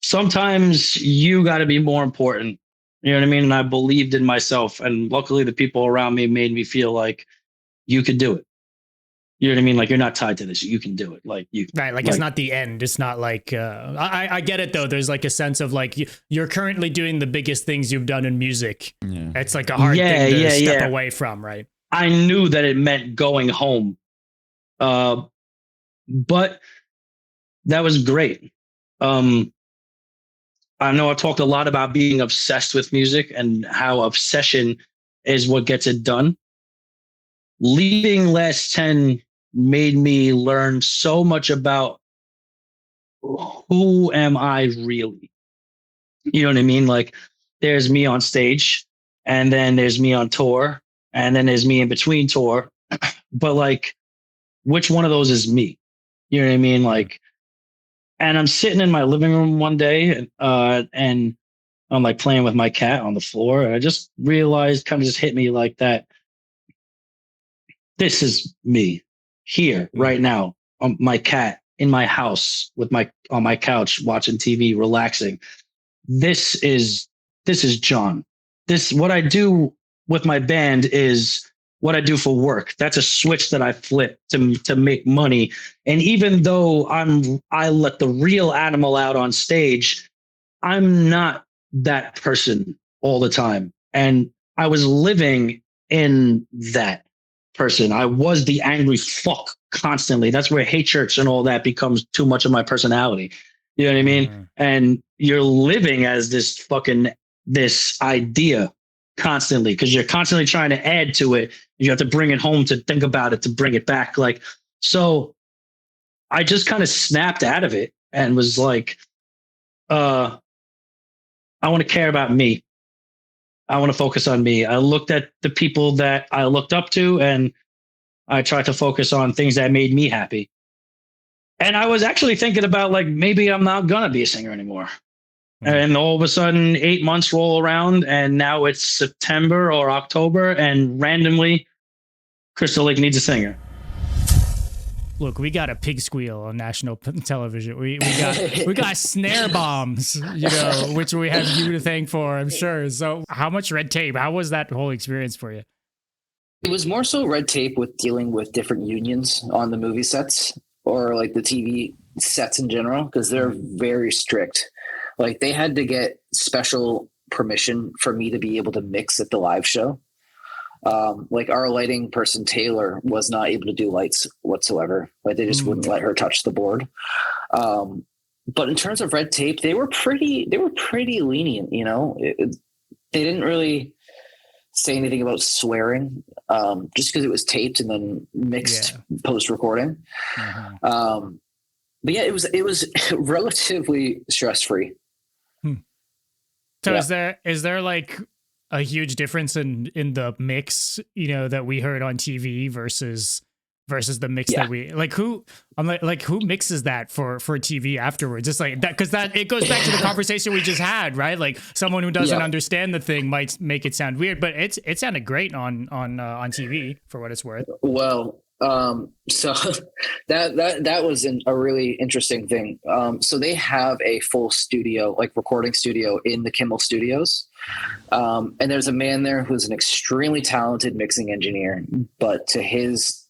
sometimes you got to be more important. You know what I mean? And I believed in myself. And luckily the people around me made me feel like you could do it. You know what I mean? Like, you're not tied to this. You can do it. It's not the end. It's not like, I get it though. There's a sense of you're currently doing the biggest things you've done in music. Yeah. It's a hard thing to step away from, right? I knew that it meant going home. But that was great. I know I talked a lot about being obsessed with music and how obsession is what gets it done. Leaving Last 10 made me learn so much about who am I really? You know what I mean? There's me on stage, and then there's me on tour, and then there's me in between tour. But which one of those is me? You know what I mean? And I'm sitting in my living room one day, and I'm playing with my cat on the floor. And I just realized, kind of just hit me like that. This is me here right now. My cat in my house on my couch, watching TV, relaxing. This is John. What I do with my band is what I do for work. That's a switch that I flip to make money. And even though I let the real animal out on stage, I'm not that person all the time. And I was living in that person. I was the angry fuck constantly. That's where hate church and all that becomes too much of my personality. You know what I mean? And you're living as this idea constantly, because you're constantly trying to add to it. You have to bring it home to think about it, to bring it back. So I just kind of snapped out of it and was I want to care about me. I want to focus on me. I looked at the people that I looked up to, and I tried to focus on things that made me happy. And I was actually thinking about maybe I'm not going to be a singer anymore. And all of a sudden 8 months roll around, and now it's September or October, and randomly Crystal Lake needs a singer. look, we got a pig squeal on national television. We got snare bombs, you know, which we have you to thank for, I'm sure. So how much red tape? How was that whole experience for you? It was more so red tape with dealing with different unions on the movie sets or like the TV sets in general, because they're very strict. Like they had to get special permission for me to be able to mix at the live show. Like our lighting person, Taylor, was not able to do lights whatsoever. Like they just wouldn't let her touch the board. But in terms of red tape, they were pretty lenient, you know. They didn't really say anything about swearing, just because it was taped and then mixed post recording. But yeah, it was relatively stress free. So is there like a huge difference in the mix, you know, that we heard on TV versus the mix that we like? Who mixes that for TV afterwards? Just like that, because that it goes back to the conversation we just had, right? Like someone who doesn't understand the thing might make it sound weird, but it sounded great on TV for what it's worth. Well, so that was a really interesting thing. So they have a full studio, like recording studio in the Kimmel Studios. And there's a man there who's an extremely talented mixing engineer, but to his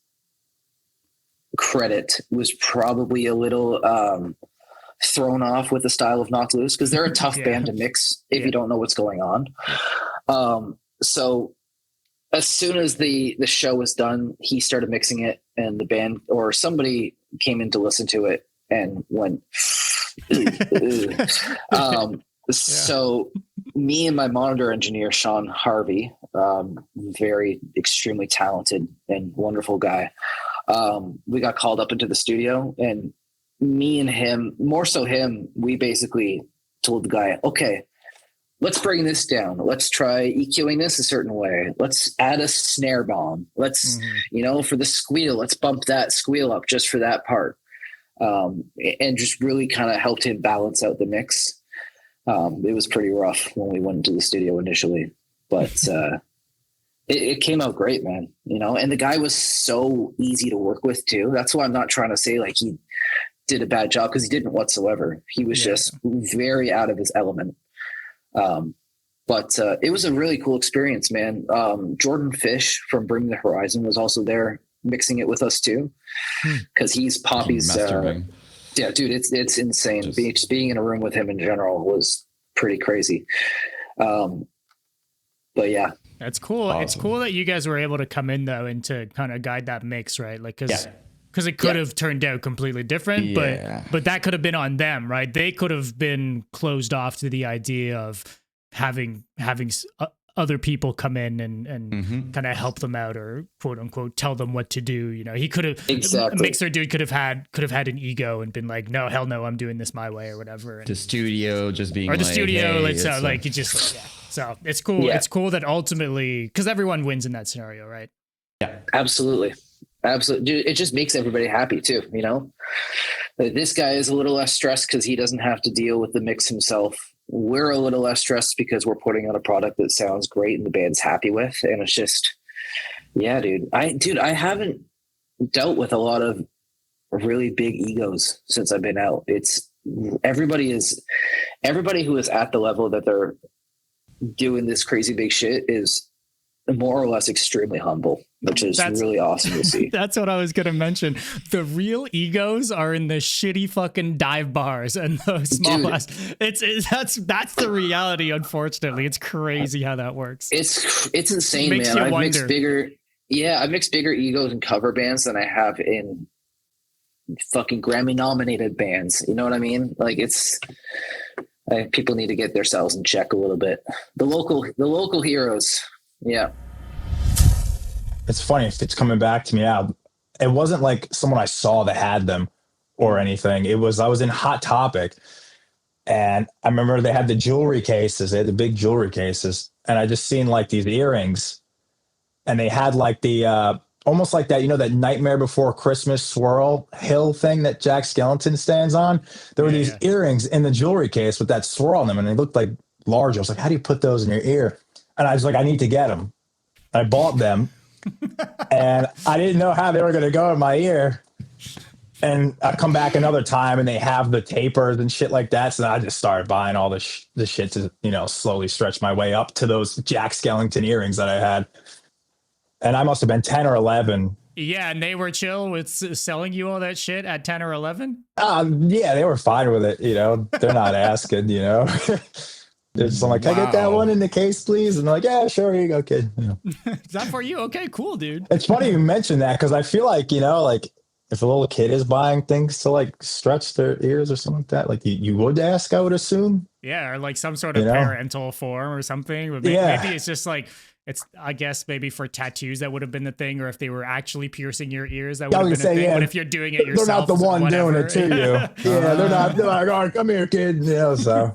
credit was probably a little thrown off with the style of Knocked Loose, because they're a tough band to mix if you don't know what's going on. So as soon as the show was done, he started mixing it, and the band or somebody came in to listen to it and went, So me and my monitor engineer, Sean Harvey, extremely talented and wonderful guy, we got called up into the studio, and me and him, more so him, we basically told the guy, okay, let's bring this down. Let's try EQing this a certain way. Let's add a snare bomb. Let's, you know, for the squeal, let's bump that squeal up just for that part. And just really kind of helped him balance out the mix. It was pretty rough when we went into the studio initially, but it came out great, man. You know, and the guy was so easy to work with too. That's why I'm not trying to say like he did a bad job, because he didn't whatsoever. He was just very out of his element. But it was a really cool experience, man. Jordan Fish from Bring Me the Horizon was also there mixing it with us too, because he's Poppy's. Yeah, dude, it's insane. Just being in a room with him in general was pretty crazy. But yeah, that's cool. Awesome. It's cool that you guys were able to come in though and to kind of guide that mix, right? Like, because it could have turned out completely different, but that could have been on them, right? They could have been closed off to the idea of having other people come in and kind of help them out, or quote unquote tell them what to do. You know, he could have mixer dude could have had an ego and been like, no, hell no, I'm doing this my way or whatever. And the studio just being, or the like, studio, hey, like, so like, you just so it's cool. Yeah. It's cool that ultimately, because everyone wins in that scenario, right? Yeah, absolutely. Dude, it just makes everybody happy too, you know. This guy is a little less stressed because he doesn't have to deal with the mix himself. We're a little less stressed because we're putting out a product that sounds great and the band's happy with. And it's just, yeah, dude. I haven't dealt with a lot of really big egos since I've been out. It's everybody who is at the level that they're doing this crazy big shit is more or less extremely humble, which is really awesome to see. That's what I was going to mention. The real egos are in the shitty fucking dive bars and those small ass. That's the reality. Unfortunately, it's crazy how that works. It's insane, man. I've mixed bigger egos in cover bands than I have in fucking Grammy nominated bands. You know what I mean? Like people need to get themselves in check a little bit. The local heroes. Yeah. It's funny if it's coming back to me now. It wasn't like someone I saw that had them or anything. I was in Hot Topic, and I remember they had the jewelry cases. They had the big jewelry cases, and I just seen like these earrings, and they had like the almost like that, you know, that Nightmare Before Christmas swirl hill thing that Jack Skellington stands on. There were these earrings in the jewelry case with that swirl on them, and they looked like large. I was like, how do you put those in your ear? And I was like, I need to get them. I bought them, and I didn't know how they were going to go in my ear. And I come back another time and they have the tapers and shit like that. So I just started buying all the shit to, you know, slowly stretch my way up to those Jack Skellington earrings that I had. And I must have been 10 or 11. Yeah, and they were chill with selling you all that shit at 10 or 11? Yeah, they were fine with it. You know, they're not asking, you know. They're just like, can I get that one in the case, please? And they're like, yeah, sure, here you go, kid. You know. Is that for you? Okay, cool, dude. It's funny you mention that because I feel like, you know, like if a little kid is buying things to like stretch their ears or something like that, like you would ask, I would assume. Yeah, or like some sort of parental form or something. But maybe it's just like, it's, I guess, maybe for tattoos that would have been the thing, or if they were actually piercing your ears, that would have been the thing. Yeah, but if you're doing it yourself, they're not the one doing it to you. Yeah, they're like, oh, come here, kid. You know, so.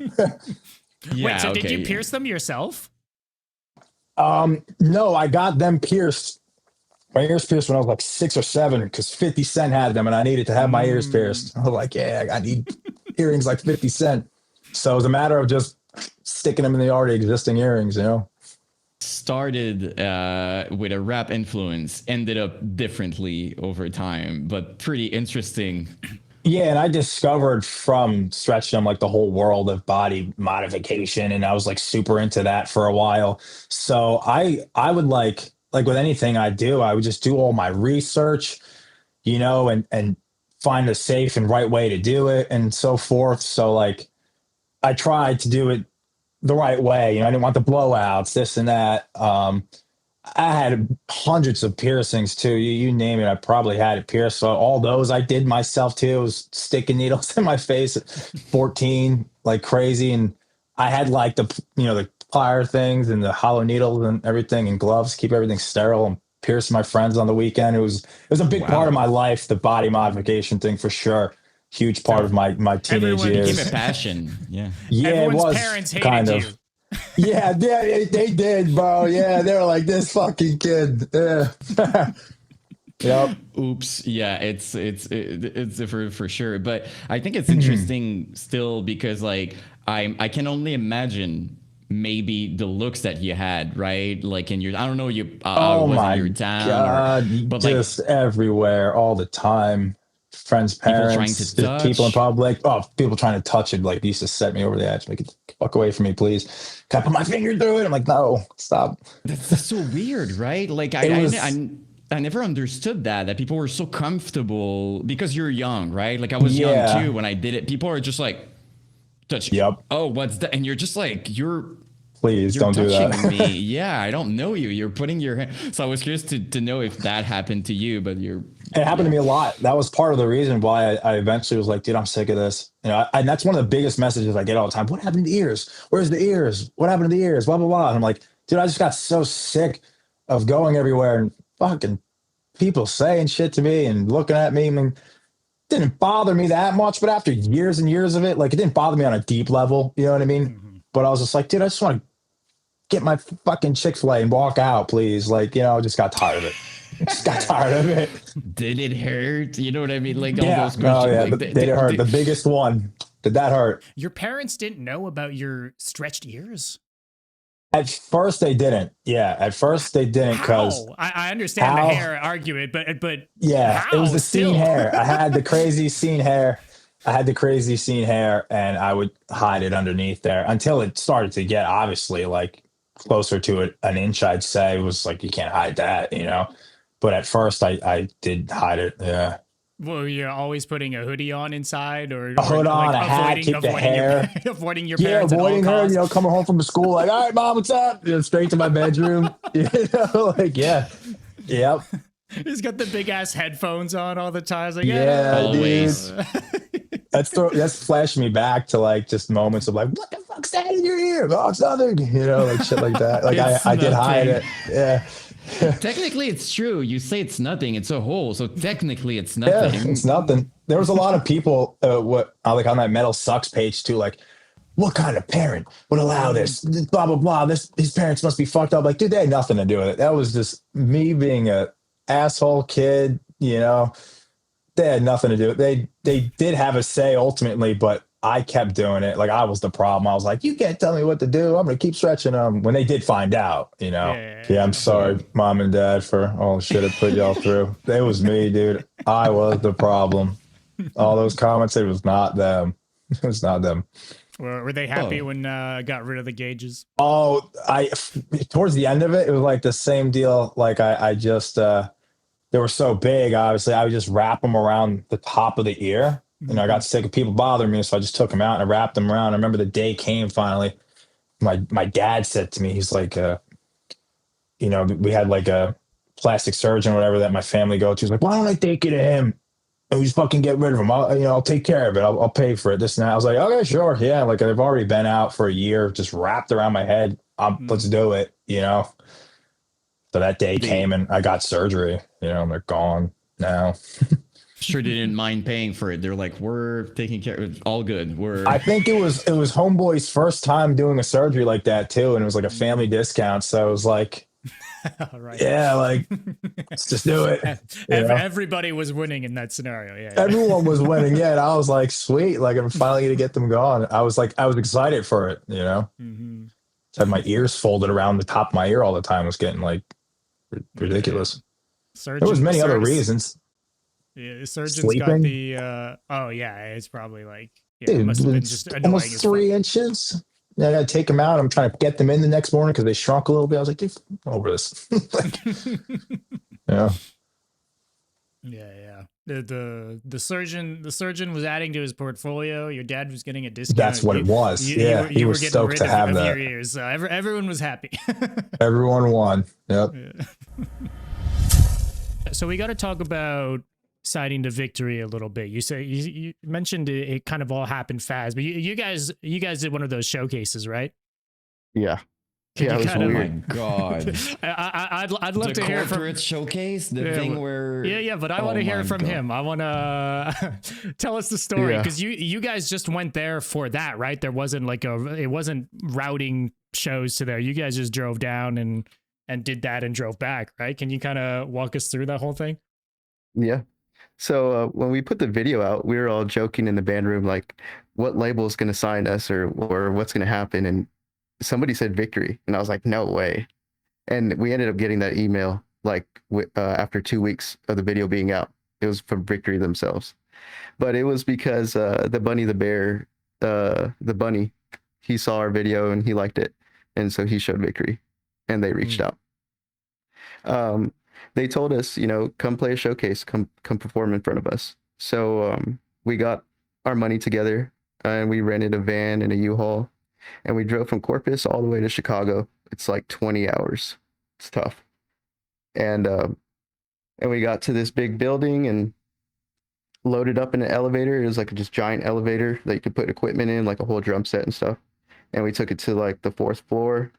Wait, so did you pierce them yourself? No, I got them pierced. My ears pierced when I was like 6 or 7 because 50 Cent had them and I needed to have my ears pierced. I was like, yeah, I need earrings like 50 Cent. So it was a matter of just sticking them in the already existing earrings, you know? Started with a rap influence, ended up differently over time, but pretty interesting. Yeah, and I discovered from stretching them like the whole world of body modification, and I was like super into that for a while. So I would like with anything I do, I would just do all my research, you know, and find a safe and right way to do it and so forth. So like I tried to do it the right way. You know, I didn't want the blowouts, this and that. I had hundreds of piercings too. You name it, I probably had it pierced. So all those I did myself too. It was sticking needles in my face at 14, like crazy. And I had like the plier things and the hollow needles and everything and gloves, keep everything sterile, and pierce my friends on the weekend. It was a big part of my life, the body modification thing for sure. Huge part of my teenage years. Became a passion. Yeah. Yeah, everyone's it was parents hated kind you. of. Yeah, they did, bro. Yeah, they were like, this fucking kid. Yeah. Yep. Oops. Yeah, it's for sure. But I think it's interesting still because like I can only imagine maybe the looks that you had, right? Like in your, I don't know, oh my your town, God, but just like everywhere, all the time. Friends, parents, trying to touch. people in public. Oh, people trying to touch it. Like used to set me over the edge. Like, fuck away from me, please. Can I put my finger through it? I'm like, no, stop. That's so weird, right? Like I never understood that people were so comfortable because you're young, right? Like I was young too when I did it. People are just like, touch. Yep. Oh, what's that? And you're just like, please don't do that. Me. Yeah, I don't know you. You're putting your hand. So I was curious to know if that happened to you, but it happened to me a lot. That was part of the reason why I eventually was like, dude, I'm sick of this. You know, and that's one of the biggest messages I get all the time. What happened to the ears? Where's the ears? What happened to the ears? Blah, blah, blah. And I'm like, dude, I just got so sick of going everywhere and fucking people saying shit to me and looking at me. I mean, it didn't bother me that much, but after years and years of it, like it didn't bother me on a deep level. You know what I mean? Mm-hmm. But I was just like, dude, I just want to get my fucking Chick-fil-A and walk out, please. Like, you know, I just got tired of it. Just got tired of it. Did it hurt? You know what I mean? Like all those questions. Oh, yeah. Like, Did it hurt? The biggest one. Did that hurt? Your parents didn't know about your stretched ears? At first they didn't. Yeah, at first they didn't because I understand the hair argument, but yeah, it was the scene hair. I had the crazy scene hair. And I would hide it underneath there until it started to get obviously like closer to an inch. I'd say it was like you can't hide that, you know. But at first I did hide it. Yeah. Well, you're always putting a hoodie on inside, or a hood on, a hat, keep the hair, avoiding your parents. Yeah, avoiding her. You know, coming home from school, like, all right, mom, what's up? You know, straight to my bedroom. You know, like, yep. He's got the big ass headphones on all the time. It's like, always. That's flashing me back to like just moments of like, what the fuck's that in your ear? Oh, it's nothing. You know, like shit like that. Like I did hide it. Yeah. Technically, it's true. You say it's nothing. It's a hole, so technically, it's nothing. Yeah, it's nothing. There was a lot of people, like on that Metal Sucks page too. Like, what kind of parent would allow this? Blah blah blah. His parents must be fucked up. Like, dude, they had nothing to do with it. That was just me being a asshole kid. You know, they had nothing to do with it. They did have a say ultimately, but I kept doing it. Like I was the problem. I was like, you can't tell me what to do. I'm going to keep stretching them. When they did find out, you know, I'm sorry, mom and dad, for all the shit I put y'all through. It was me, dude. I was the problem. All those comments, it was not them. It was not them. Were they happy when got rid of the gauges? Oh, towards the end of it, it was like the same deal. Like I just they were so big. Obviously, I would just wrap them around the top of the ear, and I got sick of people bothering me, so I just took them out and I wrapped them around. I remember the day came finally. My dad said to me, he's like, you know, we had like a plastic surgeon or whatever that my family go to. He's like, why don't I take you to him? And we just fucking get rid of him. I'll take care of it. I'll pay for it. This and that. I was like, okay, sure. Yeah. Like I've already been out for a year, just wrapped around my head. Let's do it. You know? So that day came and I got surgery, you know, and they're gone now. Sure, they didn't mind paying for it. They're like, we're taking care of it. All good. I think it was Homeboy's first time doing a surgery like that too. And it was like a family discount. So it was like, right. Yeah, like let's just do it. Everybody was winning in that scenario. Yeah, everyone was winning. Yeah, and I was like, sweet, like I'm finally gonna get them gone. I was excited for it. You know, just had my ears folded around the top of my ear all the time. It was getting like ridiculous. There was many other reasons. Yeah, the surgeon's got the. Oh yeah, it's probably like it must have been just annoying. Almost 3 inches. I got to take them out. I'm trying to get them in the next morning because they shrunk a little bit. I was like, dude, over this. Yeah. Yeah. The surgeon was adding to his portfolio. Your dad was getting a discount. That's what it was. He was stoked to have that. Your ears. So everyone was happy. Everyone won. Yep. Yeah. So we got to talk about Siding to Victory a little bit. You say you mentioned it kind of all happened fast, but you guys did one of those showcases, right? Yeah. Yeah, it was weird. Oh my god! I'd love to hear from showcase the thing where but I want to hear from him. I want to tell us the story because you guys just went there for that, right? There wasn't like it wasn't routing shows to there. You guys just drove down and did that and drove back, right? Can you kind of walk us through that whole thing? Yeah. So when we put the video out, we were all joking in the band room, like, what label is going to sign us or what's going to happen? And somebody said Victory. And I was like, no way. And we ended up getting that email like after 2 weeks of the video being out. It was from Victory themselves. But it was because the Bunny the Bear, the bunny, he saw our video and he liked it. And so he showed Victory and they reached out. They told us, you know, come play a showcase, come perform in front of us. So we got our money together and we rented a van and a U-Haul and we drove from Corpus all the way to Chicago. It's like 20 hours. It's tough. And we got to this big building and loaded up in an elevator. It was like a just giant elevator that you could put equipment in, like a whole drum set and stuff. And we took it to like the 4th floor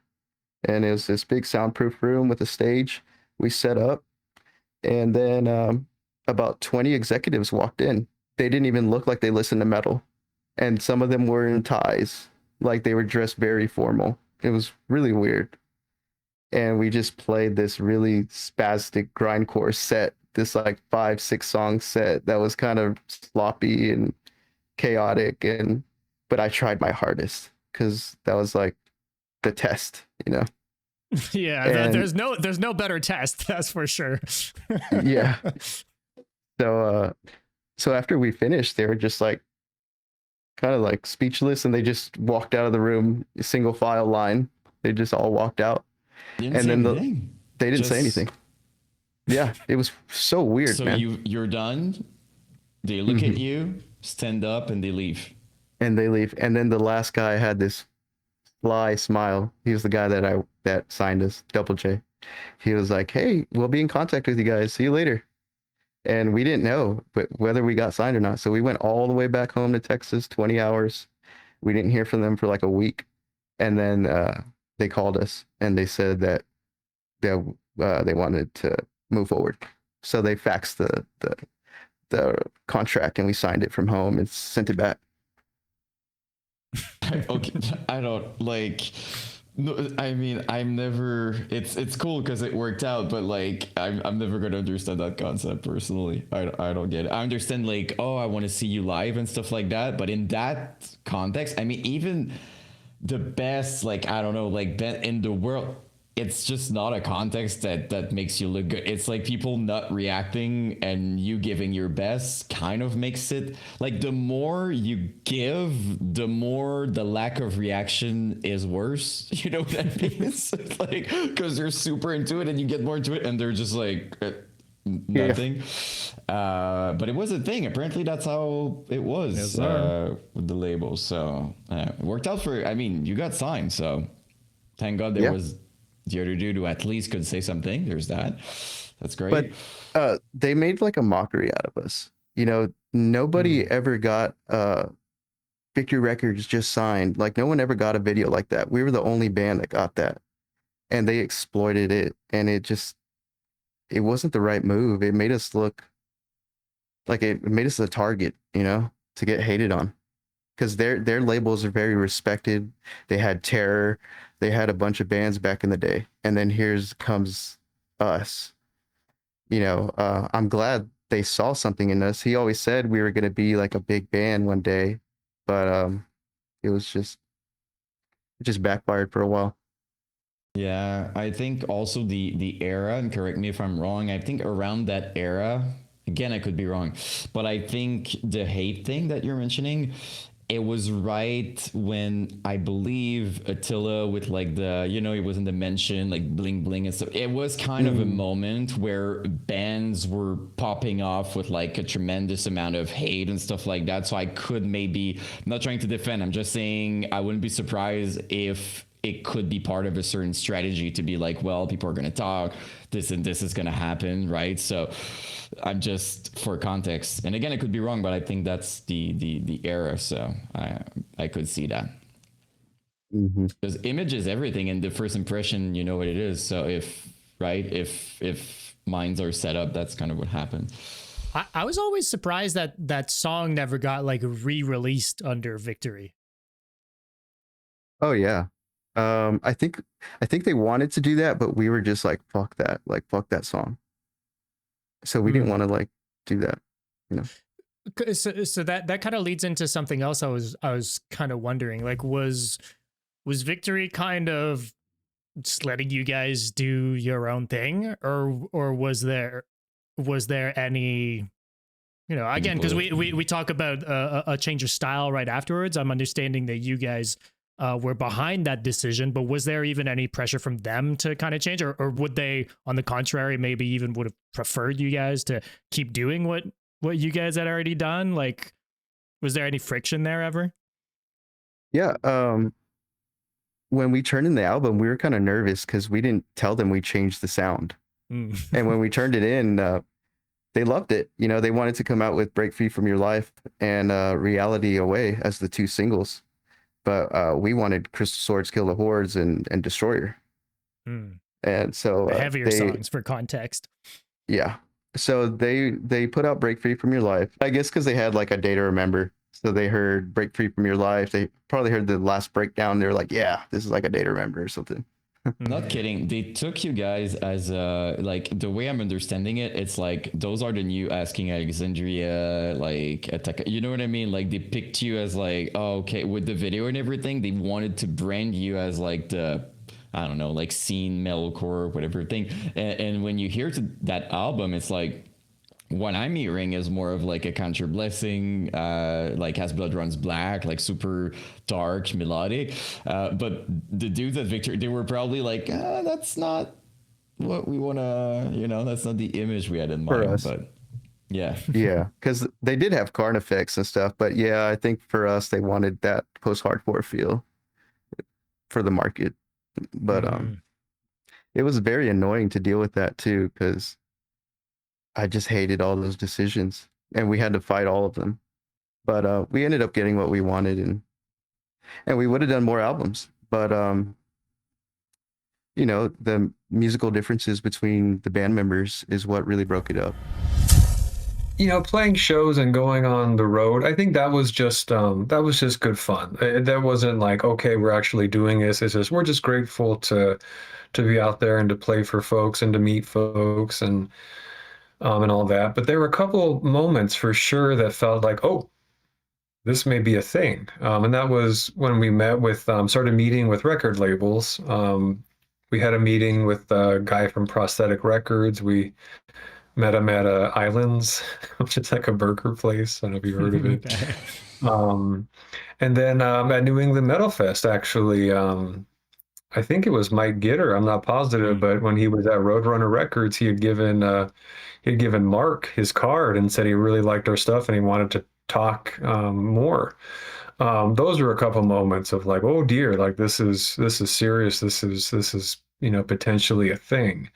and it was this big soundproof room with a stage. We set up, and then about 20 executives walked in. They didn't even look like they listened to metal, and some of them were in ties, like they were dressed very formal. It was really weird. And we just played this really spastic grindcore set, this like 5-6 song set that was kind of sloppy and chaotic, but I tried my hardest because that was like the test, you know. Yeah, there's no better test, that's for sure. Yeah. So after we finished, they were just like kind of like speechless, and they just walked out of the room, single file line. They just all walked out, they didn't say anything. Yeah, it was so weird. So man. You're done. They look at you, stand up, and they leave. And then the last guy had this sly smile. He was the guy that signed us, Double J. He was like, hey, we'll be in contact with you guys. See you later. And we didn't know whether we got signed or not. So we went all the way back home to Texas, 20 hours. We didn't hear from them for like a week. And then they called us and they said that they wanted to move forward. So they faxed the contract and we signed it from home and sent it back. Okay, I don't like. No, I mean, I'm never. It's cool because it worked out, but like, I'm never gonna understand that concept personally. I don't get it. I understand like, oh, I want to see you live and stuff like that, but in that context, I mean, even the best, like, I don't know, like band in the world, it's just not a context that makes you look good. It's like people not reacting and you giving your best kind of makes it like the more you give, the more the lack of reaction is worse. You know what I mean? It's like because they're super into it and you get more into it and they're just like nothing. But it was a thing. Apparently that's how it was with the label. So it worked out for, I mean, you got signed. So thank God there was the other dude who at least could say something. There's that. That's great. But they made like a mockery out of us. You know, nobody ever got Victory Records just signed. Like no one ever got a video like that. We were the only band that got that. And they exploited it. And it wasn't the right move. It made us look like it made us a target, you know, to get hated on. Because their labels are very respected. They had Terror. They had a bunch of bands back in the day. And then comes us. You know, I'm glad they saw something in us. He always said we were going to be like a big band one day. But it just backfired for a while. Yeah, I think also the era, and correct me if I'm wrong, I think around that era, again, I could be wrong, but I think the hate thing that you're mentioning, it was right when I believe Attila with like the, you know, it was in the mention, like bling bling and stuff. It was kind of a moment where bands were popping off with like a tremendous amount of hate and stuff like that. So I could maybe, I'm not trying to defend, I'm just saying I wouldn't be surprised if it could be part of a certain strategy to be like, well, people are going to talk, this and this is going to happen, right? So I'm just for context, and again, I could be wrong, but I think that's the era. So I could see that because image is everything, and the first impression, you know what it is. So if minds are set up, that's kind of what happened. I was always surprised that that song never got like re-released under Victory. Oh yeah. I think they wanted to do that, but we were just like, fuck that song. So we didn't want to like do that, you know? So that kind of leads into something else. I was kind of wondering, like, was Victory kind of just letting you guys do your own thing, or was there any, you know, again, because we talk about a change of style right afterwards. I'm understanding that you guys were behind that decision, but was there even any pressure from them to kind of change, or would they, on the contrary, maybe even would have preferred you guys to keep doing what you guys had already done? Like, was there any friction there ever? Yeah. When we turned in the album, we were kind of nervous because we didn't tell them we changed the sound. And when we turned it in, they loved it. You know, they wanted to come out with Break Free From Your Life and Reality Away as the two singles. But we wanted Crystal Swords Kill the Hordes and Destroyer. And so the heavier songs for context. Yeah. So they put out Break Free From Your Life, I guess because they had like a day to remember. So they heard Break Free From Your Life. They probably heard the last breakdown. They were like, yeah, this is like a day to remember or something. Not kidding. They took you guys as like the way I'm understanding it, it's like those are the new Asking Alexandria, like attack. You know what I mean? Like they picked you as like, oh, okay, with the video and everything, they wanted to brand you as like the, I don't know, like scene metalcore, whatever thing. And when you hear that album, it's like, what I'm hearing is more of like a Contra Blessing, like As Blood Runs Black, like super dark, melodic. But the dudes at Victory, they were probably like, that's not what we want to, you know, that's not the image we had in mind. For us. But yeah. Yeah, because they did have Carnifex and stuff. But yeah, I think for us, they wanted that post-hardcore feel for the market. But it was very annoying to deal with that too, because I just hated all those decisions, and we had to fight all of them. But we ended up getting what we wanted, and we would have done more albums. But you know, the musical differences between the band members is what really broke it up. You know, playing shows and going on the road, I think that was just good fun. That wasn't like, okay, we're actually doing this. It's just, we're just grateful to be out there and to play for folks and to meet folks and all that. But there were a couple moments for sure that felt like, oh, this may be a thing. And that was when we met with, started meeting with record labels. we had a meeting with a guy from Prosthetic Records. We met him at Islands, which is like a burger place. I don't know if you heard of it. Okay. And then at New England Metal Fest, actually, I think it was Mike Gitter. I'm not positive, but when he was at Roadrunner Records, he had given Marc his card and said he really liked our stuff and he wanted to talk more. Those were a couple moments of like, oh dear, like this is serious. This is potentially a thing.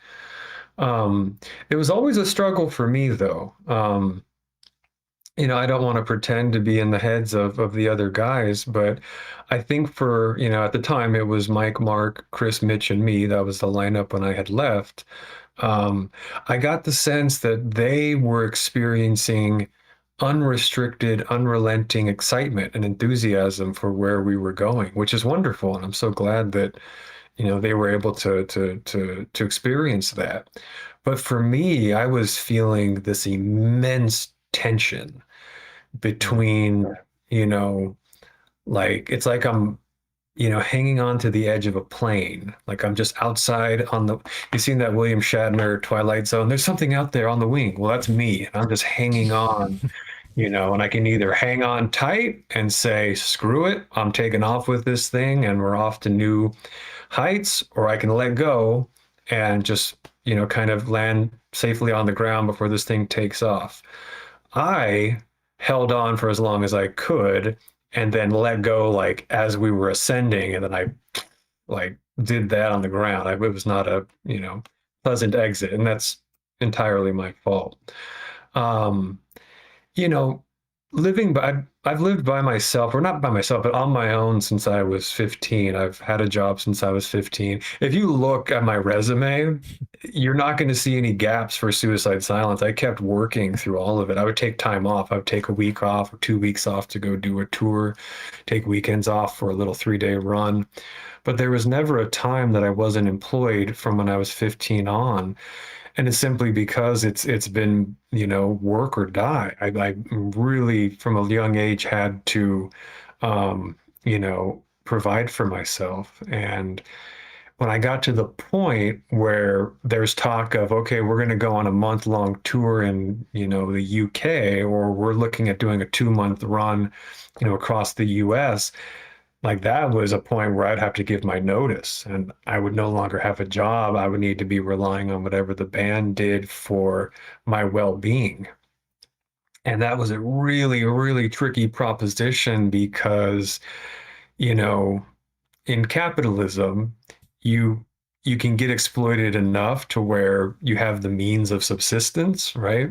It was always a struggle for me though. I don't want to pretend to be in the heads of the other guys, but I think for, at the time it was Mike, Marc, Chris, Mitch, and me. That was the lineup when I had left. I got the sense that they were experiencing unrestricted, unrelenting excitement and enthusiasm for where we were going, which is wonderful. And I'm so glad that, they were able to experience that. But for me, I was feeling this immense tension between, like, it's like I'm, hanging on to the edge of a plane. Like I'm just outside you've seen that William Shatner Twilight Zone, there's something out there on the wing. Well, that's me. And I'm just hanging on, and I can either hang on tight and say, screw it, I'm taking off with this thing and we're off to new heights, or I can let go and just, kind of land safely on the ground before this thing takes off. I held on for as long as I could and then let go like as we were ascending, and then I like did that on the ground. It was not a pleasant exit, and that's entirely my fault. I've lived by myself, or not by myself, but on my own since I was 15. I've had a job since I was 15. If you look at my resume, you're not going to see any gaps for Suicide Silence. I kept working through all of it. I would take time off. I would take a week off or 2 weeks off to go do a tour, take weekends off for a little 3-day run. But there was never a time that I wasn't employed from when I was 15 on. And it's simply because it's been, work or die. I really, from a young age, had to, provide for myself. And when I got to the point where there's talk of, okay, we're going to go on a month-long tour in, the UK, or we're looking at doing a 2-month run, across the US, like that was a point where I'd have to give my notice and I would no longer have a job. I would need to be relying on whatever the band did for my well-being. And that was a really, really tricky proposition because, in capitalism, you can get exploited enough to where you have the means of subsistence, right?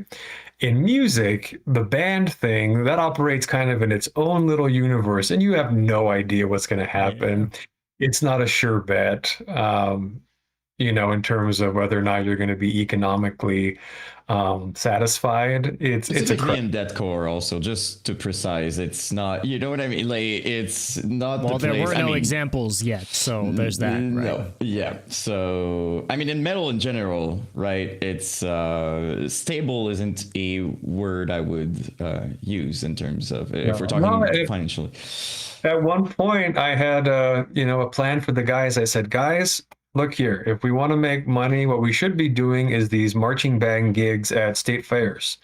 In music, the band thing, that operates kind of in its own little universe, and you have no idea what's going to happen. Yeah. It's not a sure bet, in terms of whether or not you're going to be economically satisfied. It's Specifically in deathcore also, just to precise, it's not, you know what I mean? Like, it's not well, the there place. were no examples yet, so there's that, right? No, yeah. So, I mean, in metal in general, right, it's stable isn't a word I would use in terms of if we're talking financially. At one point, I had a plan for the guys. I said, guys, look here, if we want to make money, what we should be doing is these marching band gigs at state fairs.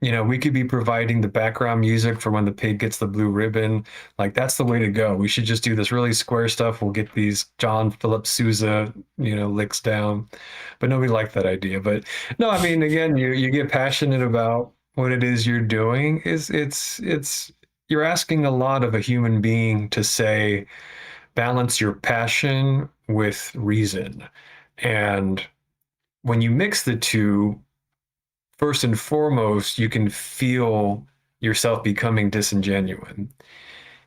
We could be providing the background music for when the pig gets the blue ribbon. Like, that's the way to go. We should just do this really square stuff. We'll get these John Philip Sousa, licks down. But nobody liked that idea. But no, I mean, again, you get passionate about what it is you're doing. You're asking a lot of a human being to say, balance your passion with reason. And when you mix the two, first and foremost, you can feel yourself becoming disingenuous.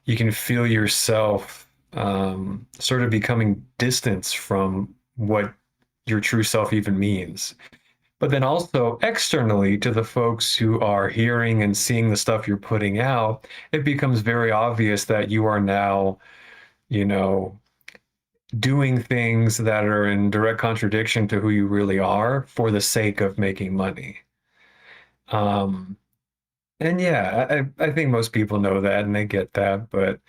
You can feel yourself sort of becoming distance from what your true self even means. But then also externally to the folks who are hearing and seeing the stuff you're putting out, it becomes very obvious that you are now, doing things that are in direct contradiction to who you really are for the sake of making money. And yeah, I think most people know that and they get that, but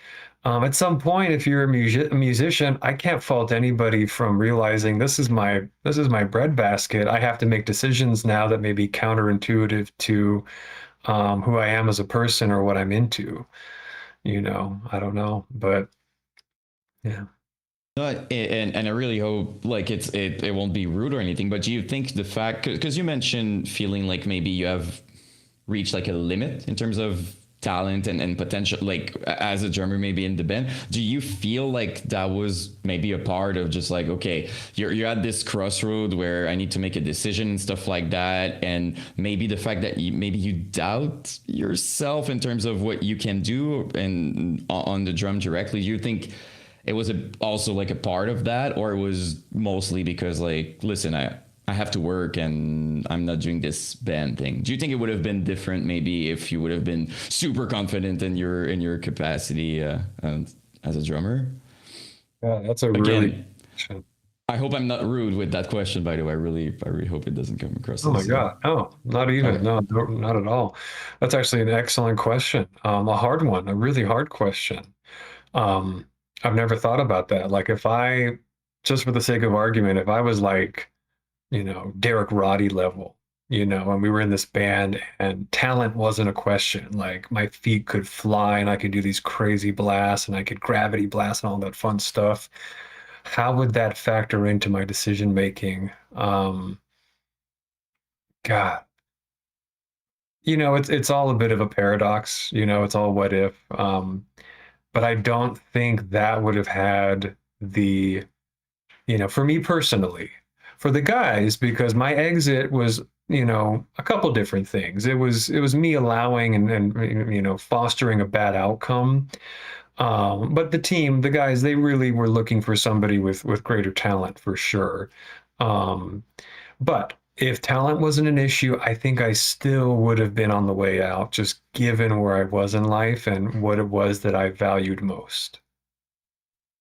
At some point, if you're a musician, I can't fault anybody from realizing this is my breadbasket. I have to make decisions now that may be counterintuitive to who I am as a person or what I'm into. You know, I don't know, but yeah. No, and I really hope like it won't be rude or anything, but do you think the fact, because you mentioned feeling like maybe you have reached like a limit in terms of talent and potential, like as a drummer maybe in the band, do you feel like that was maybe a part of just like, okay, you're at this crossroad where I need to make a decision and stuff like that, and maybe the fact that maybe you doubt yourself in terms of what you can do and on the drum directly, do you think it was also like a part of that, or it was mostly because like, listen, I have to work and I'm not doing this band thing? Do you think it would have been different maybe if you would have been super confident in your capacity as a drummer? Yeah, that's a really. I hope I'm not rude with that question, by the way. I really hope it doesn't come across. Oh my God, no, not even. No, not at all. That's actually an excellent question. A hard one, a really hard question. I've never thought about that. Like if I, just for the sake of argument, if I was like, you know, Derek Roddy level, you know, and we were in this band and talent wasn't a question. Like my feet could fly and I could do these crazy blasts and I could gravity blast and all that fun stuff. How would that factor into my decision making? God, you know, it's all a bit of a paradox. You know, it's all what if. But I don't think that would have had the, you know, for me personally. For the guys, because my exit was, you know, a couple different things. It was me allowing and you know, fostering a bad outcome. But the team, the guys, they really were looking for somebody with greater talent for sure. But if talent wasn't an issue, I think I still would have been on the way out, just given where I was in life and what it was that I valued most.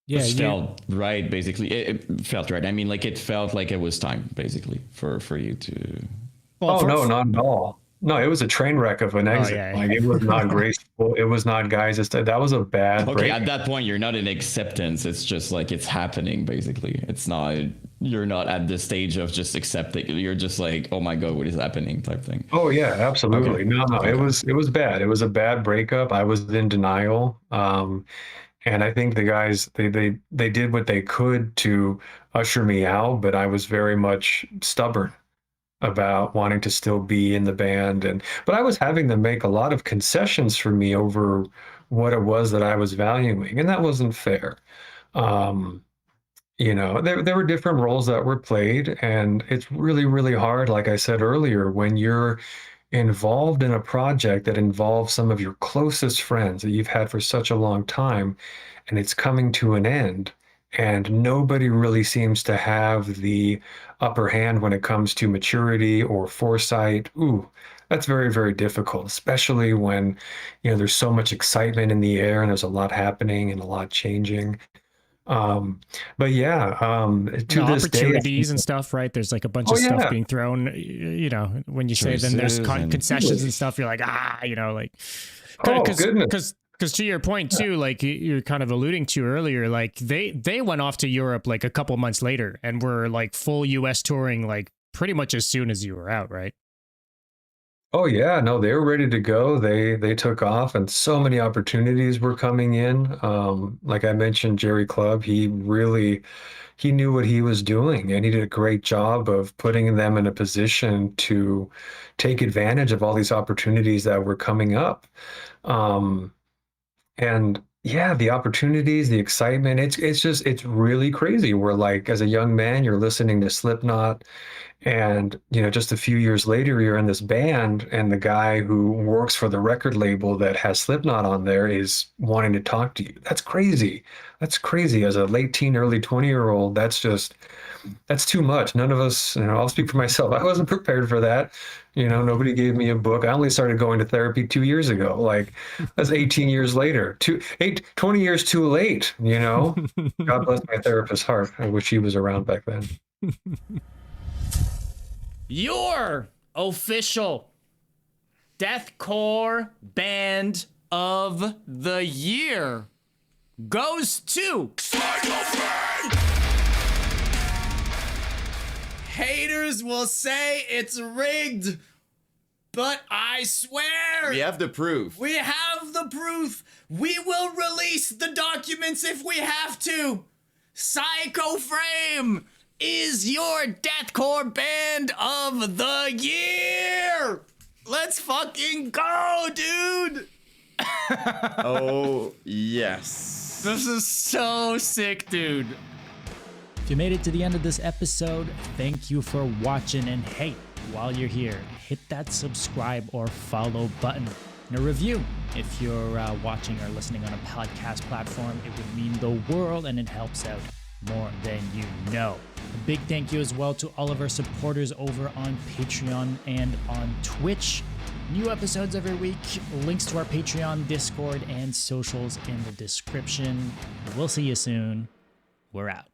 Yeah, it felt right, basically. It felt right. I mean, like it felt like it was time, basically, for you to. Well, no, not at all. No, it was a train wreck of an exit. yeah. Like it was not graceful. It was not, guys. That was a bad. Okay, break. at that point, you're not in acceptance. It's just like it's happening, basically. It's not. You're not at the stage of just accepting. You're just like, oh my God, what is happening, type thing. Oh yeah, absolutely. Okay. No, Okay. it was bad. It was a bad breakup. I was in denial. And I think the guys, they did what they could to usher me out, but I was very much stubborn about wanting to still be in the band. But I was having them make a lot of concessions for me over what it was that I was valuing, and that wasn't fair. You know, there were different roles that were played, and it's really, really hard, like I said earlier, when you're involved in a project that involves some of your closest friends that you've had for such a long time, and it's coming to an end, and nobody really seems to have the upper hand when it comes to maturity or foresight. Ooh, that's very, very difficult, especially when, you know, there's so much excitement in the air and there's a lot happening and a lot changing. But yeah, to this day, opportunities and stuff, right? There's like a bunch of stuff being thrown, you know, when you say then there's concessions and stuff, you're like, you know, like, because to your point too, like you're kind of alluding to earlier, like they went off to Europe like a couple months later and were like full US touring, like pretty much as soon as you were out, right? Oh yeah, no, they were ready to go. They took off, and so many opportunities were coming in. Like I mentioned, Jerry Clubb, he knew what he was doing, and he did a great job of putting them in a position to take advantage of all these opportunities that were coming up. And yeah, the opportunities, the excitement, it's really crazy. We're like, as a young man, you're listening to Slipknot, and, you know, just a few years later, you're in this band, and the guy who works for the record label that has Slipknot on there is wanting to talk to you. That's crazy. That's crazy. As a late teen, early 20-year-old, that's too much. None of us, you know, I'll speak for myself. I wasn't prepared for that. You know, nobody gave me a book. I only started going to therapy 2 years ago. Like, that's 18 years later. 20 years too late, you know? God bless my therapist's heart. I wish he was around back then. Your official Deathcore Band of the Year goes to haters will say it's rigged, but I swear We have the proof. we have the proof. We will release the documents if we have to. Psycho Frame is your deathcore band of the year. Let's fucking go, dude. Oh, yes. This is so sick, dude. If you made it to the end of this episode, thank you for watching. And hey, while you're here, hit that subscribe or follow button and a review. If you're watching or listening on a podcast platform, it would mean the world and it helps out more than you know. A big thank you as well to all of our supporters over on Patreon and on Twitch. New episodes every week, links to our Patreon, Discord, and socials in the description. We'll see you soon. We're out.